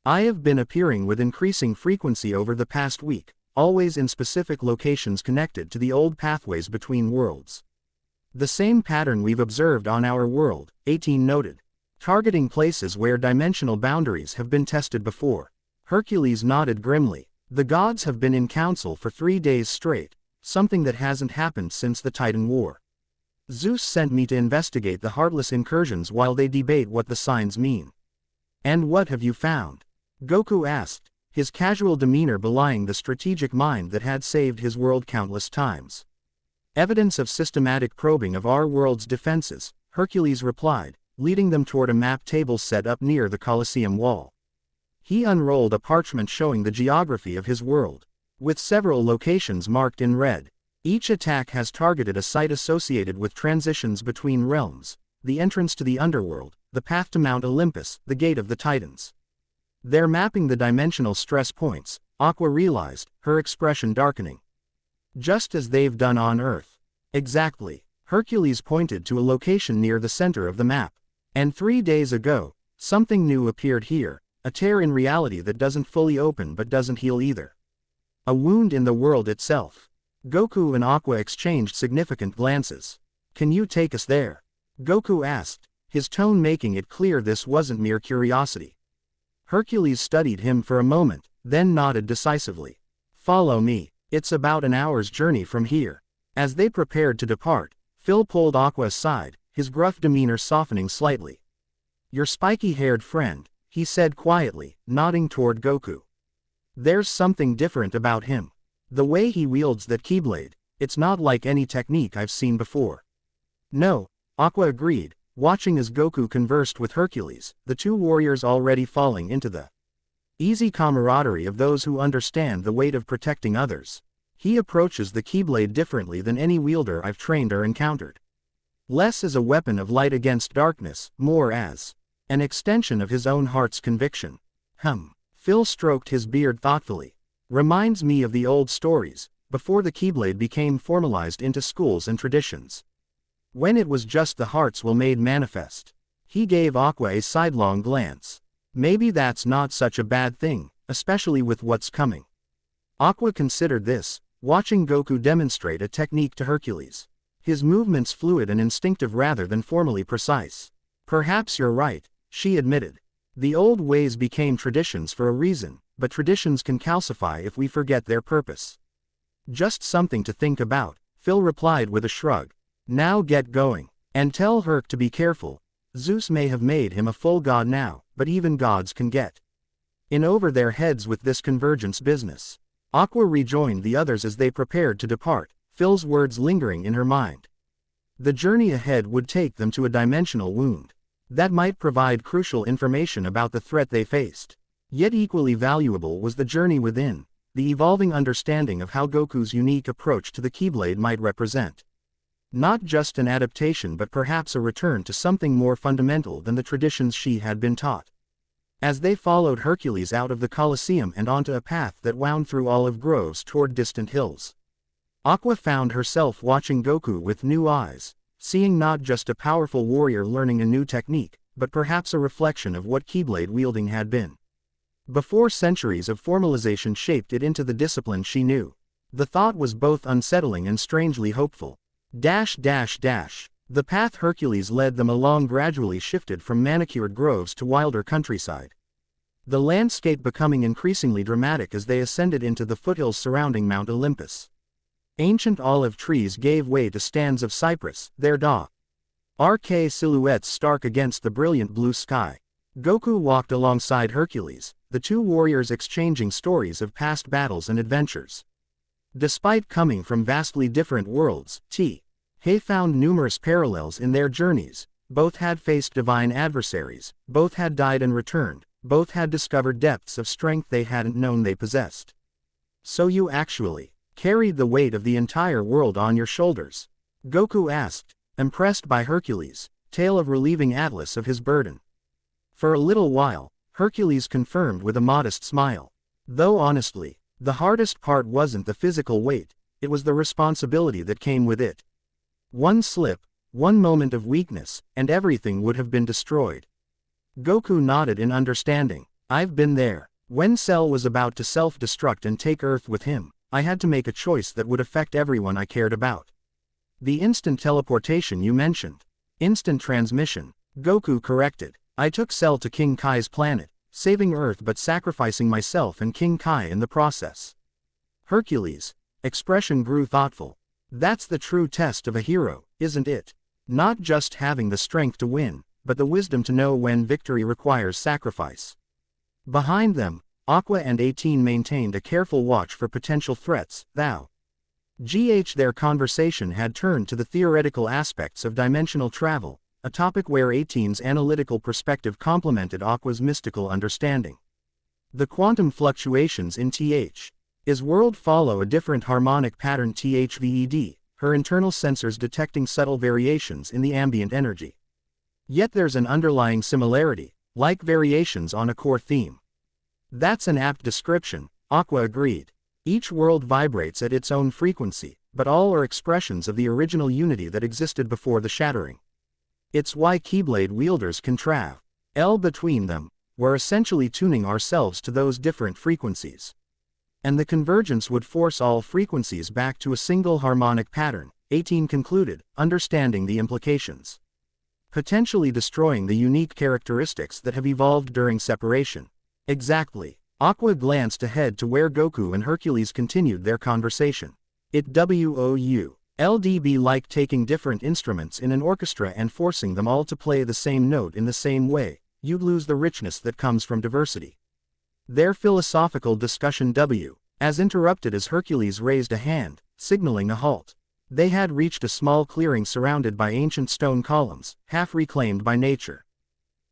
I have been appearing with increasing frequency over the past week, always in specific locations connected to the old pathways between worlds. The same pattern we've observed on our world, 18 noted. Targeting places where dimensional boundaries have been tested before. Hercules nodded grimly. The gods have been in council for 3 days straight, something that hasn't happened since the Titan War. Zeus sent me to investigate the Heartless incursions while they debate what the signs mean. And what have you found? Goku asked, his casual demeanor belying the strategic mind that had saved his world countless times. Evidence of systematic probing of our world's defenses, Hercules replied, leading them toward a map table set up near the Colosseum wall. He unrolled a parchment showing the geography of his world, with several locations marked in red. Each attack has targeted a site associated with transitions between realms, the entrance to the underworld, the path to Mount Olympus, the gate of the Titans. They're mapping the dimensional stress points, Aqua realized, her expression darkening. Just as they've done on Earth. Exactly. Hercules pointed to a location near the center of the map. And 3 days ago, something new appeared here. A tear in reality that doesn't fully open but doesn't heal either. A wound in the world itself. Goku and Aqua exchanged significant glances. Can you take us there? Goku asked, his tone making it clear this wasn't mere curiosity. Hercules studied him for a moment, then nodded decisively. Follow me. It's about an hour's journey from here. As they prepared to depart, Phil pulled Aqua aside, his gruff demeanor softening slightly. "Your spiky-haired friend," he said quietly, nodding toward Goku. "There's something different about him. The way he wields that Keyblade, it's not like any technique I've seen before." "No," Aqua agreed, watching as Goku conversed with Hercules, the two warriors already falling into the easy camaraderie of those who understand the weight of protecting others. "He approaches the Keyblade differently than any wielder I've trained or encountered. Less as a weapon of light against darkness, more as an extension of his own heart's conviction." Phil stroked his beard thoughtfully. "Reminds me of the old stories, before the Keyblade became formalized into schools and traditions. When it was just the heart's will made manifest." He gave Aqua a sidelong glance. "Maybe that's not such a bad thing, especially with what's coming." Aqua considered this, watching Goku demonstrate a technique to Hercules. His movements fluid and instinctive rather than formally precise. "Perhaps you're right," she admitted. "The old ways became traditions for a reason, but traditions can calcify if we forget their purpose." "Just something to think about," Phil replied with a shrug. "Now get going. And tell Herc to be careful. Zeus may have made him a full god now, but even gods can get in over their heads with this convergence business." Aqua rejoined the others as they prepared to depart, Phil's words lingering in her mind. The journey ahead would take them to a dimensional wound that might provide crucial information about the threat they faced. Yet equally valuable was the journey within, the evolving understanding of how Goku's unique approach to the Keyblade might represent not just an adaptation but perhaps a return to something more fundamental than the traditions she had been taught. As they followed Hercules out of the Colosseum and onto a path that wound through olive groves toward distant hills, Aqua found herself watching Goku with new eyes, seeing not just a powerful warrior learning a new technique, but perhaps a reflection of what Keyblade wielding had been before centuries of formalization shaped it into the discipline she knew. The thought was both unsettling and strangely hopeful. The path Hercules led them along gradually shifted from manicured groves to wilder countryside, the landscape becoming increasingly dramatic as they ascended into the foothills surrounding Mount Olympus. Ancient olive trees gave way to stands of cypress, their dark silhouettes stark against the brilliant blue sky. Goku walked alongside Hercules, the two warriors exchanging stories of past battles and adventures. Despite coming from vastly different worlds, He found numerous parallels in their journeys. Both had faced divine adversaries, both had died and returned, both had discovered depths of strength they hadn't known they possessed. "So you actually carried the weight of the entire world on your shoulders?" Goku asked, impressed by Hercules' tale of relieving Atlas of his burden. For a little while, Hercules confirmed with a modest smile. Though honestly, the hardest part wasn't the physical weight, it was the responsibility that came with it. One slip, one moment of weakness, and everything would have been destroyed. Goku nodded in understanding. "I've been there. When Cell was about to self-destruct and take Earth with him, I had to make a choice that would affect everyone I cared about." "The instant teleportation you mentioned." "Instant transmission," Goku corrected. "I took Cell to King Kai's planet, saving Earth but sacrificing myself and King Kai in the process." Hercules' expression grew thoughtful. "That's the true test of a hero, isn't it? Not just having the strength to win, but the wisdom to know when victory requires sacrifice." Behind them, Aqua and 18 maintained a careful watch for potential threats. Their conversation had turned to the theoretical aspects of dimensional travel, a topic where 18's analytical perspective complemented Aqua's mystical understanding. The quantum fluctuations in His world follow a different harmonic pattern her internal sensors detecting subtle variations in the ambient energy. Yet there's an underlying similarity, like variations on a core theme. "That's an apt description," Aqua agreed. "Each world vibrates at its own frequency, but all are expressions of the original unity that existed before the shattering. It's why Keyblade wielders can travel between them. We're essentially tuning ourselves to those different frequencies. And the convergence would force all frequencies back to a single harmonic pattern," 18 concluded, understanding the implications. "Potentially destroying the unique characteristics that have evolved during separation." "Exactly." Aqua glanced ahead to where Goku and Hercules continued their conversation. "It LDB like taking different instruments in an orchestra and forcing them all to play the same note in the same way, you'd lose the richness that comes from diversity. Their philosophical discussion as interrupted as Hercules raised a hand, signaling a halt. They had reached a small clearing surrounded by ancient stone columns, half reclaimed by nature.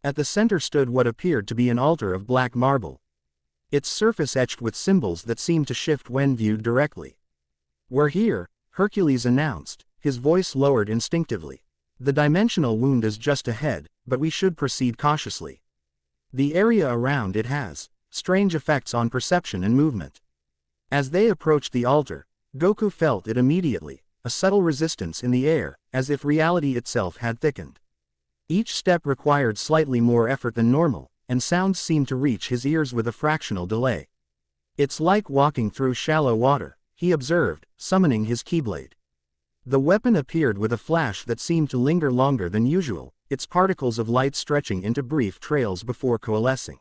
At the center stood what appeared to be an altar of black marble. Its surface etched with symbols that seemed to shift when viewed directly. "We're here," Hercules announced, his voice lowered instinctively. "The dimensional wound is just ahead, but we should proceed cautiously. The area around it has strange effects on perception and movement." As they approached the altar, Goku felt it immediately, a subtle resistance in the air, as if reality itself had thickened. Each step required slightly more effort than normal, and sounds seemed to reach his ears with a fractional delay. "It's like walking through shallow water," he observed, summoning his Keyblade. The weapon appeared with a flash that seemed to linger longer than usual, its particles of light stretching into brief trails before coalescing.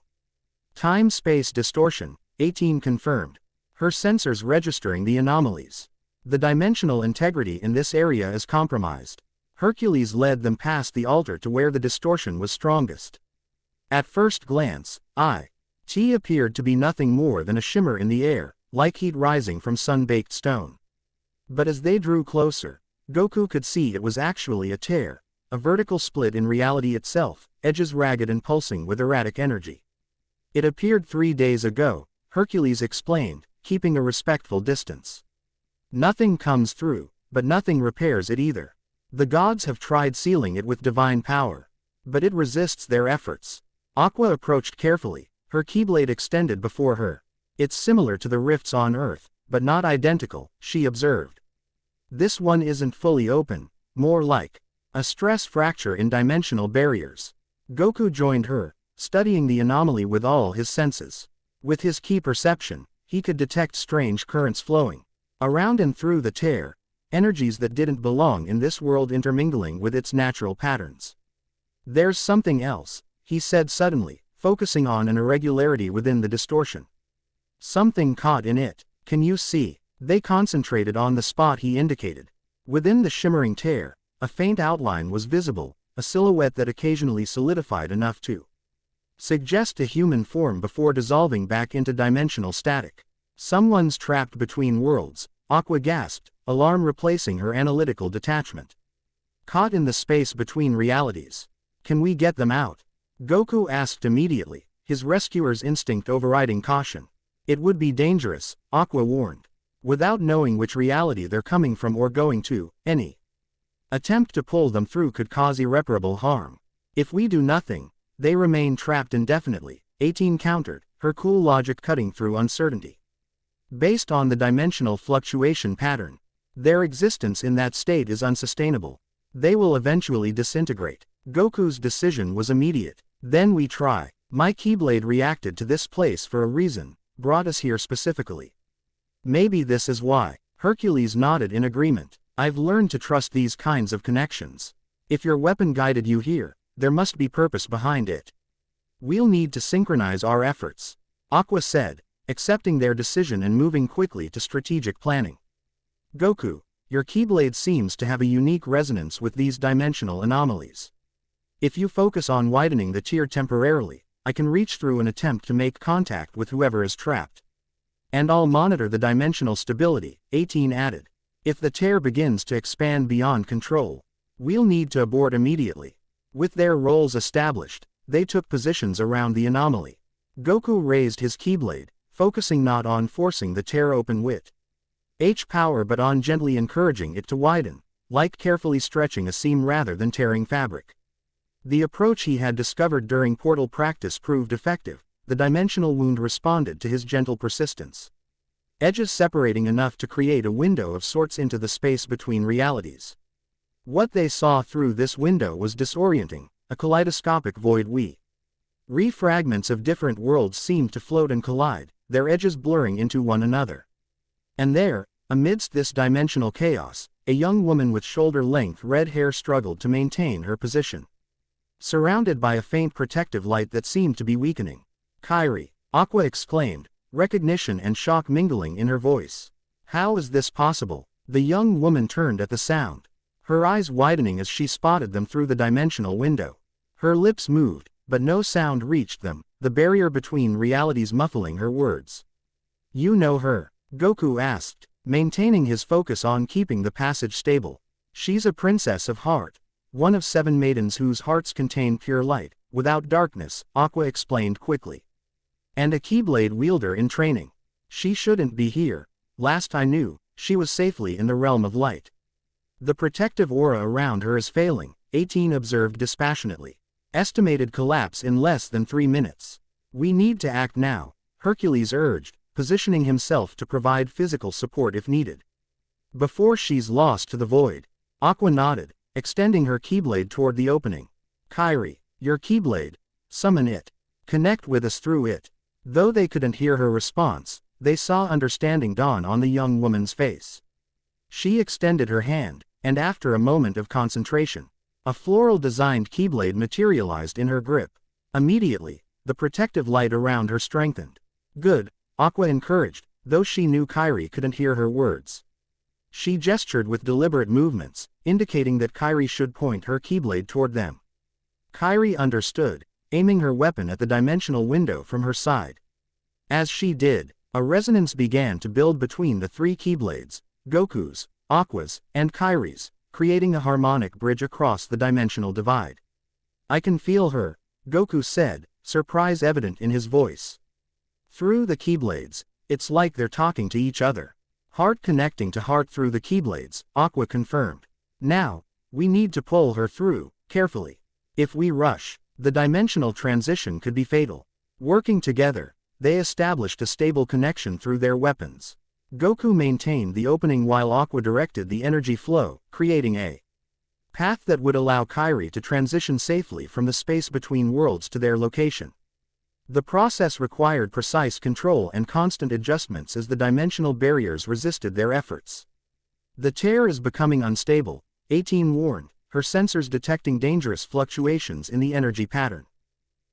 "Time-space distortion," 18 confirmed, her sensors registering the anomalies. "The dimensional integrity in this area is compromised." Hercules led them past the altar to where the distortion was strongest. At first glance, it appeared to be nothing more than a shimmer in the air, like heat rising from sun-baked stone. But as they drew closer, Goku could see it was actually a tear, a vertical split in reality itself, edges ragged and pulsing with erratic energy. "It appeared 3 days ago," Hercules explained, keeping a respectful distance. "Nothing comes through, but nothing repairs it either. The gods have tried sealing it with divine power, but it resists their efforts." Aqua approached carefully, her Keyblade extended before her. "It's similar to the rifts on Earth, but not identical," she observed. "This one isn't fully open, more like a stress fracture in dimensional barriers." Goku joined her, studying the anomaly with all his senses. With his key perception, he could detect strange currents flowing around and through the tear, energies that didn't belong in this world intermingling with its natural patterns. "There's something else," he said suddenly, focusing on an irregularity within the distortion. "Something caught in it. Can you see?" They concentrated on the spot he indicated. Within the shimmering tear, a faint outline was visible, a silhouette that occasionally solidified enough to suggest a human form before dissolving back into dimensional static. "Someone's trapped between worlds," Aqua gasped, alarm replacing her analytical detachment. "Caught in the space between realities. Can we get them out?" Goku asked immediately, his rescuer's instinct overriding caution. "It would be dangerous," Aqua warned. "Without knowing which reality they're coming from or going to, any attempt to pull them through could cause irreparable harm. If we do nothing, they remain trapped indefinitely," 18 countered, her cool logic cutting through uncertainty. "Based on the dimensional fluctuation pattern, their existence in that state is unsustainable. They will eventually disintegrate." Goku's decision was immediate. "Then we try. My Keyblade reacted to this place for a reason, brought us here specifically. Maybe this is why." Hercules nodded in agreement. "I've learned to trust these kinds of connections. If your weapon guided you here, there must be purpose behind it. We'll need to synchronize our efforts," Aqua said, accepting their decision and moving quickly to strategic planning. "Goku, your Keyblade seems to have a unique resonance with these dimensional anomalies. If you focus on widening the tear temporarily, I can reach through and attempt to make contact with whoever is trapped. And I'll monitor the dimensional stability," 18 added. "If the tear begins to expand beyond control, we'll need to abort immediately." With their roles established, they took positions around the anomaly. Goku raised his Keyblade, focusing not on forcing the tear open with power but on gently encouraging it to widen, like carefully stretching a seam rather than tearing fabric. The approach he had discovered during portal practice proved effective. The dimensional wound responded to his gentle persistence. Edges separating enough to create a window of sorts into the space between realities. What they saw through this window was disorienting, a kaleidoscopic void fragments of different worlds seemed to float and collide, their edges blurring into one another. And there, amidst this dimensional chaos, a young woman with shoulder-length red hair struggled to maintain her position. Surrounded by a faint protective light that seemed to be weakening. "Kairi," Aqua exclaimed, recognition and shock mingling in her voice. "How is this possible?" The young woman turned at the sound, her eyes widening as she spotted them through the dimensional window. Her lips moved, but no sound reached them, the barrier between realities muffling her words. "You know her?" Goku asked, maintaining his focus on keeping the passage stable. "She's a princess of heart. One of 7 maidens whose hearts contain pure light, without darkness," Aqua explained quickly. "And a Keyblade wielder in training. She shouldn't be here. Last I knew, she was safely in the realm of light." "The protective aura around her is failing," 18 observed dispassionately. "Estimated collapse in less than 3 minutes. We need to act now," Hercules urged, positioning himself to provide physical support if needed. "Before she's lost to the void." Aqua nodded, extending her Keyblade toward the opening. "Kairi, your Keyblade. Summon it. Connect with us through it." Though they couldn't hear her response, they saw understanding dawn on the young woman's face. She extended her hand, and after a moment of concentration, a floral-designed Keyblade materialized in her grip. Immediately, the protective light around her strengthened. "Good," Aqua encouraged, though she knew Kairi couldn't hear her words. She gestured with deliberate movements, indicating that Kairi should point her Keyblade toward them. Kairi understood, aiming her weapon at the dimensional window from her side. As she did, a resonance began to build between the 3 Keyblades, Goku's, Aqua's, and Kairi's, creating a harmonic bridge across the dimensional divide. "I can feel her," Goku said, surprise evident in his voice. "Through the Keyblades, it's like they're talking to each other." "Heart connecting to heart through the Keyblades," Aqua confirmed. "Now, we need to pull her through, carefully. If we rush, the dimensional transition could be fatal." Working together, they established a stable connection through their weapons. Goku maintained the opening while Aqua directed the energy flow, creating a path that would allow Kairi to transition safely from the space between worlds to their location. The process required precise control and constant adjustments as the dimensional barriers resisted their efforts. "The tear is becoming unstable," 18 warned, her sensors detecting dangerous fluctuations in the energy pattern.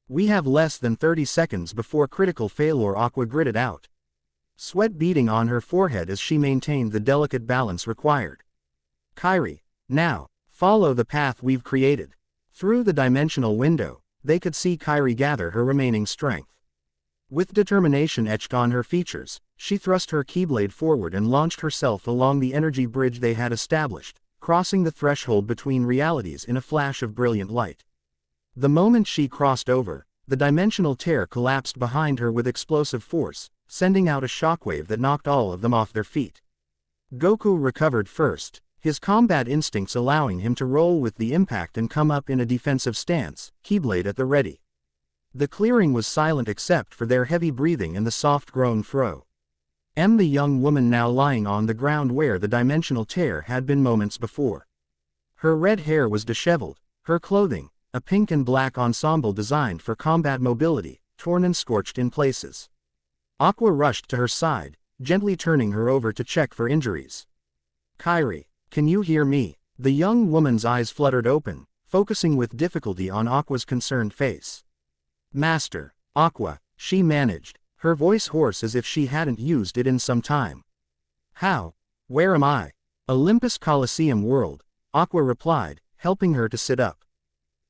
"We have less than 30 seconds before critical failure," Aqua gritted out, sweat beading on her forehead as she maintained the delicate balance required. "Kairi, now, follow the path we've created." Through the dimensional window, they could see Kairi gather her remaining strength. With determination etched on her features, she thrust her Keyblade forward and launched herself along the energy bridge they had established, crossing the threshold between realities in a flash of brilliant light. The moment she crossed over, the dimensional tear collapsed behind her with explosive force, sending out a shockwave that knocked all of them off their feet. Goku recovered first, his combat instincts allowing him to roll with the impact and come up in a defensive stance, Keyblade at the ready. The clearing was silent except for their heavy breathing and the soft groan throw. The young woman now lying on the ground where the dimensional tear had been moments before. Her red hair was disheveled, her clothing, a pink and black ensemble designed for combat mobility, torn and scorched in places. Aqua rushed to her side, gently turning her over to check for injuries. "Kairi, can you hear me?" The young woman's eyes fluttered open, focusing with difficulty on Aqua's concerned face. "Master, Aqua," she managed, her voice hoarse as if she hadn't used it in some time. "How? Where am I?" "Olympus Coliseum World," Aqua replied, helping her to sit up.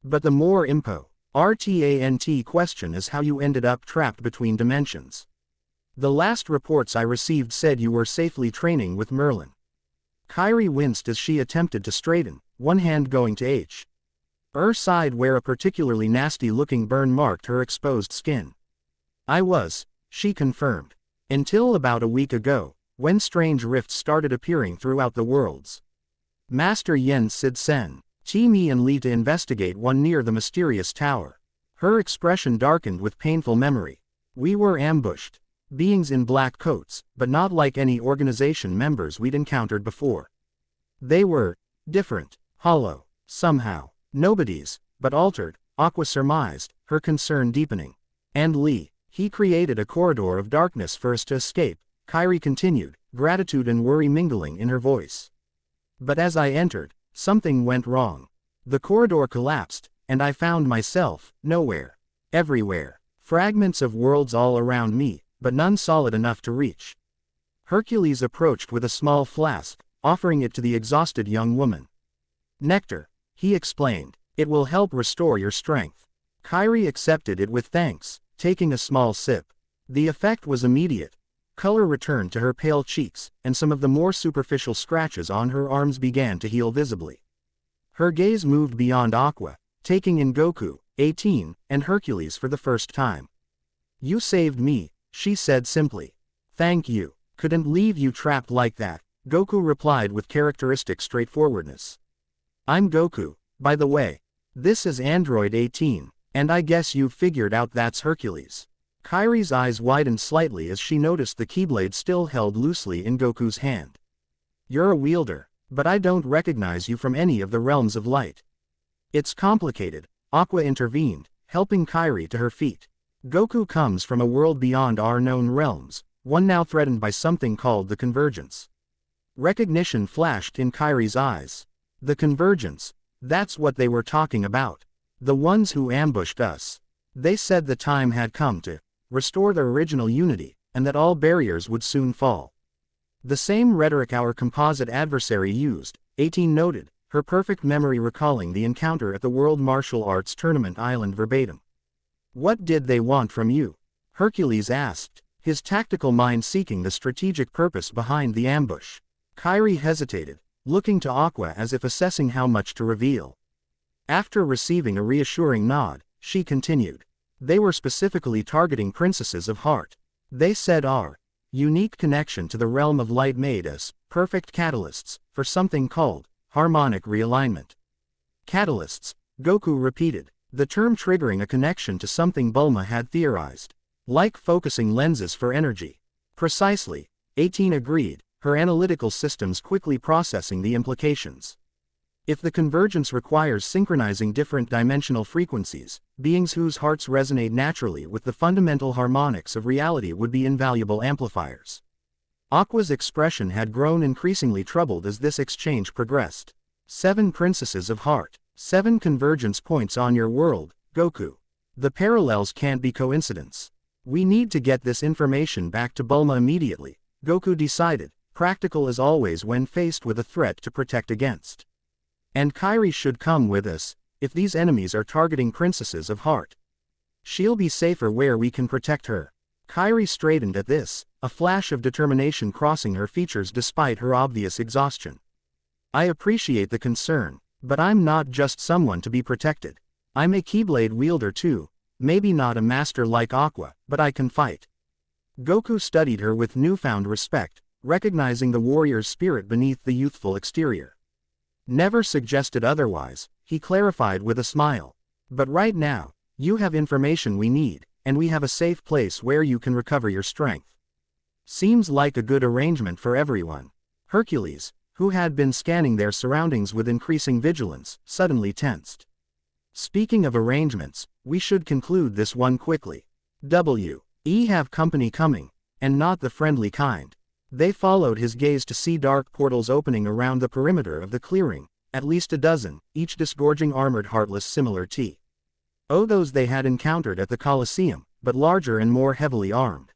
"But the more important question is how you ended up trapped between dimensions. The last reports I received said you were safely training with Merlin." Kairi winced as she attempted to straighten, one hand going to her side where a particularly nasty-looking burn marked her exposed skin. "I was," she confirmed. "Until about a week ago, when strange rifts started appearing throughout the worlds. Master Yen Sid Sen, me and Li to investigate one near the mysterious tower." Her expression darkened with painful memory. "We were ambushed. Beings in black coats, but not like any organization members we'd encountered before. They were different, hollow, somehow, nobodies, but altered," Aqua surmised, her concern deepening. "And Li, he created a corridor of darkness for us to escape," Kairi continued, gratitude and worry mingling in her voice. "But as I entered, something went wrong. The corridor collapsed, and I found myself, nowhere. Everywhere. Fragments of worlds all around me, but none solid enough to reach." Hercules approached with a small flask, offering it to the exhausted young woman. Nectar, he explained. It will help restore your strength. Kairi accepted it with thanks, taking a small sip. The effect was immediate. Color returned to her pale cheeks, and some of the more superficial scratches on her arms began to heal visibly. Her gaze moved beyond Aqua, taking in Goku, 18, and Hercules for the first time. You saved me, she said simply. Thank you. Couldn't leave you trapped like that, Goku replied with characteristic straightforwardness. I'm Goku, by the way. This is Android 18, and I guess you've figured out that's Hercules. Kairi's eyes widened slightly as she noticed the Keyblade still held loosely in Goku's hand. You're a wielder, but I don't recognize you from any of the realms of light. It's complicated, Aqua intervened, helping Kairi to her feet. Goku comes from a world beyond our known realms, one now threatened by something called the Convergence. Recognition flashed in Kairi's eyes. The Convergence, that's what they were talking about. The ones who ambushed us. They said the time had come to restore their original unity, and that all barriers would soon fall. The same rhetoric our composite adversary used, 18 noted, her perfect memory recalling the encounter at the World Martial Arts Tournament Island verbatim. What did they want from you? Hercules asked, his tactical mind seeking the strategic purpose behind the ambush. Kairi hesitated, looking to Aqua as if assessing how much to reveal. After receiving a reassuring nod, she continued. They were specifically targeting princesses of heart. They said our unique connection to the realm of light made us perfect catalysts for something called harmonic realignment. Catalysts, Goku repeated, the term triggering a connection to something Bulma had theorized. Like focusing lenses for energy. Precisely, 18 agreed, her analytical systems quickly processing the implications. If the convergence requires synchronizing different dimensional frequencies, beings whose hearts resonate naturally with the fundamental harmonics of reality would be invaluable amplifiers. Aqua's expression had grown increasingly troubled as this exchange progressed. 7 princesses of heart, 7 convergence points on your world, Goku. The parallels can't be coincidence. We need to get this information back to Bulma immediately, Goku decided, practical as always when faced with a threat to protect against. And Kairi should come with us, if these enemies are targeting princesses of heart. She'll be safer where we can protect her. Kairi straightened at this, a flash of determination crossing her features despite her obvious exhaustion. I appreciate the concern, but I'm not just someone to be protected. I'm a Keyblade wielder too, maybe not a master like Aqua, but I can fight. Goku studied her with newfound respect, recognizing the warrior's spirit beneath the youthful exterior. Never suggested otherwise, he clarified with a smile. But right now, you have information we need, and we have a safe place where you can recover your strength. Seems like a good arrangement for everyone. Hercules, who had been scanning their surroundings with increasing vigilance, suddenly tensed. Speaking of arrangements, we should conclude this one quickly. We have company coming, and not the friendly kind. They followed his gaze to see dark portals opening around the perimeter of the clearing, at least a dozen, each disgorging armored heartless similar to those they had encountered at the Colosseum, but larger and more heavily armed.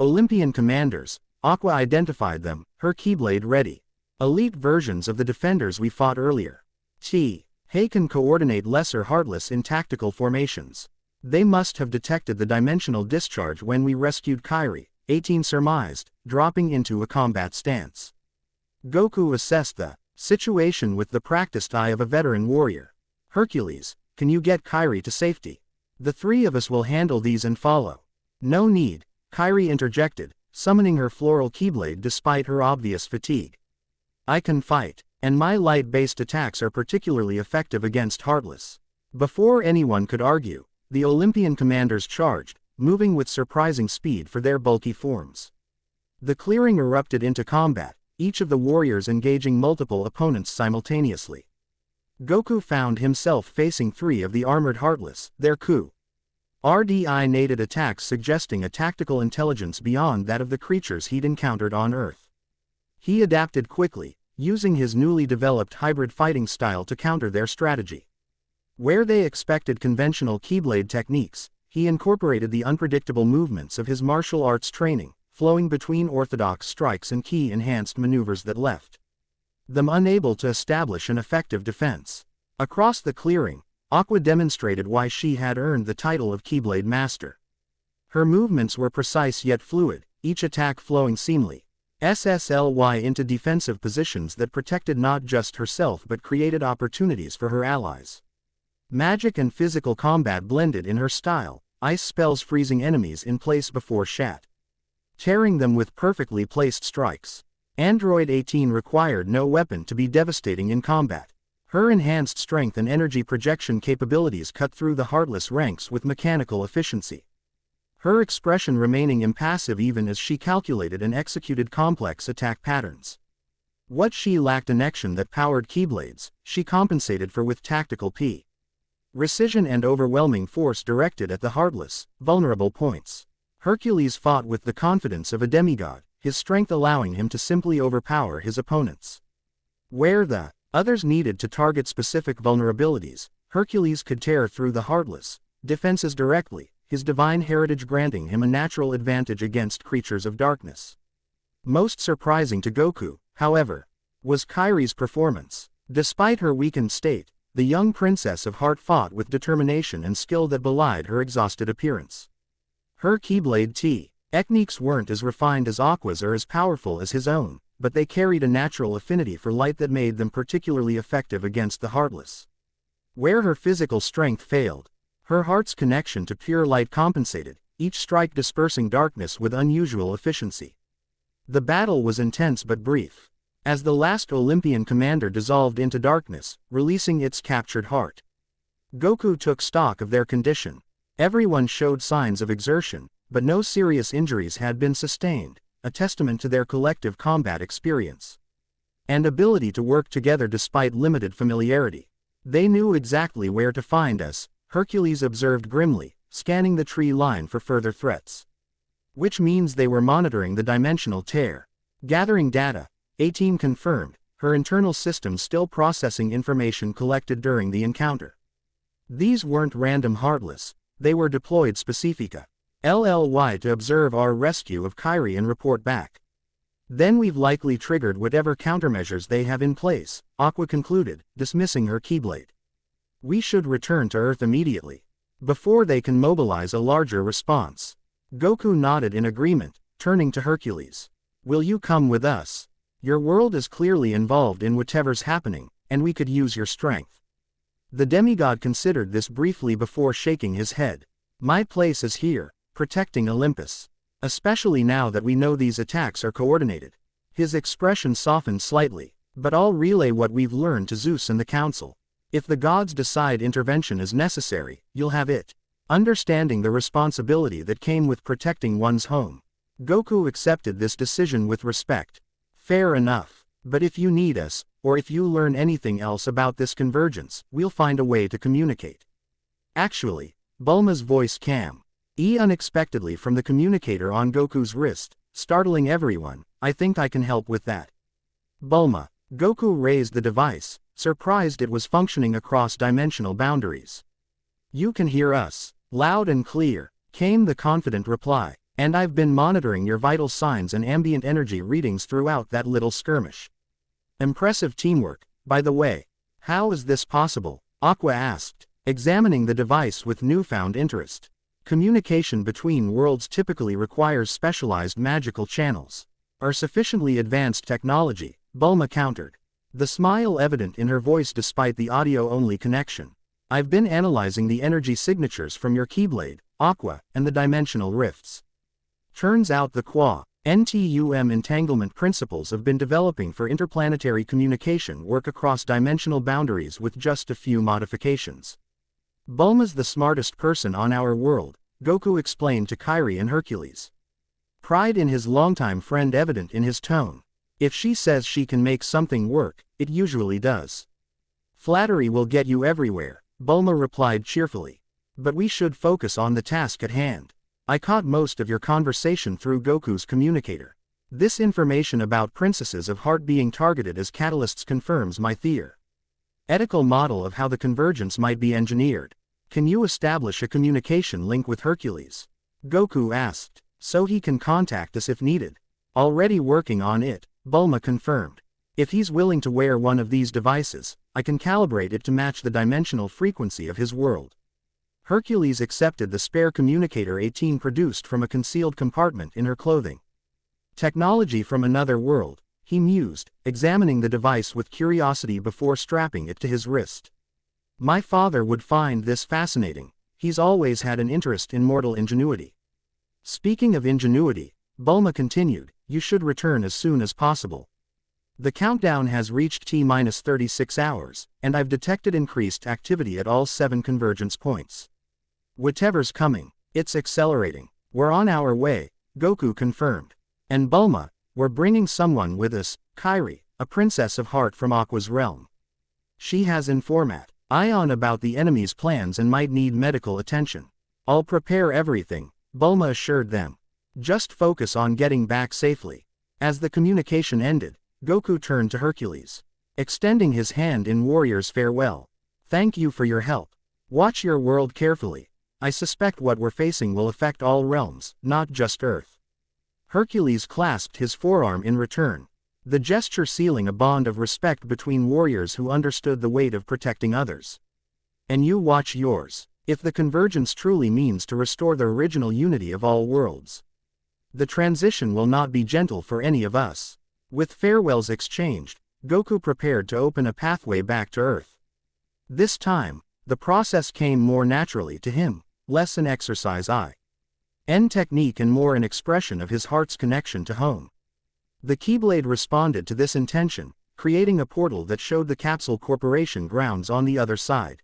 Olympian commanders, Aqua identified them, her Keyblade ready. Elite versions of the defenders we fought earlier. He can coordinate lesser heartless in tactical formations. They must have detected the dimensional discharge when we rescued Kairi, 18 surmised, dropping into a combat stance. Goku assessed the situation with the practiced eye of a veteran warrior. Hercules, can you get Kairi to safety? The 3 of us will handle these and follow. No need, Kairi interjected, summoning her floral Keyblade despite her obvious fatigue. I can fight, and my light-based attacks are particularly effective against heartless. Before anyone could argue, the Olympian commanders charged, moving with surprising speed for their bulky forms. The clearing erupted into combat, each of the warriors engaging multiple opponents simultaneously. Goku found himself facing 3 of the armored heartless, their coordinated attacks suggesting a tactical intelligence beyond that of the creatures he'd encountered on Earth. He adapted quickly, using his newly developed hybrid fighting style to counter their strategy. Where they expected conventional Keyblade techniques, he incorporated the unpredictable movements of his martial arts training, flowing between orthodox strikes and key-enhanced maneuvers that left them unable to establish an effective defense. Across the clearing, Aqua demonstrated why she had earned the title of Keyblade Master. Her movements were precise yet fluid, each attack flowing seamlessly into defensive positions that protected not just herself but created opportunities for her allies. Magic and physical combat blended in her style, ice spells freezing enemies in place before tearing them with perfectly placed strikes. Android 18 required no weapon to be devastating in combat. Her enhanced strength and energy projection capabilities cut through the heartless ranks with mechanical efficiency. Her expression remaining impassive even as she calculated and executed complex attack patterns. What she lacked in action that powered Keyblades, she compensated for with tactical precision and overwhelming force directed at the heartless, vulnerable points. Hercules fought with the confidence of a demigod, his strength allowing him to simply overpower his opponents. Where the others needed to target specific vulnerabilities, Hercules could tear through the heartless defenses directly, his divine heritage granting him a natural advantage against creatures of darkness. Most surprising to Goku, however, was Kairi's performance. Despite her weakened state, the young princess of heart fought with determination and skill that belied her exhausted appearance. Her Keyblade techniques weren't as refined as Aqua's or as powerful as his own, but they carried a natural affinity for light that made them particularly effective against the heartless. Where her physical strength failed, her heart's connection to pure light compensated, each strike dispersing darkness with unusual efficiency. The battle was intense but brief. As the last Olympian commander dissolved into darkness, releasing its captured heart, Goku took stock of their condition. Everyone showed signs of exertion, but no serious injuries had been sustained, a testament to their collective combat experience and ability to work together despite limited familiarity. They knew exactly where to find us, Hercules observed grimly, scanning the tree line for further threats. Which means they were monitoring the dimensional tear. Gathering data, 18 confirmed, her internal systems still processing information collected during the encounter. These weren't random heartless, they were deployed specifica to observe our rescue of Kairi and report back. Then we've likely triggered whatever countermeasures they have in place, Aqua concluded, dismissing her Keyblade. We should return to Earth immediately, before they can mobilize a larger response. Goku nodded in agreement, turning to Hercules. Will you come with us? Your world is clearly involved in whatever's happening, and we could use your strength. The demigod considered this briefly before shaking his head. My place is here, protecting Olympus. Especially now that we know these attacks are coordinated. His expression softened slightly. But I'll relay what we've learned to Zeus and the Council. If the gods decide intervention is necessary, you'll have it. Understanding the responsibility that came with protecting one's home, Goku accepted this decision with respect. Fair enough. But if you need us, or if you learn anything else about this convergence, we'll find a way to communicate. Actually, Bulma's voice came unexpectedly from the communicator on Goku's wrist, startling everyone. I think I can help with that. Bulma. Goku raised the device, surprised it was functioning across dimensional boundaries. You can hear us, loud and clear, came the confident reply, and I've been monitoring your vital signs and ambient energy readings throughout that little skirmish. Impressive teamwork, by the way. How is this possible? Aqua asked, examining the device with newfound interest. Communication between worlds typically requires specialized magical channels. Our sufficiently advanced technology, Bulma countered. The smile evident in her voice despite the audio-only connection. I've been analyzing the energy signatures from your Keyblade, Aqua, and the dimensional rifts. Turns out the Quantum entanglement principles have been developing for interplanetary communication work across dimensional boundaries with just a few modifications. Bulma's the smartest person on our world, Goku explained to Kairi and Hercules. Pride in his longtime friend evident in his tone. If she says she can make something work, it usually does. Flattery will get you everywhere, Bulma replied cheerfully. But we should focus on the task at hand. I caught most of your conversation through Goku's communicator. This information about princesses of heart being targeted as catalysts confirms my theoretical model of how the convergence might be engineered. Can you establish a communication link with Hercules? Goku asked. So he can contact us if needed. Already working on it, Bulma confirmed. If he's willing to wear one of these devices, I can calibrate it to match the dimensional frequency of his world. Hercules accepted the spare communicator 18 produced from a concealed compartment in her clothing. Technology from another world, he mused, examining the device with curiosity before strapping it to his wrist. My father would find this fascinating. He's always had an interest in mortal ingenuity. Speaking of ingenuity, Bulma continued, you should return as soon as possible. The countdown has reached T-minus 36 hours, and I've detected increased activity at all 7 convergence points. Whatever's coming, it's accelerating. We're on our way, Goku confirmed. And Bulma, we're bringing someone with us, Kairi, a princess of heart from Aqua's realm. She has informat Ion about the enemy's plans and might need medical attention. I'll prepare everything, Bulma assured them. Just focus on getting back safely. As the communication ended, Goku turned to Hercules, extending his hand in warrior's farewell. Thank you for your help. Watch your world carefully. I suspect what we're facing will affect all realms, not just Earth. Hercules clasped his forearm in return, the gesture sealing a bond of respect between warriors who understood the weight of protecting others. And you watch yours, if the convergence truly means to restore the original unity of all worlds. The transition will not be gentle for any of us. With farewells exchanged, Goku prepared to open a pathway back to Earth. This time, the process came more naturally to him, less an exercise in technique and more an expression of his heart's connection to home. The Keyblade responded to this intention, creating a portal that showed the Capsule Corporation grounds on the other side.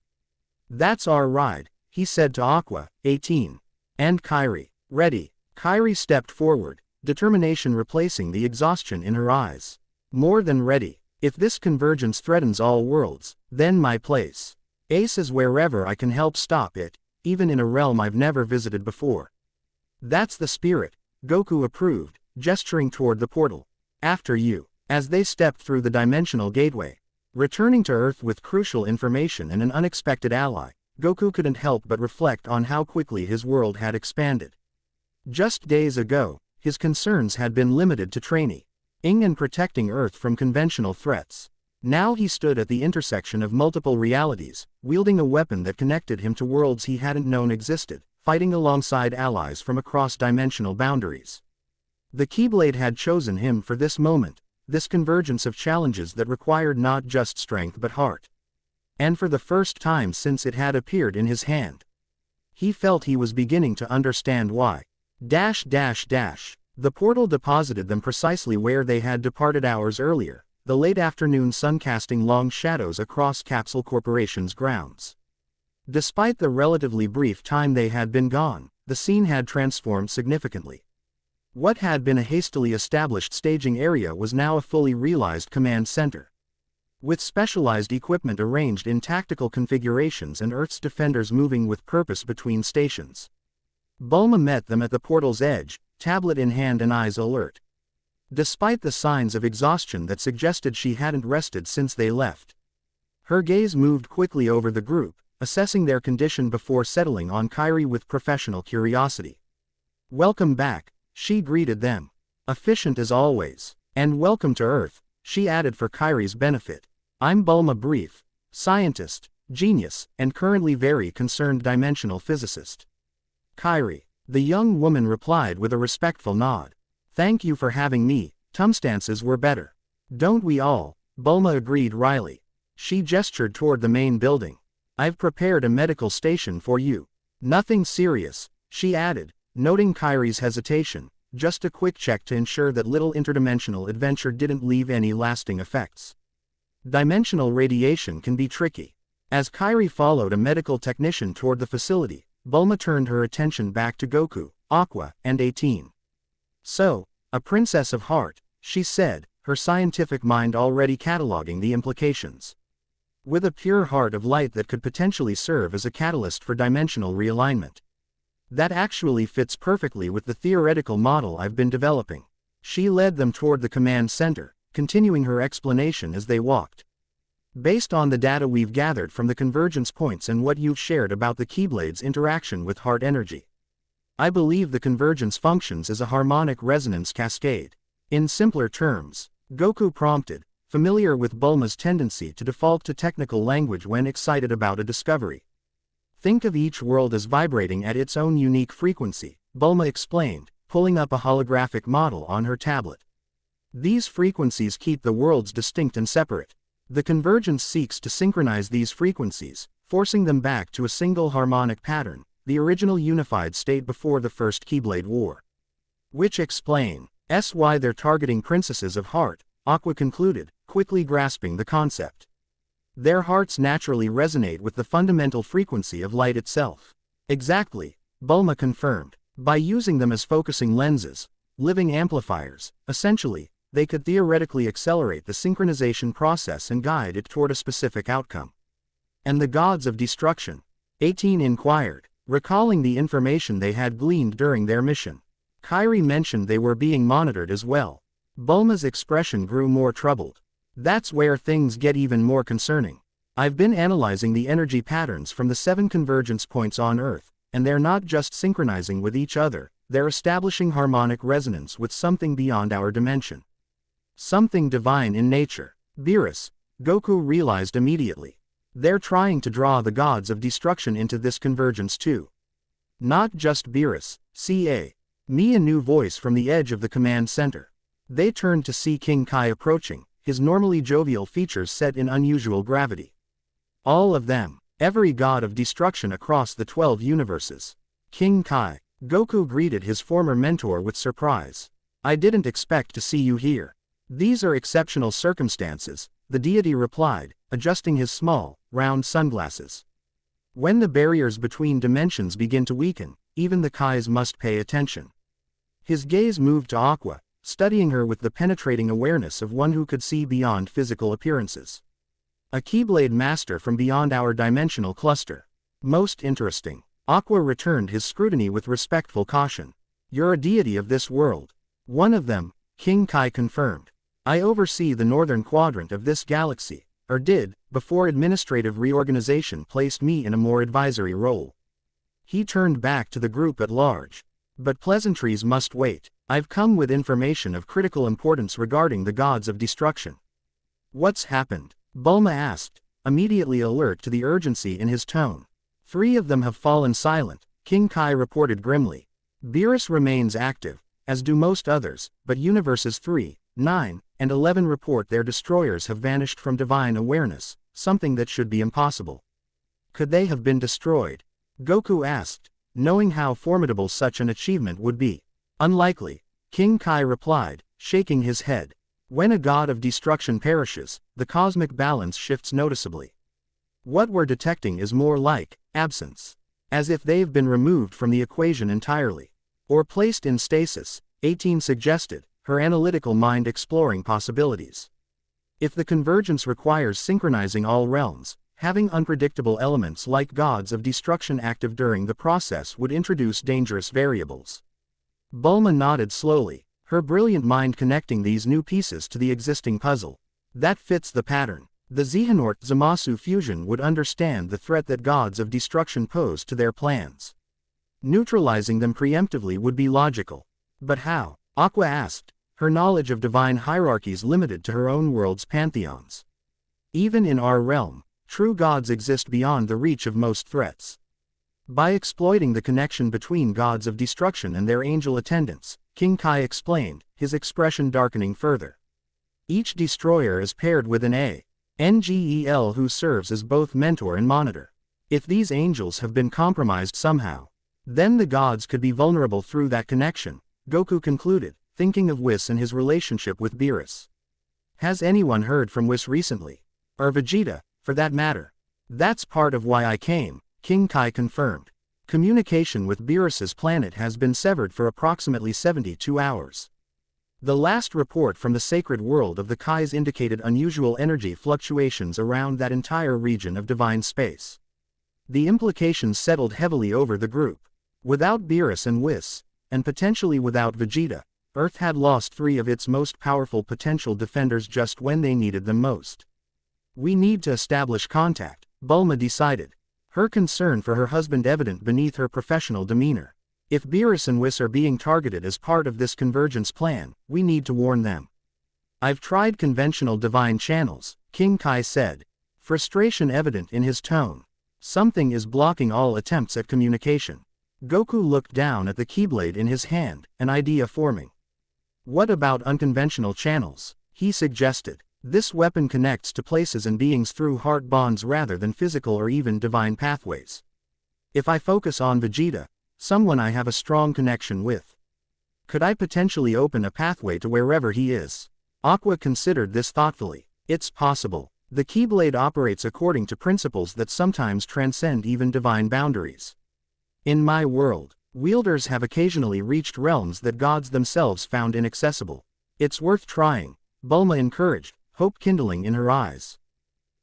That's our ride, he said to Aqua, 18. And Kairi, ready. Kairi stepped forward, determination replacing the exhaustion in her eyes. More than ready. If this convergence threatens all worlds, then my place. Ace is wherever I can help stop it, even in a realm I've never visited before. That's the spirit, Goku approved, gesturing toward the portal. After you. As they stepped through the dimensional gateway, returning to Earth with crucial information and an unexpected ally, Goku couldn't help but reflect on how quickly his world had expanded. Just days ago, his concerns had been limited to training and protecting Earth from conventional threats. Now he stood at the intersection of multiple realities, wielding a weapon that connected him to worlds he hadn't known existed, fighting alongside allies from across dimensional boundaries. The Keyblade had chosen him for this moment, this convergence of challenges that required not just strength but heart. And for the first time since it had appeared in his hand, he felt he was beginning to understand why. The portal deposited them precisely where they had departed hours earlier, the late afternoon sun casting long shadows across Capsule Corporation's grounds. Despite the relatively brief time they had been gone, the scene had transformed significantly. What had been a hastily established staging area was now a fully realized command center, with specialized equipment arranged in tactical configurations and Earth's defenders moving with purpose between stations. Bulma met them at the portal's edge, tablet in hand and eyes alert. Despite the signs of exhaustion that suggested she hadn't rested since they left, her gaze moved quickly over the group, assessing their condition before settling on Kairi with professional curiosity. Welcome back, she greeted them. Efficient as always. And welcome to Earth, she added for Kairi's benefit. I'm Bulma Brief, scientist, genius, and currently very concerned dimensional physicist. Kairi, the young woman replied with a respectful nod. Thank you for having me, tumstances were better. Don't we all? Bulma agreed wryly. She gestured toward the main building. I've prepared a medical station for you. Nothing serious, she added, noting Kairi's hesitation, just a quick check to ensure that little interdimensional adventure didn't leave any lasting effects. Dimensional radiation can be tricky. As Kairi followed a medical technician toward the facility, Bulma turned her attention back to Goku, Aqua, and 18. So, a princess of heart, she said, her scientific mind already cataloging the implications. With a pure heart of light that could potentially serve as a catalyst for dimensional realignment. That actually fits perfectly with the theoretical model I've been developing. She led them toward the command center, continuing her explanation as they walked. Based on the data we've gathered from the convergence points and what you've shared about the Keyblade's interaction with heart energy, I believe the convergence functions as a harmonic resonance cascade. In simpler terms, Goku prompted, familiar with Bulma's tendency to default to technical language when excited about a discovery. Think of each world as vibrating at its own unique frequency, Bulma explained, pulling up a holographic model on her tablet. These frequencies keep the worlds distinct and separate. The convergence seeks to synchronize these frequencies, forcing them back to a single harmonic pattern, the original unified state before the First Keyblade War. Which explains why they're targeting princesses of heart, Aqua concluded, quickly grasping the concept. Their hearts naturally resonate with the fundamental frequency of light itself. Exactly, Bulma confirmed. By using them as focusing lenses, living amplifiers, essentially, they could theoretically accelerate the synchronization process and guide it toward a specific outcome. And the gods of destruction? 18 inquired, recalling the information they had gleaned during their mission. Kairi mentioned they were being monitored as well. Bulma's expression grew more troubled. That's where things get even more concerning. I've been analyzing the energy patterns from the 7 convergence points on Earth, and they're not just synchronizing with each other, they're establishing harmonic resonance with something beyond our dimension. Something divine in nature. Beerus, Goku realized immediately. They're trying to draw the gods of destruction into this convergence too. Not just Beerus, ca. Me, a new voice from the edge of the command center. They turned to see King Kai approaching, his normally jovial features set in unusual gravity. All of them, every god of destruction across the 12 universes. King Kai, Goku greeted his former mentor with surprise. I didn't expect to see you here. These are exceptional circumstances, the deity replied, adjusting his small, round sunglasses. When the barriers between dimensions begin to weaken, even the Kais must pay attention. His gaze moved to Aqua, studying her with the penetrating awareness of one who could see beyond physical appearances. A Keyblade master from beyond our dimensional cluster. Most interesting. Aqua returned his scrutiny with respectful caution. You're a deity of this world. One of them, King Kai confirmed. I oversee the northern quadrant of this galaxy, or did, before administrative reorganization placed me in a more advisory role. He turned back to the group at large. But pleasantries must wait. I've come with information of critical importance regarding the gods of destruction. What's happened? Bulma asked, immediately alert to the urgency in his tone. 3 of them have fallen silent, King Kai reported grimly. Beerus remains active, as do most others, but universes 3, 9, and 11 report their destroyers have vanished from divine awareness, something that should be impossible. Could they have been destroyed? Goku asked, knowing how formidable such an achievement would be. Unlikely, King Kai replied, shaking his head. When a god of destruction perishes, the cosmic balance shifts noticeably. What we're detecting is more like absence. As if they've been removed from the equation entirely. Or placed in stasis, 18 suggested, her analytical mind exploring possibilities. If the convergence requires synchronizing all realms, having unpredictable elements like gods of destruction active during the process would introduce dangerous variables. Bulma nodded slowly, her brilliant mind connecting these new pieces to the existing puzzle. That fits the pattern. The Xehanort Zamasu fusion would understand the threat that gods of destruction pose to their plans. Neutralizing them preemptively would be logical. But how? Aqua asked, her knowledge of divine hierarchies limited to her own world's pantheons. Even in our realm, true gods exist beyond the reach of most threats. By exploiting the connection between gods of destruction and their angel attendants, King Kai explained, his expression darkening further. Each destroyer is paired with an angel who serves as both mentor and monitor. If these angels have been compromised somehow, then the gods could be vulnerable through that connection, Goku concluded, thinking of Whis and his relationship with Beerus. Has anyone heard from Whis recently? Or Vegeta, for that matter? That's part of why I came, King Kai confirmed. Communication with Beerus's planet has been severed for approximately 72 hours. The last report from the sacred world of the Kais indicated unusual energy fluctuations around that entire region of divine space. The implications settled heavily over the group. Without Beerus and Whis, and potentially without Vegeta, Earth had lost 3 of its most powerful potential defenders just when they needed them most. We need to establish contact, Bulma decided, her concern for her husband evident beneath her professional demeanor. If Beerus and Whis are being targeted as part of this convergence plan, we need to warn them. I've tried conventional divine channels, King Kai said. Frustration evident in his tone. Something is blocking all attempts at communication. Goku looked down at the Keyblade in his hand, an idea forming. What about unconventional channels? He suggested. This weapon connects to places and beings through heart bonds rather than physical or even divine pathways. If I focus on Vegeta, someone I have a strong connection with, could I potentially open a pathway to wherever he is? Aqua considered this thoughtfully. It's possible. The Keyblade operates according to principles that sometimes transcend even divine boundaries. In my world, wielders have occasionally reached realms that gods themselves found inaccessible. It's worth trying, Bulma encouraged, hope kindling in her eyes.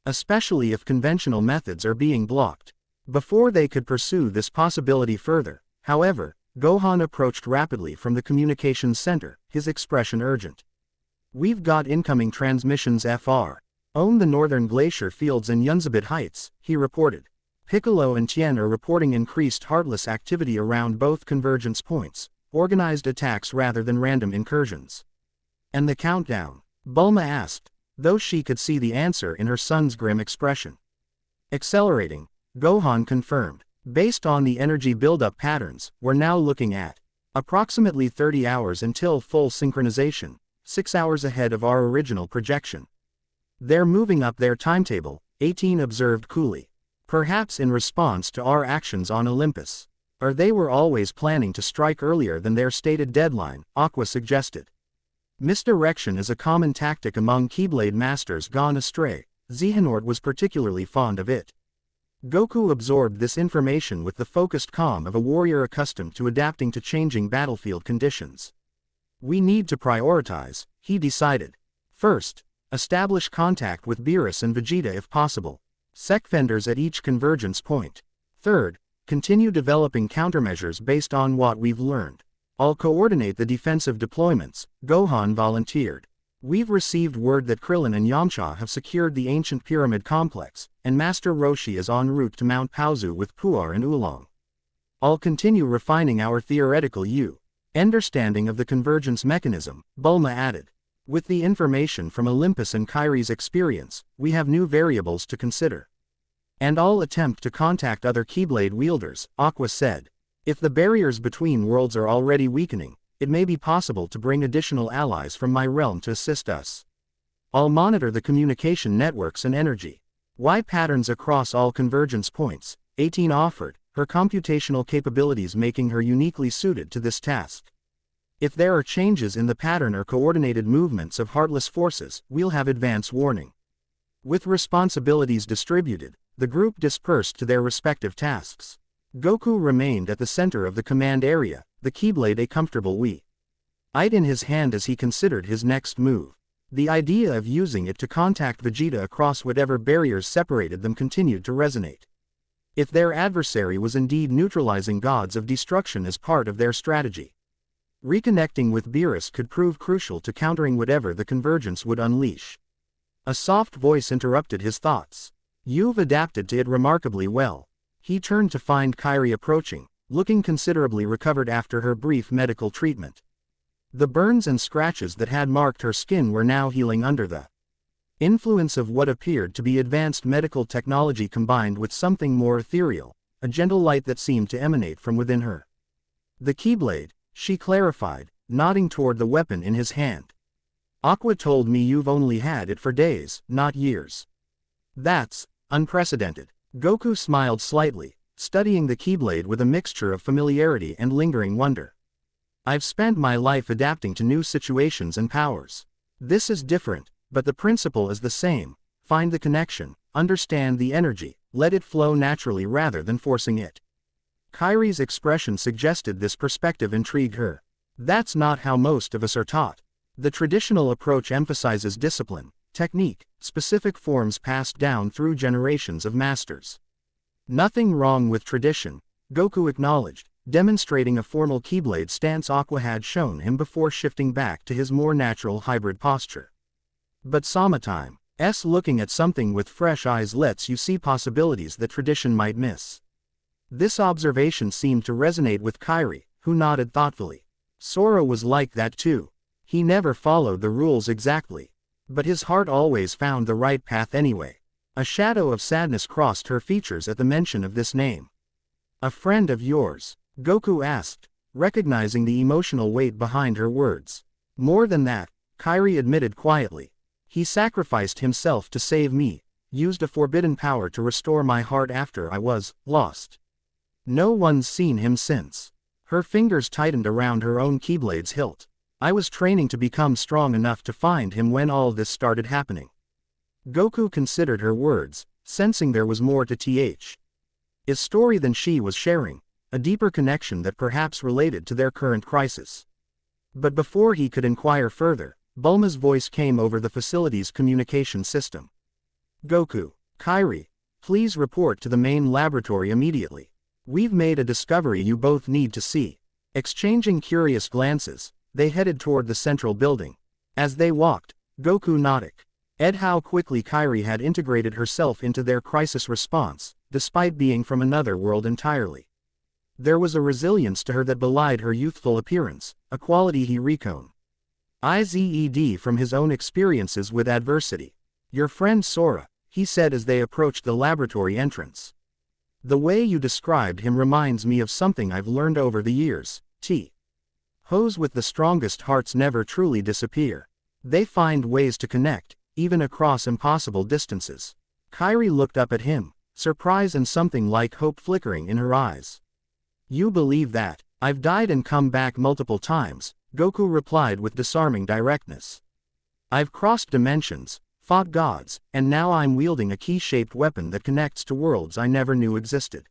Especially if conventional methods are being blocked. Before they could pursue this possibility further, however, Gohan approached rapidly from the communications center, his expression urgent. We've got incoming transmissions FR. Own the northern glacier fields and Yunzabit Heights, he reported. Piccolo and Tien are reporting increased heartless activity around both convergence points, organized attacks rather than random incursions. And the countdown? Bulma asked, though she could see the answer in her son's grim expression. Accelerating, Gohan confirmed. Based on the energy buildup patterns, we're now looking at approximately 30 hours until full synchronization, 6 hours ahead of our original projection. They're moving up their timetable, 18 observed coolly. Perhaps in response to our actions on Olympus. Or they were always planning to strike earlier than their stated deadline, Aqua suggested. Misdirection is a common tactic among Keyblade masters gone astray. Xehanort was particularly fond of it. Goku absorbed this information with the focused calm of a warrior accustomed to adapting to changing battlefield conditions. We need to prioritize, he decided. First, establish contact with Beerus and Vegeta if possible. Secfenders at each convergence point. Third, continue developing countermeasures based on what we've learned. I'll coordinate the defensive deployments, Gohan volunteered. We've received word that Krillin and Yamcha have secured the ancient pyramid complex, and Master Roshi is en route to Mount Paozu with Puar and Oolong. I'll continue refining our theoretical understanding of the convergence mechanism, Bulma added. With the information from Olympus and Kairi's experience, we have new variables to consider. And I'll attempt to contact other Keyblade wielders, Aqua said. If the barriers between worlds are already weakening, it may be possible to bring additional allies from my realm to assist us. I'll monitor the communication networks and energy. Y patterns across all convergence points, 18 offered, her computational capabilities making her uniquely suited to this task. If there are changes in the pattern or coordinated movements of heartless forces, we'll have advance warning. With responsibilities distributed, the group dispersed to their respective tasks. Goku remained at the center of the command area, the Keyblade a comfortable eyed in his hand as he considered his next move. The idea of using it to contact Vegeta across whatever barriers separated them continued to resonate. If their adversary was indeed neutralizing gods of destruction as part of their strategy, reconnecting with Beerus could prove crucial to countering whatever the convergence would unleash. A soft voice interrupted his thoughts. You've adapted to it remarkably well. He turned to find Kairi approaching, looking considerably recovered after her brief medical treatment. The burns and scratches that had marked her skin were now healing under the influence of what appeared to be advanced medical technology combined with something more ethereal, a gentle light that seemed to emanate from within her. The Keyblade, she clarified, nodding toward the weapon in his hand. Aqua told me you've only had it for days, not years. That's unprecedented. Goku smiled slightly, studying the Keyblade with a mixture of familiarity and lingering wonder. I've spent my life adapting to new situations and powers. This is different, but the principle is the same. Find the connection, understand the energy, let it flow naturally rather than forcing it. Kairi's expression suggested this perspective intrigued her. That's not how most of us are taught. The traditional approach emphasizes discipline, technique, specific forms passed down through generations of masters. Nothing wrong with tradition, Goku acknowledged, demonstrating a formal Keyblade stance Aqua had shown him before shifting back to his more natural hybrid posture. But Sama-time's looking at something with fresh eyes lets you see possibilities that tradition might miss. This observation seemed to resonate with Kairi, who nodded thoughtfully. Sora was like that too. He never followed the rules exactly, But his heart always found the right path anyway. A shadow of sadness crossed her features at the mention of this name. "A friend of yours?" Goku asked, recognizing the emotional weight behind her words. "More than that," Kairi admitted quietly. "He sacrificed himself to save me, used a forbidden power to restore my heart after I was lost. No one's seen him since." Her fingers tightened around her own Keyblade's hilt. "I was training to become strong enough to find him when all this started happening." Goku considered her words, sensing there was more to his story than she was sharing, a deeper connection that perhaps related to their current crisis. But before he could inquire further, Bulma's voice came over the facility's communication system. "Goku, Kairi, please report to the main laboratory immediately. We've made a discovery you both need to see." Exchanging curious glances, they headed toward the central building. As they walked, Goku nodded at how quickly Kairi had integrated herself into their crisis response, despite being from another world entirely. There was a resilience to her that belied her youthful appearance, a quality he recognized from his own experiences with adversity. "Your friend Sora," he said as they approached the laboratory entrance. "The way you described him reminds me of something I've learned over the years. Those with the strongest hearts never truly disappear. They find ways to connect, even across impossible distances." Kairi looked up at him, surprise and something like hope flickering in her eyes. "You believe that?" "I've died and come back multiple times," Goku replied with disarming directness. "I've crossed dimensions, fought gods, and now I'm wielding a key-shaped weapon that connects to worlds I never knew existed."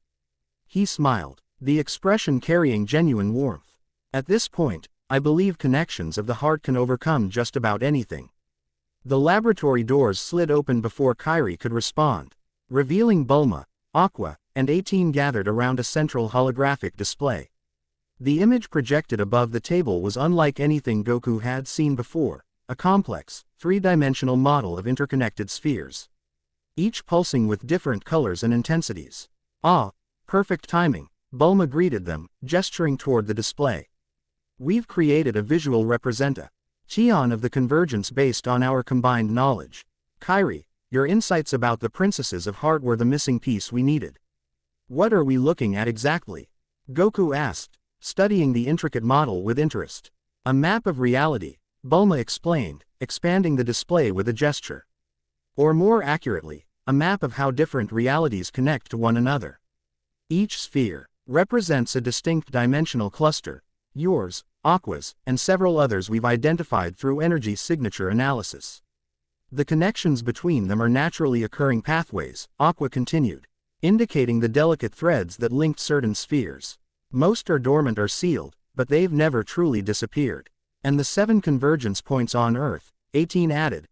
He smiled, the expression carrying genuine warmth. "At this point, I believe connections of the heart can overcome just about anything." The laboratory doors slid open before Kairi could respond, revealing Bulma, Aqua, and 18 gathered around a central holographic display. The image projected above the table was unlike anything Goku had seen before, a complex, three-dimensional model of interconnected spheres, each pulsing with different colors and intensities. "Ah, perfect timing," Bulma greeted them, gesturing toward the display. "We've created a visual representation of the convergence based on our combined knowledge. Kairi, your insights about the princesses of heart were the missing piece we needed." "What are we looking at exactly?" Goku asked, studying the intricate model with interest. "A map of reality," Bulma explained, expanding the display with a gesture. "Or more accurately, a map of how different realities connect to one another. Each sphere represents a distinct dimensional cluster, yours, Aqua's, and several others we've identified through energy signature analysis. The connections between them are naturally occurring pathways," Aqua continued, indicating the delicate threads that linked certain spheres. "Most are dormant or sealed, but they've never truly disappeared. And the 7 convergence points on Earth," 18 added,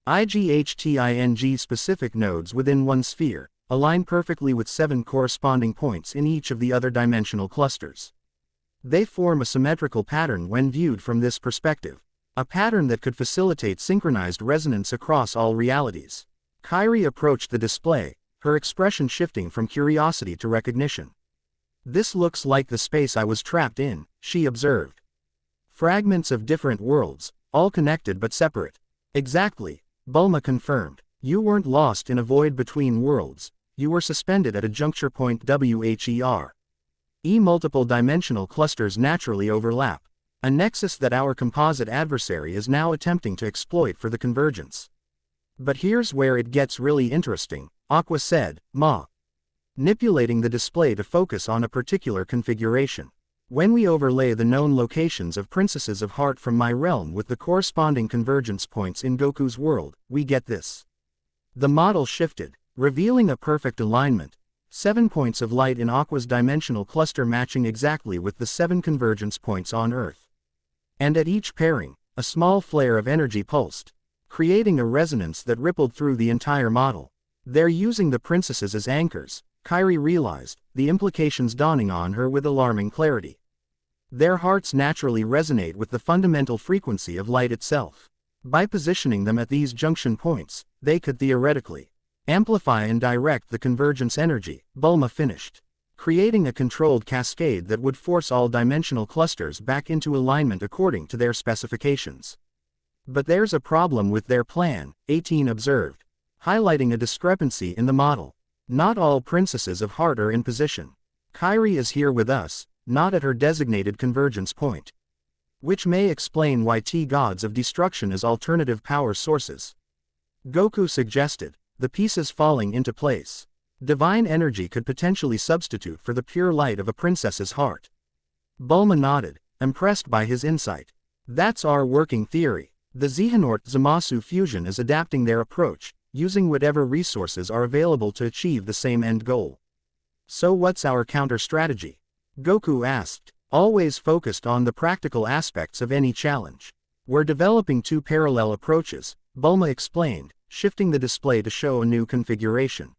IGHTING specific nodes within one sphere, align perfectly with 7 corresponding points in each of the other dimensional clusters. They form a symmetrical pattern when viewed from this perspective, a pattern that could facilitate synchronized resonance across all realities. Kairi approached the display, her expression shifting from curiosity to recognition. "This looks like the space I was trapped in," she observed. "Fragments of different worlds, all connected but separate." "Exactly," Bulma confirmed. "You weren't lost in a void between worlds, you were suspended at a juncture point where multiple dimensional clusters naturally overlap, a nexus that our composite adversary is now attempting to exploit for the convergence." "But here's where it gets really interesting," Aqua said, manipulating the display to focus on a particular configuration. "When we overlay the known locations of princesses of heart from my realm with the corresponding convergence points in Goku's world, we get this." The model shifted, revealing a perfect alignment, 7 points of light in Aqua's dimensional cluster matching exactly with the 7 convergence points on Earth. And at each pairing, a small flare of energy pulsed, creating a resonance that rippled through the entire model. "They're using the princesses as anchors," Kairi realized, the implications dawning on her with alarming clarity. "Their hearts naturally resonate with the fundamental frequency of light itself. By positioning them at these junction points, they could theoretically amplify and direct the convergence energy," Bulma finished, creating a controlled cascade that would force all dimensional clusters back into alignment according to their specifications. But there's a problem with their plan, 18 observed, highlighting a discrepancy in the model. Not all princesses of heart are in position. Kairi is here with us, not at her designated convergence point. Which may explain why T-gods of destruction as alternative power sources. Goku suggested, the pieces falling into place. Divine energy could potentially substitute for the pure light of a princess's heart. Bulma nodded, impressed by his insight. That's our working theory. The Xehanort-Zamasu fusion is adapting their approach, using whatever resources are available to achieve the same end goal. So what's our counter-strategy? Goku asked, always focused on the practical aspects of any challenge. We're developing two parallel approaches, Bulma explained, shifting the display to show a new configuration.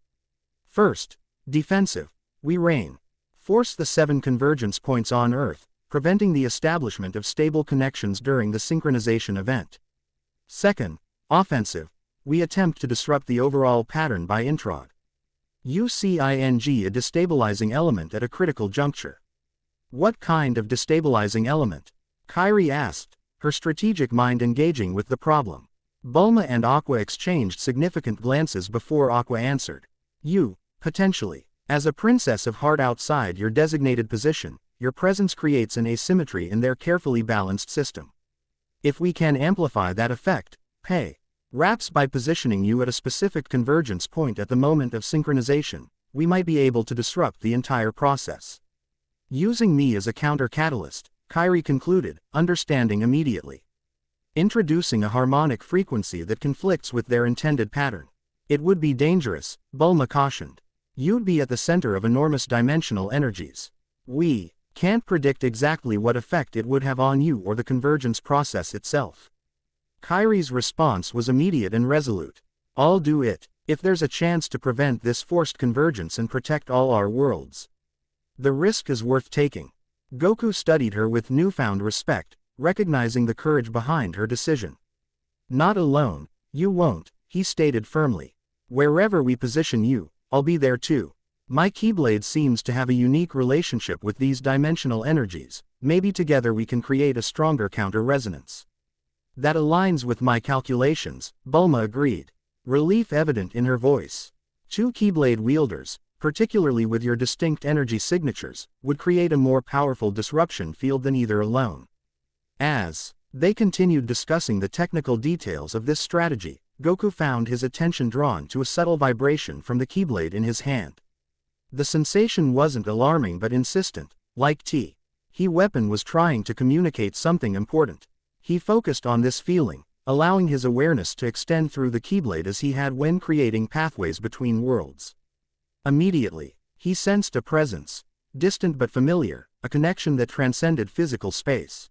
First, defensive. We reign. Force the 7 convergence points on Earth, preventing the establishment of stable connections during the synchronization event. Second, offensive. We attempt to disrupt the overall pattern by introg. Using a destabilizing element at a critical juncture. What kind of destabilizing element? Kairi asked, her strategic mind engaging with the problem. Bulma and Aqua exchanged significant glances before Aqua answered. Potentially. As a princess of heart outside your designated position, your presence creates an asymmetry in their carefully balanced system. If we can amplify that effect, perhaps by positioning you at a specific convergence point at the moment of synchronization, we might be able to disrupt the entire process. Using me as a counter-catalyst, Kairi concluded, understanding immediately. Introducing a harmonic frequency that conflicts with their intended pattern. It would be dangerous, Bulma cautioned. You'd be at the center of enormous dimensional energies. We can't predict exactly what effect it would have on you or the convergence process itself. Kairi's response was immediate and resolute. I'll do it, if there's a chance to prevent this forced convergence and protect all our worlds. The risk is worth taking. Goku studied her with newfound respect, recognizing the courage behind her decision. Not alone, you won't, he stated firmly. Wherever we position you, I'll be there too. My Keyblade seems to have a unique relationship with these dimensional energies, maybe together we can create a stronger counter-resonance. That aligns with my calculations, Bulma agreed. Relief evident in her voice. 2 Keyblade wielders, particularly with your distinct energy signatures, would create a more powerful disruption field than either alone. As they continued discussing the technical details of this strategy, Goku found his attention drawn to a subtle vibration from the Keyblade in his hand. The sensation wasn't alarming but insistent, like He weapon was trying to communicate something important. He focused on this feeling, allowing his awareness to extend through the Keyblade as he had when creating pathways between worlds. Immediately, he sensed a presence, distant but familiar, a connection that transcended physical space.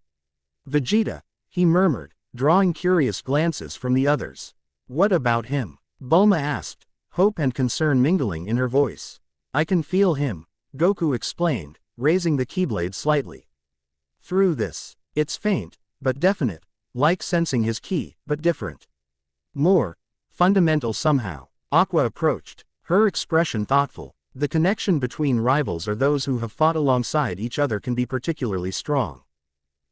Vegeta, he murmured, drawing curious glances from the others. What about him? Bulma asked, hope and concern mingling in her voice. I can feel him, Goku explained, raising the Keyblade slightly. Through this, it's faint, but definite, like sensing his ki, but different. More fundamental somehow. Aqua approached, her expression thoughtful. The connection between rivals or those who have fought alongside each other can be particularly strong.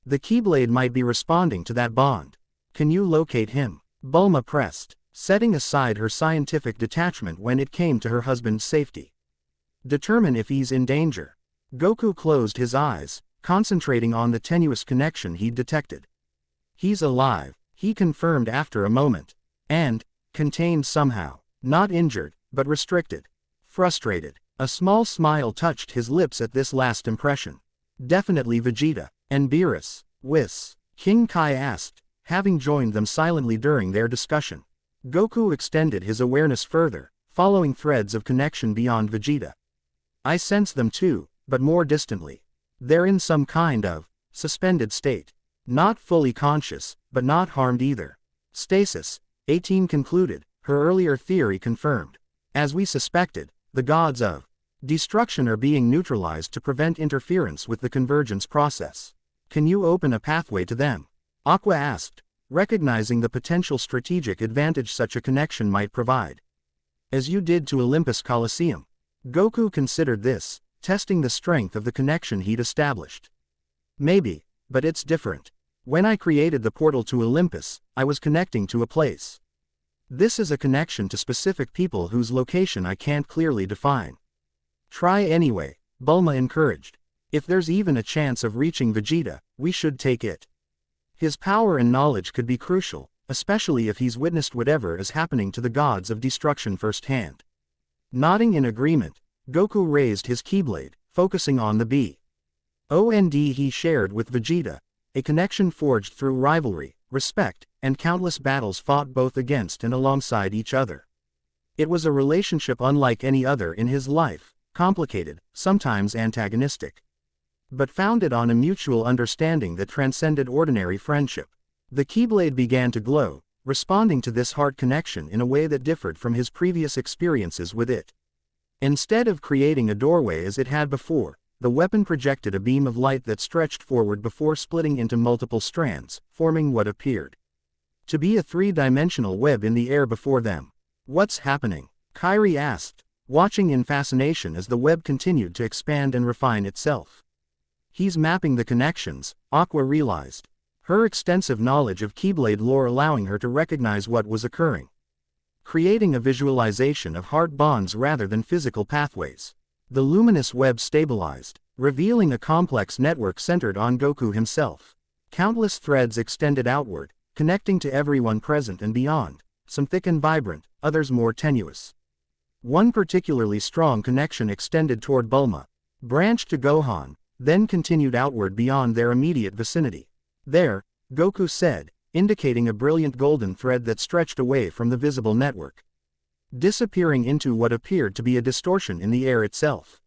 The Keyblade might be responding to that bond. Can you locate him? Bulma pressed, setting aside her scientific detachment when it came to her husband's safety. Determine if he's in danger. Goku closed his eyes, concentrating on the tenuous connection he'd detected. He's alive, he confirmed after a moment. And contained somehow. Not injured, but restricted. Frustrated. A small smile touched his lips at this last impression. Definitely Vegeta. And Beerus. King Kai asked, having joined them silently during their discussion. Goku extended his awareness further, following threads of connection beyond Vegeta. I sense them too, but more distantly. They're in some kind of suspended state. Not fully conscious, but not harmed either. Stasis, 18 concluded, her earlier theory confirmed. As we suspected, the gods of destruction are being neutralized to prevent interference with the convergence process. Can you open a pathway to them? Aqua asked, recognizing the potential strategic advantage such a connection might provide. As you did to Olympus Coliseum. Goku considered this, testing the strength of the connection he'd established. Maybe, but it's different. When I created the portal to Olympus, I was connecting to a place. This is a connection to specific people whose location I can't clearly define. Try anyway, Bulma encouraged. If there's even a chance of reaching Vegeta, we should take it. His power and knowledge could be crucial, especially if he's witnessed whatever is happening to the gods of destruction firsthand. Nodding in agreement, Goku raised his Keyblade, focusing on the bond he shared with Vegeta, a connection forged through rivalry, respect, and countless battles fought both against and alongside each other. It was a relationship unlike any other in his life, complicated, sometimes antagonistic, but founded on a mutual understanding that transcended ordinary friendship. The Keyblade began to glow, responding to this heart connection in a way that differed from his previous experiences with it. Instead of creating a doorway as it had before, the weapon projected a beam of light that stretched forward before splitting into multiple strands, forming what appeared to be a three-dimensional web in the air before them. What's happening? Kairi asked, watching in fascination as the web continued to expand and refine itself. He's mapping the connections, Aqua realized, her extensive knowledge of Keyblade lore allowing her to recognize what was occurring, creating a visualization of heart bonds rather than physical pathways. The luminous web stabilized, revealing a complex network centered on Goku himself. Countless threads extended outward, connecting to everyone present and beyond, some thick and vibrant, others more tenuous. One particularly strong connection extended toward Bulma, branched to Gohan, then continued outward beyond their immediate vicinity. There, Goku said, indicating a brilliant golden thread that stretched away from the visible network, disappearing into what appeared to be a distortion in the air itself.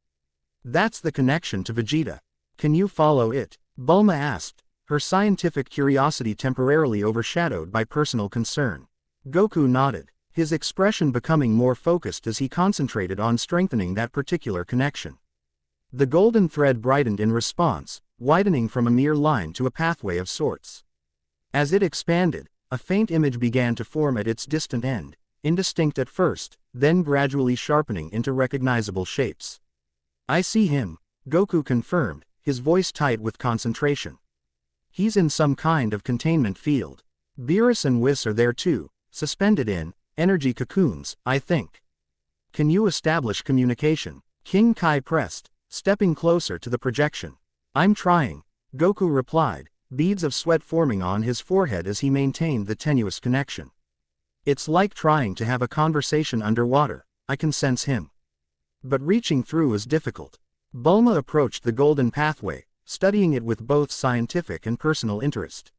That's the connection to Vegeta. Can you follow it? Bulma asked, her scientific curiosity temporarily overshadowed by personal concern. Goku nodded, his expression becoming more focused as he concentrated on strengthening that particular connection. The golden thread brightened in response, widening from a mere line to a pathway of sorts. As it expanded, a faint image began to form at its distant end, indistinct at first, then gradually sharpening into recognizable shapes. I see him, Goku confirmed, his voice tight with concentration. He's in some kind of containment field. Beerus and Whis are there too, suspended in energy cocoons, I think. Can you establish communication? King Kai pressed, stepping closer to the projection. I'm trying, Goku replied, beads of sweat forming on his forehead as he maintained the tenuous connection. It's like trying to have a conversation underwater, I can sense him. But reaching through is difficult. Bulma approached the golden pathway, studying it with both scientific and personal interest.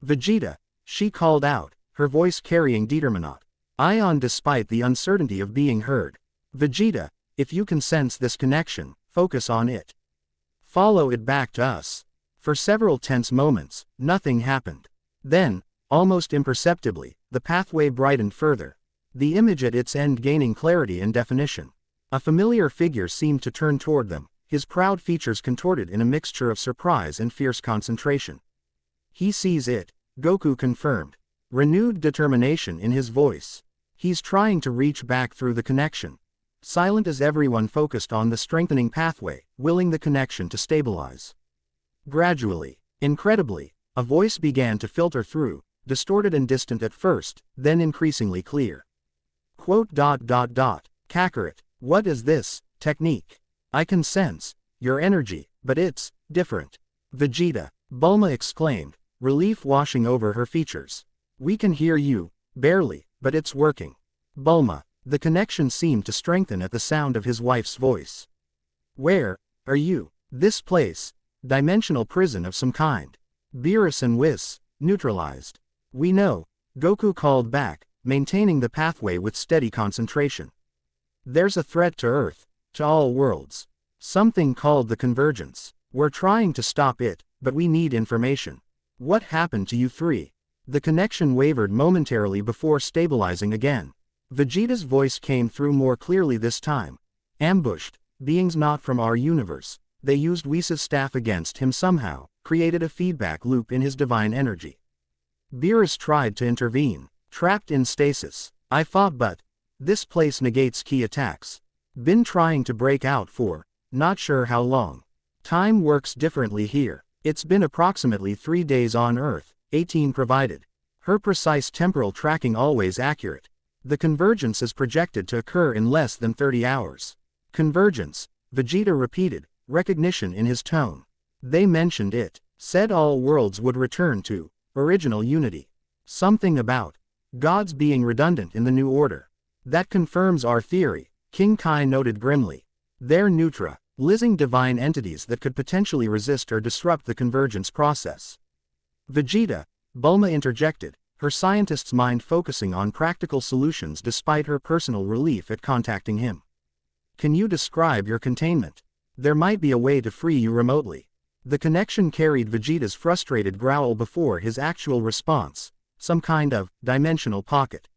Vegeta, she called out, her voice carrying determinant. Ion despite the uncertainty of being heard. Vegeta, if you can sense this connection, focus on it. Follow it back to us. For several tense moments, nothing happened. Then, almost imperceptibly, the pathway brightened further, the image at its end gaining clarity and definition. A familiar figure seemed to turn toward them, his proud features contorted in a mixture of surprise and fierce concentration. He sees it, Goku confirmed, renewed determination in his voice. He's trying to reach back through the connection. Silent as everyone focused on the strengthening pathway, willing the connection to stabilize. Gradually, incredibly, a voice began to filter through, distorted and distant at first, then increasingly clear. Kakarot, what is this technique? I can sense your energy, but it's different. Vegeta, Bulma exclaimed, relief washing over her features. We can hear you, barely, but it's working. Bulma, the connection seemed to strengthen at the sound of his wife's voice. Where are you? This place, dimensional prison of some kind. Beerus and Whis, neutralized. We know, Goku called back, maintaining the pathway with steady concentration. There's a threat to Earth, to all worlds. Something called the Convergence. We're trying to stop it, but we need information. What happened to you three? The connection wavered momentarily before stabilizing again. Vegeta's voice came through more clearly this time. Ambushed, beings not from our universe. They used Whis' staff against him somehow, created a feedback loop in his divine energy. Beerus tried to intervene, trapped in stasis. I fought but this place negates key attacks. Been trying to break out for not sure how long. Time works differently here. It's been approximately 3 days on Earth, 18 provided. Her precise temporal tracking always accurate. The convergence is projected to occur in less than 30 hours. Convergence, Vegeta repeated, recognition in his tone. They mentioned it, said all worlds would return to original unity. Something about gods being redundant in the new order. That confirms our theory, King Kai noted grimly. They're neutralizing divine entities that could potentially resist or disrupt the convergence process. Vegeta, Bulma interjected, her scientist's mind focusing on practical solutions despite her personal relief at contacting him. Can you describe your containment? There might be a way to free you remotely. The connection carried Vegeta's frustrated growl before his actual response. Some kind of dimensional pocket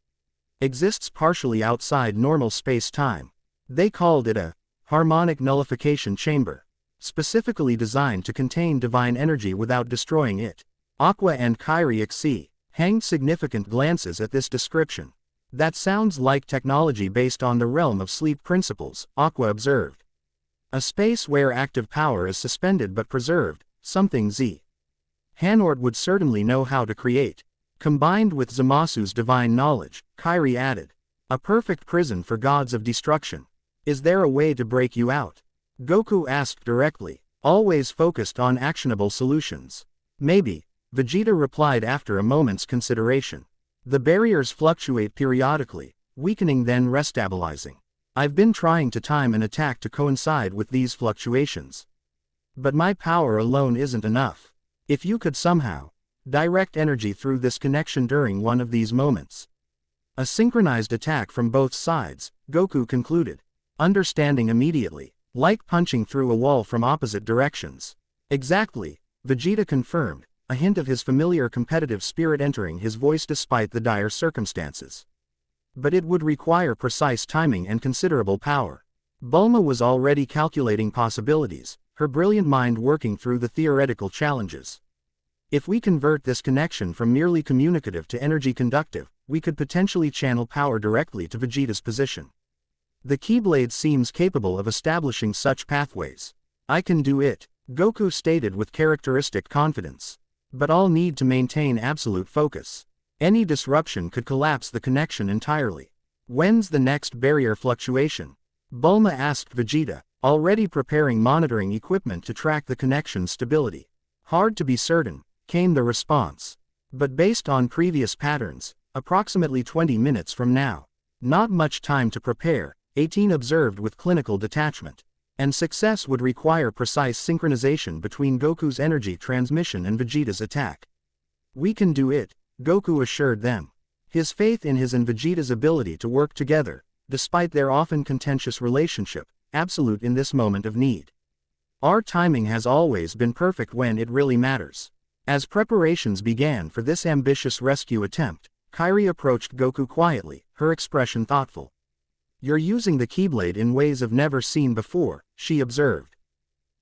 exists partially outside normal space-time. They called it a harmonic nullification chamber, specifically designed to contain divine energy without destroying it. Aqua and Kairi exchanged significant glances at this description. That sounds like technology based on the realm of sleep principles, Aqua observed. A space where active power is suspended but preserved, something Z. Hanort would certainly know how to create. Combined with Zamasu's divine knowledge, Kairi added. A perfect prison for gods of destruction. Is there a way to break you out? Goku asked directly, always focused on actionable solutions. Maybe, Vegeta replied after a moment's consideration. The barriers fluctuate periodically, weakening then restabilizing. I've been trying to time an attack to coincide with these fluctuations. But my power alone isn't enough. If you could somehow direct energy through this connection during one of these moments. A synchronized attack from both sides, Goku concluded. Understanding immediately, like punching through a wall from opposite directions. Exactly, Vegeta confirmed, a hint of his familiar competitive spirit entering his voice despite the dire circumstances. But it would require precise timing and considerable power. Bulma was already calculating possibilities, her brilliant mind working through the theoretical challenges. If we convert this connection from merely communicative to energy conductive, we could potentially channel power directly to Vegeta's position. The Keyblade seems capable of establishing such pathways. I can do it, Goku stated with characteristic confidence. But I'll need to maintain absolute focus. Any disruption could collapse the connection entirely. When's the next barrier fluctuation? Bulma asked Vegeta, already preparing monitoring equipment to track the connection's stability. Hard to be certain, came the response. But based on previous patterns, approximately 20 minutes from now. Not much time to prepare, 18 observed with clinical detachment. And success would require precise synchronization between Goku's energy transmission and Vegeta's attack. We can do it, Goku assured them. His faith in his and Vegeta's ability to work together, despite their often contentious relationship, absolute in this moment of need. Our timing has always been perfect when it really matters. As preparations began for this ambitious rescue attempt, Kairi approached Goku quietly, her expression thoughtful. You're using the Keyblade in ways I've never seen before, she observed.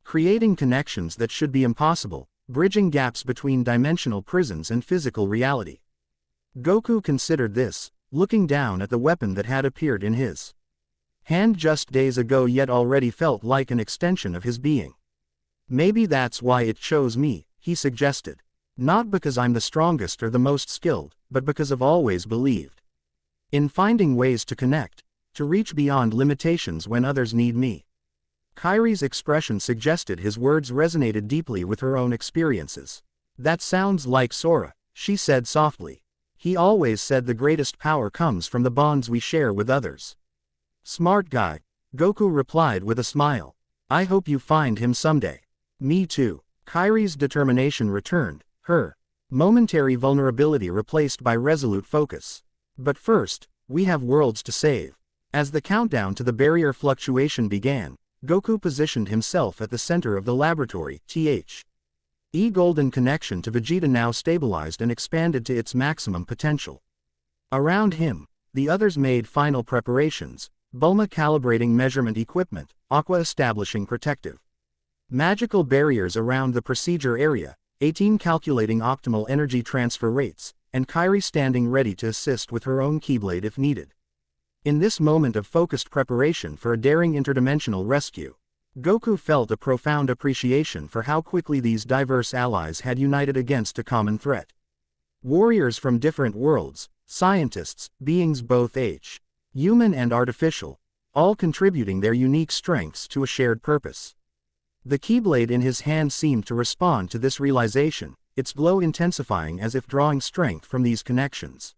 Creating connections that should be impossible, bridging gaps between dimensional prisons and physical reality. Goku considered this, looking down at the weapon that had appeared in his hand just days ago yet already felt like an extension of his being. Maybe that's why it chose me, he suggested. Not because I'm the strongest or the most skilled, but because I've always believed in finding ways to connect, to reach beyond limitations when others need me. Kairi's expression suggested his words resonated deeply with her own experiences. That sounds like Sora, she said softly. He always said the greatest power comes from the bonds we share with others. Smart guy, Goku replied with a smile. I hope you find him someday. Me too. Kairi's determination returned, her momentary vulnerability replaced by resolute focus. But first, we have worlds to save. As the countdown to the barrier fluctuation began, Goku positioned himself at the center of the laboratory, golden connection to Vegeta now stabilized and expanded to its maximum potential. Around him, the others made final preparations, Bulma calibrating measurement equipment, Aqua establishing protective magical barriers around the procedure area, 18 calculating optimal energy transfer rates, and Kairi standing ready to assist with her own Keyblade if needed. In this moment of focused preparation for a daring interdimensional rescue, Goku felt a profound appreciation for how quickly these diverse allies had united against a common threat. Warriors from different worlds, scientists, beings both human and artificial, all contributing their unique strengths to a shared purpose. The Keyblade in his hand seemed to respond to this realization, its glow intensifying as if drawing strength from these connections.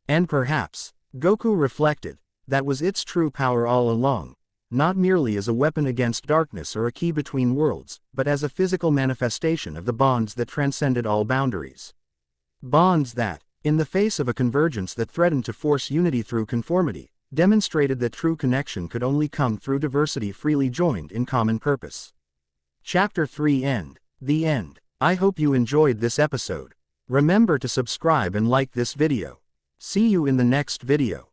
And perhaps, Goku reflected, that was its true power all along, not merely as a weapon against darkness or a key between worlds, but as a physical manifestation of the bonds that transcended all boundaries. Bonds that, in the face of a convergence that threatened to force unity through conformity, demonstrated that true connection could only come through diversity freely joined in common purpose. Chapter 3 End. The End. I hope you enjoyed this episode. Remember to subscribe and like this video. See you in the next video.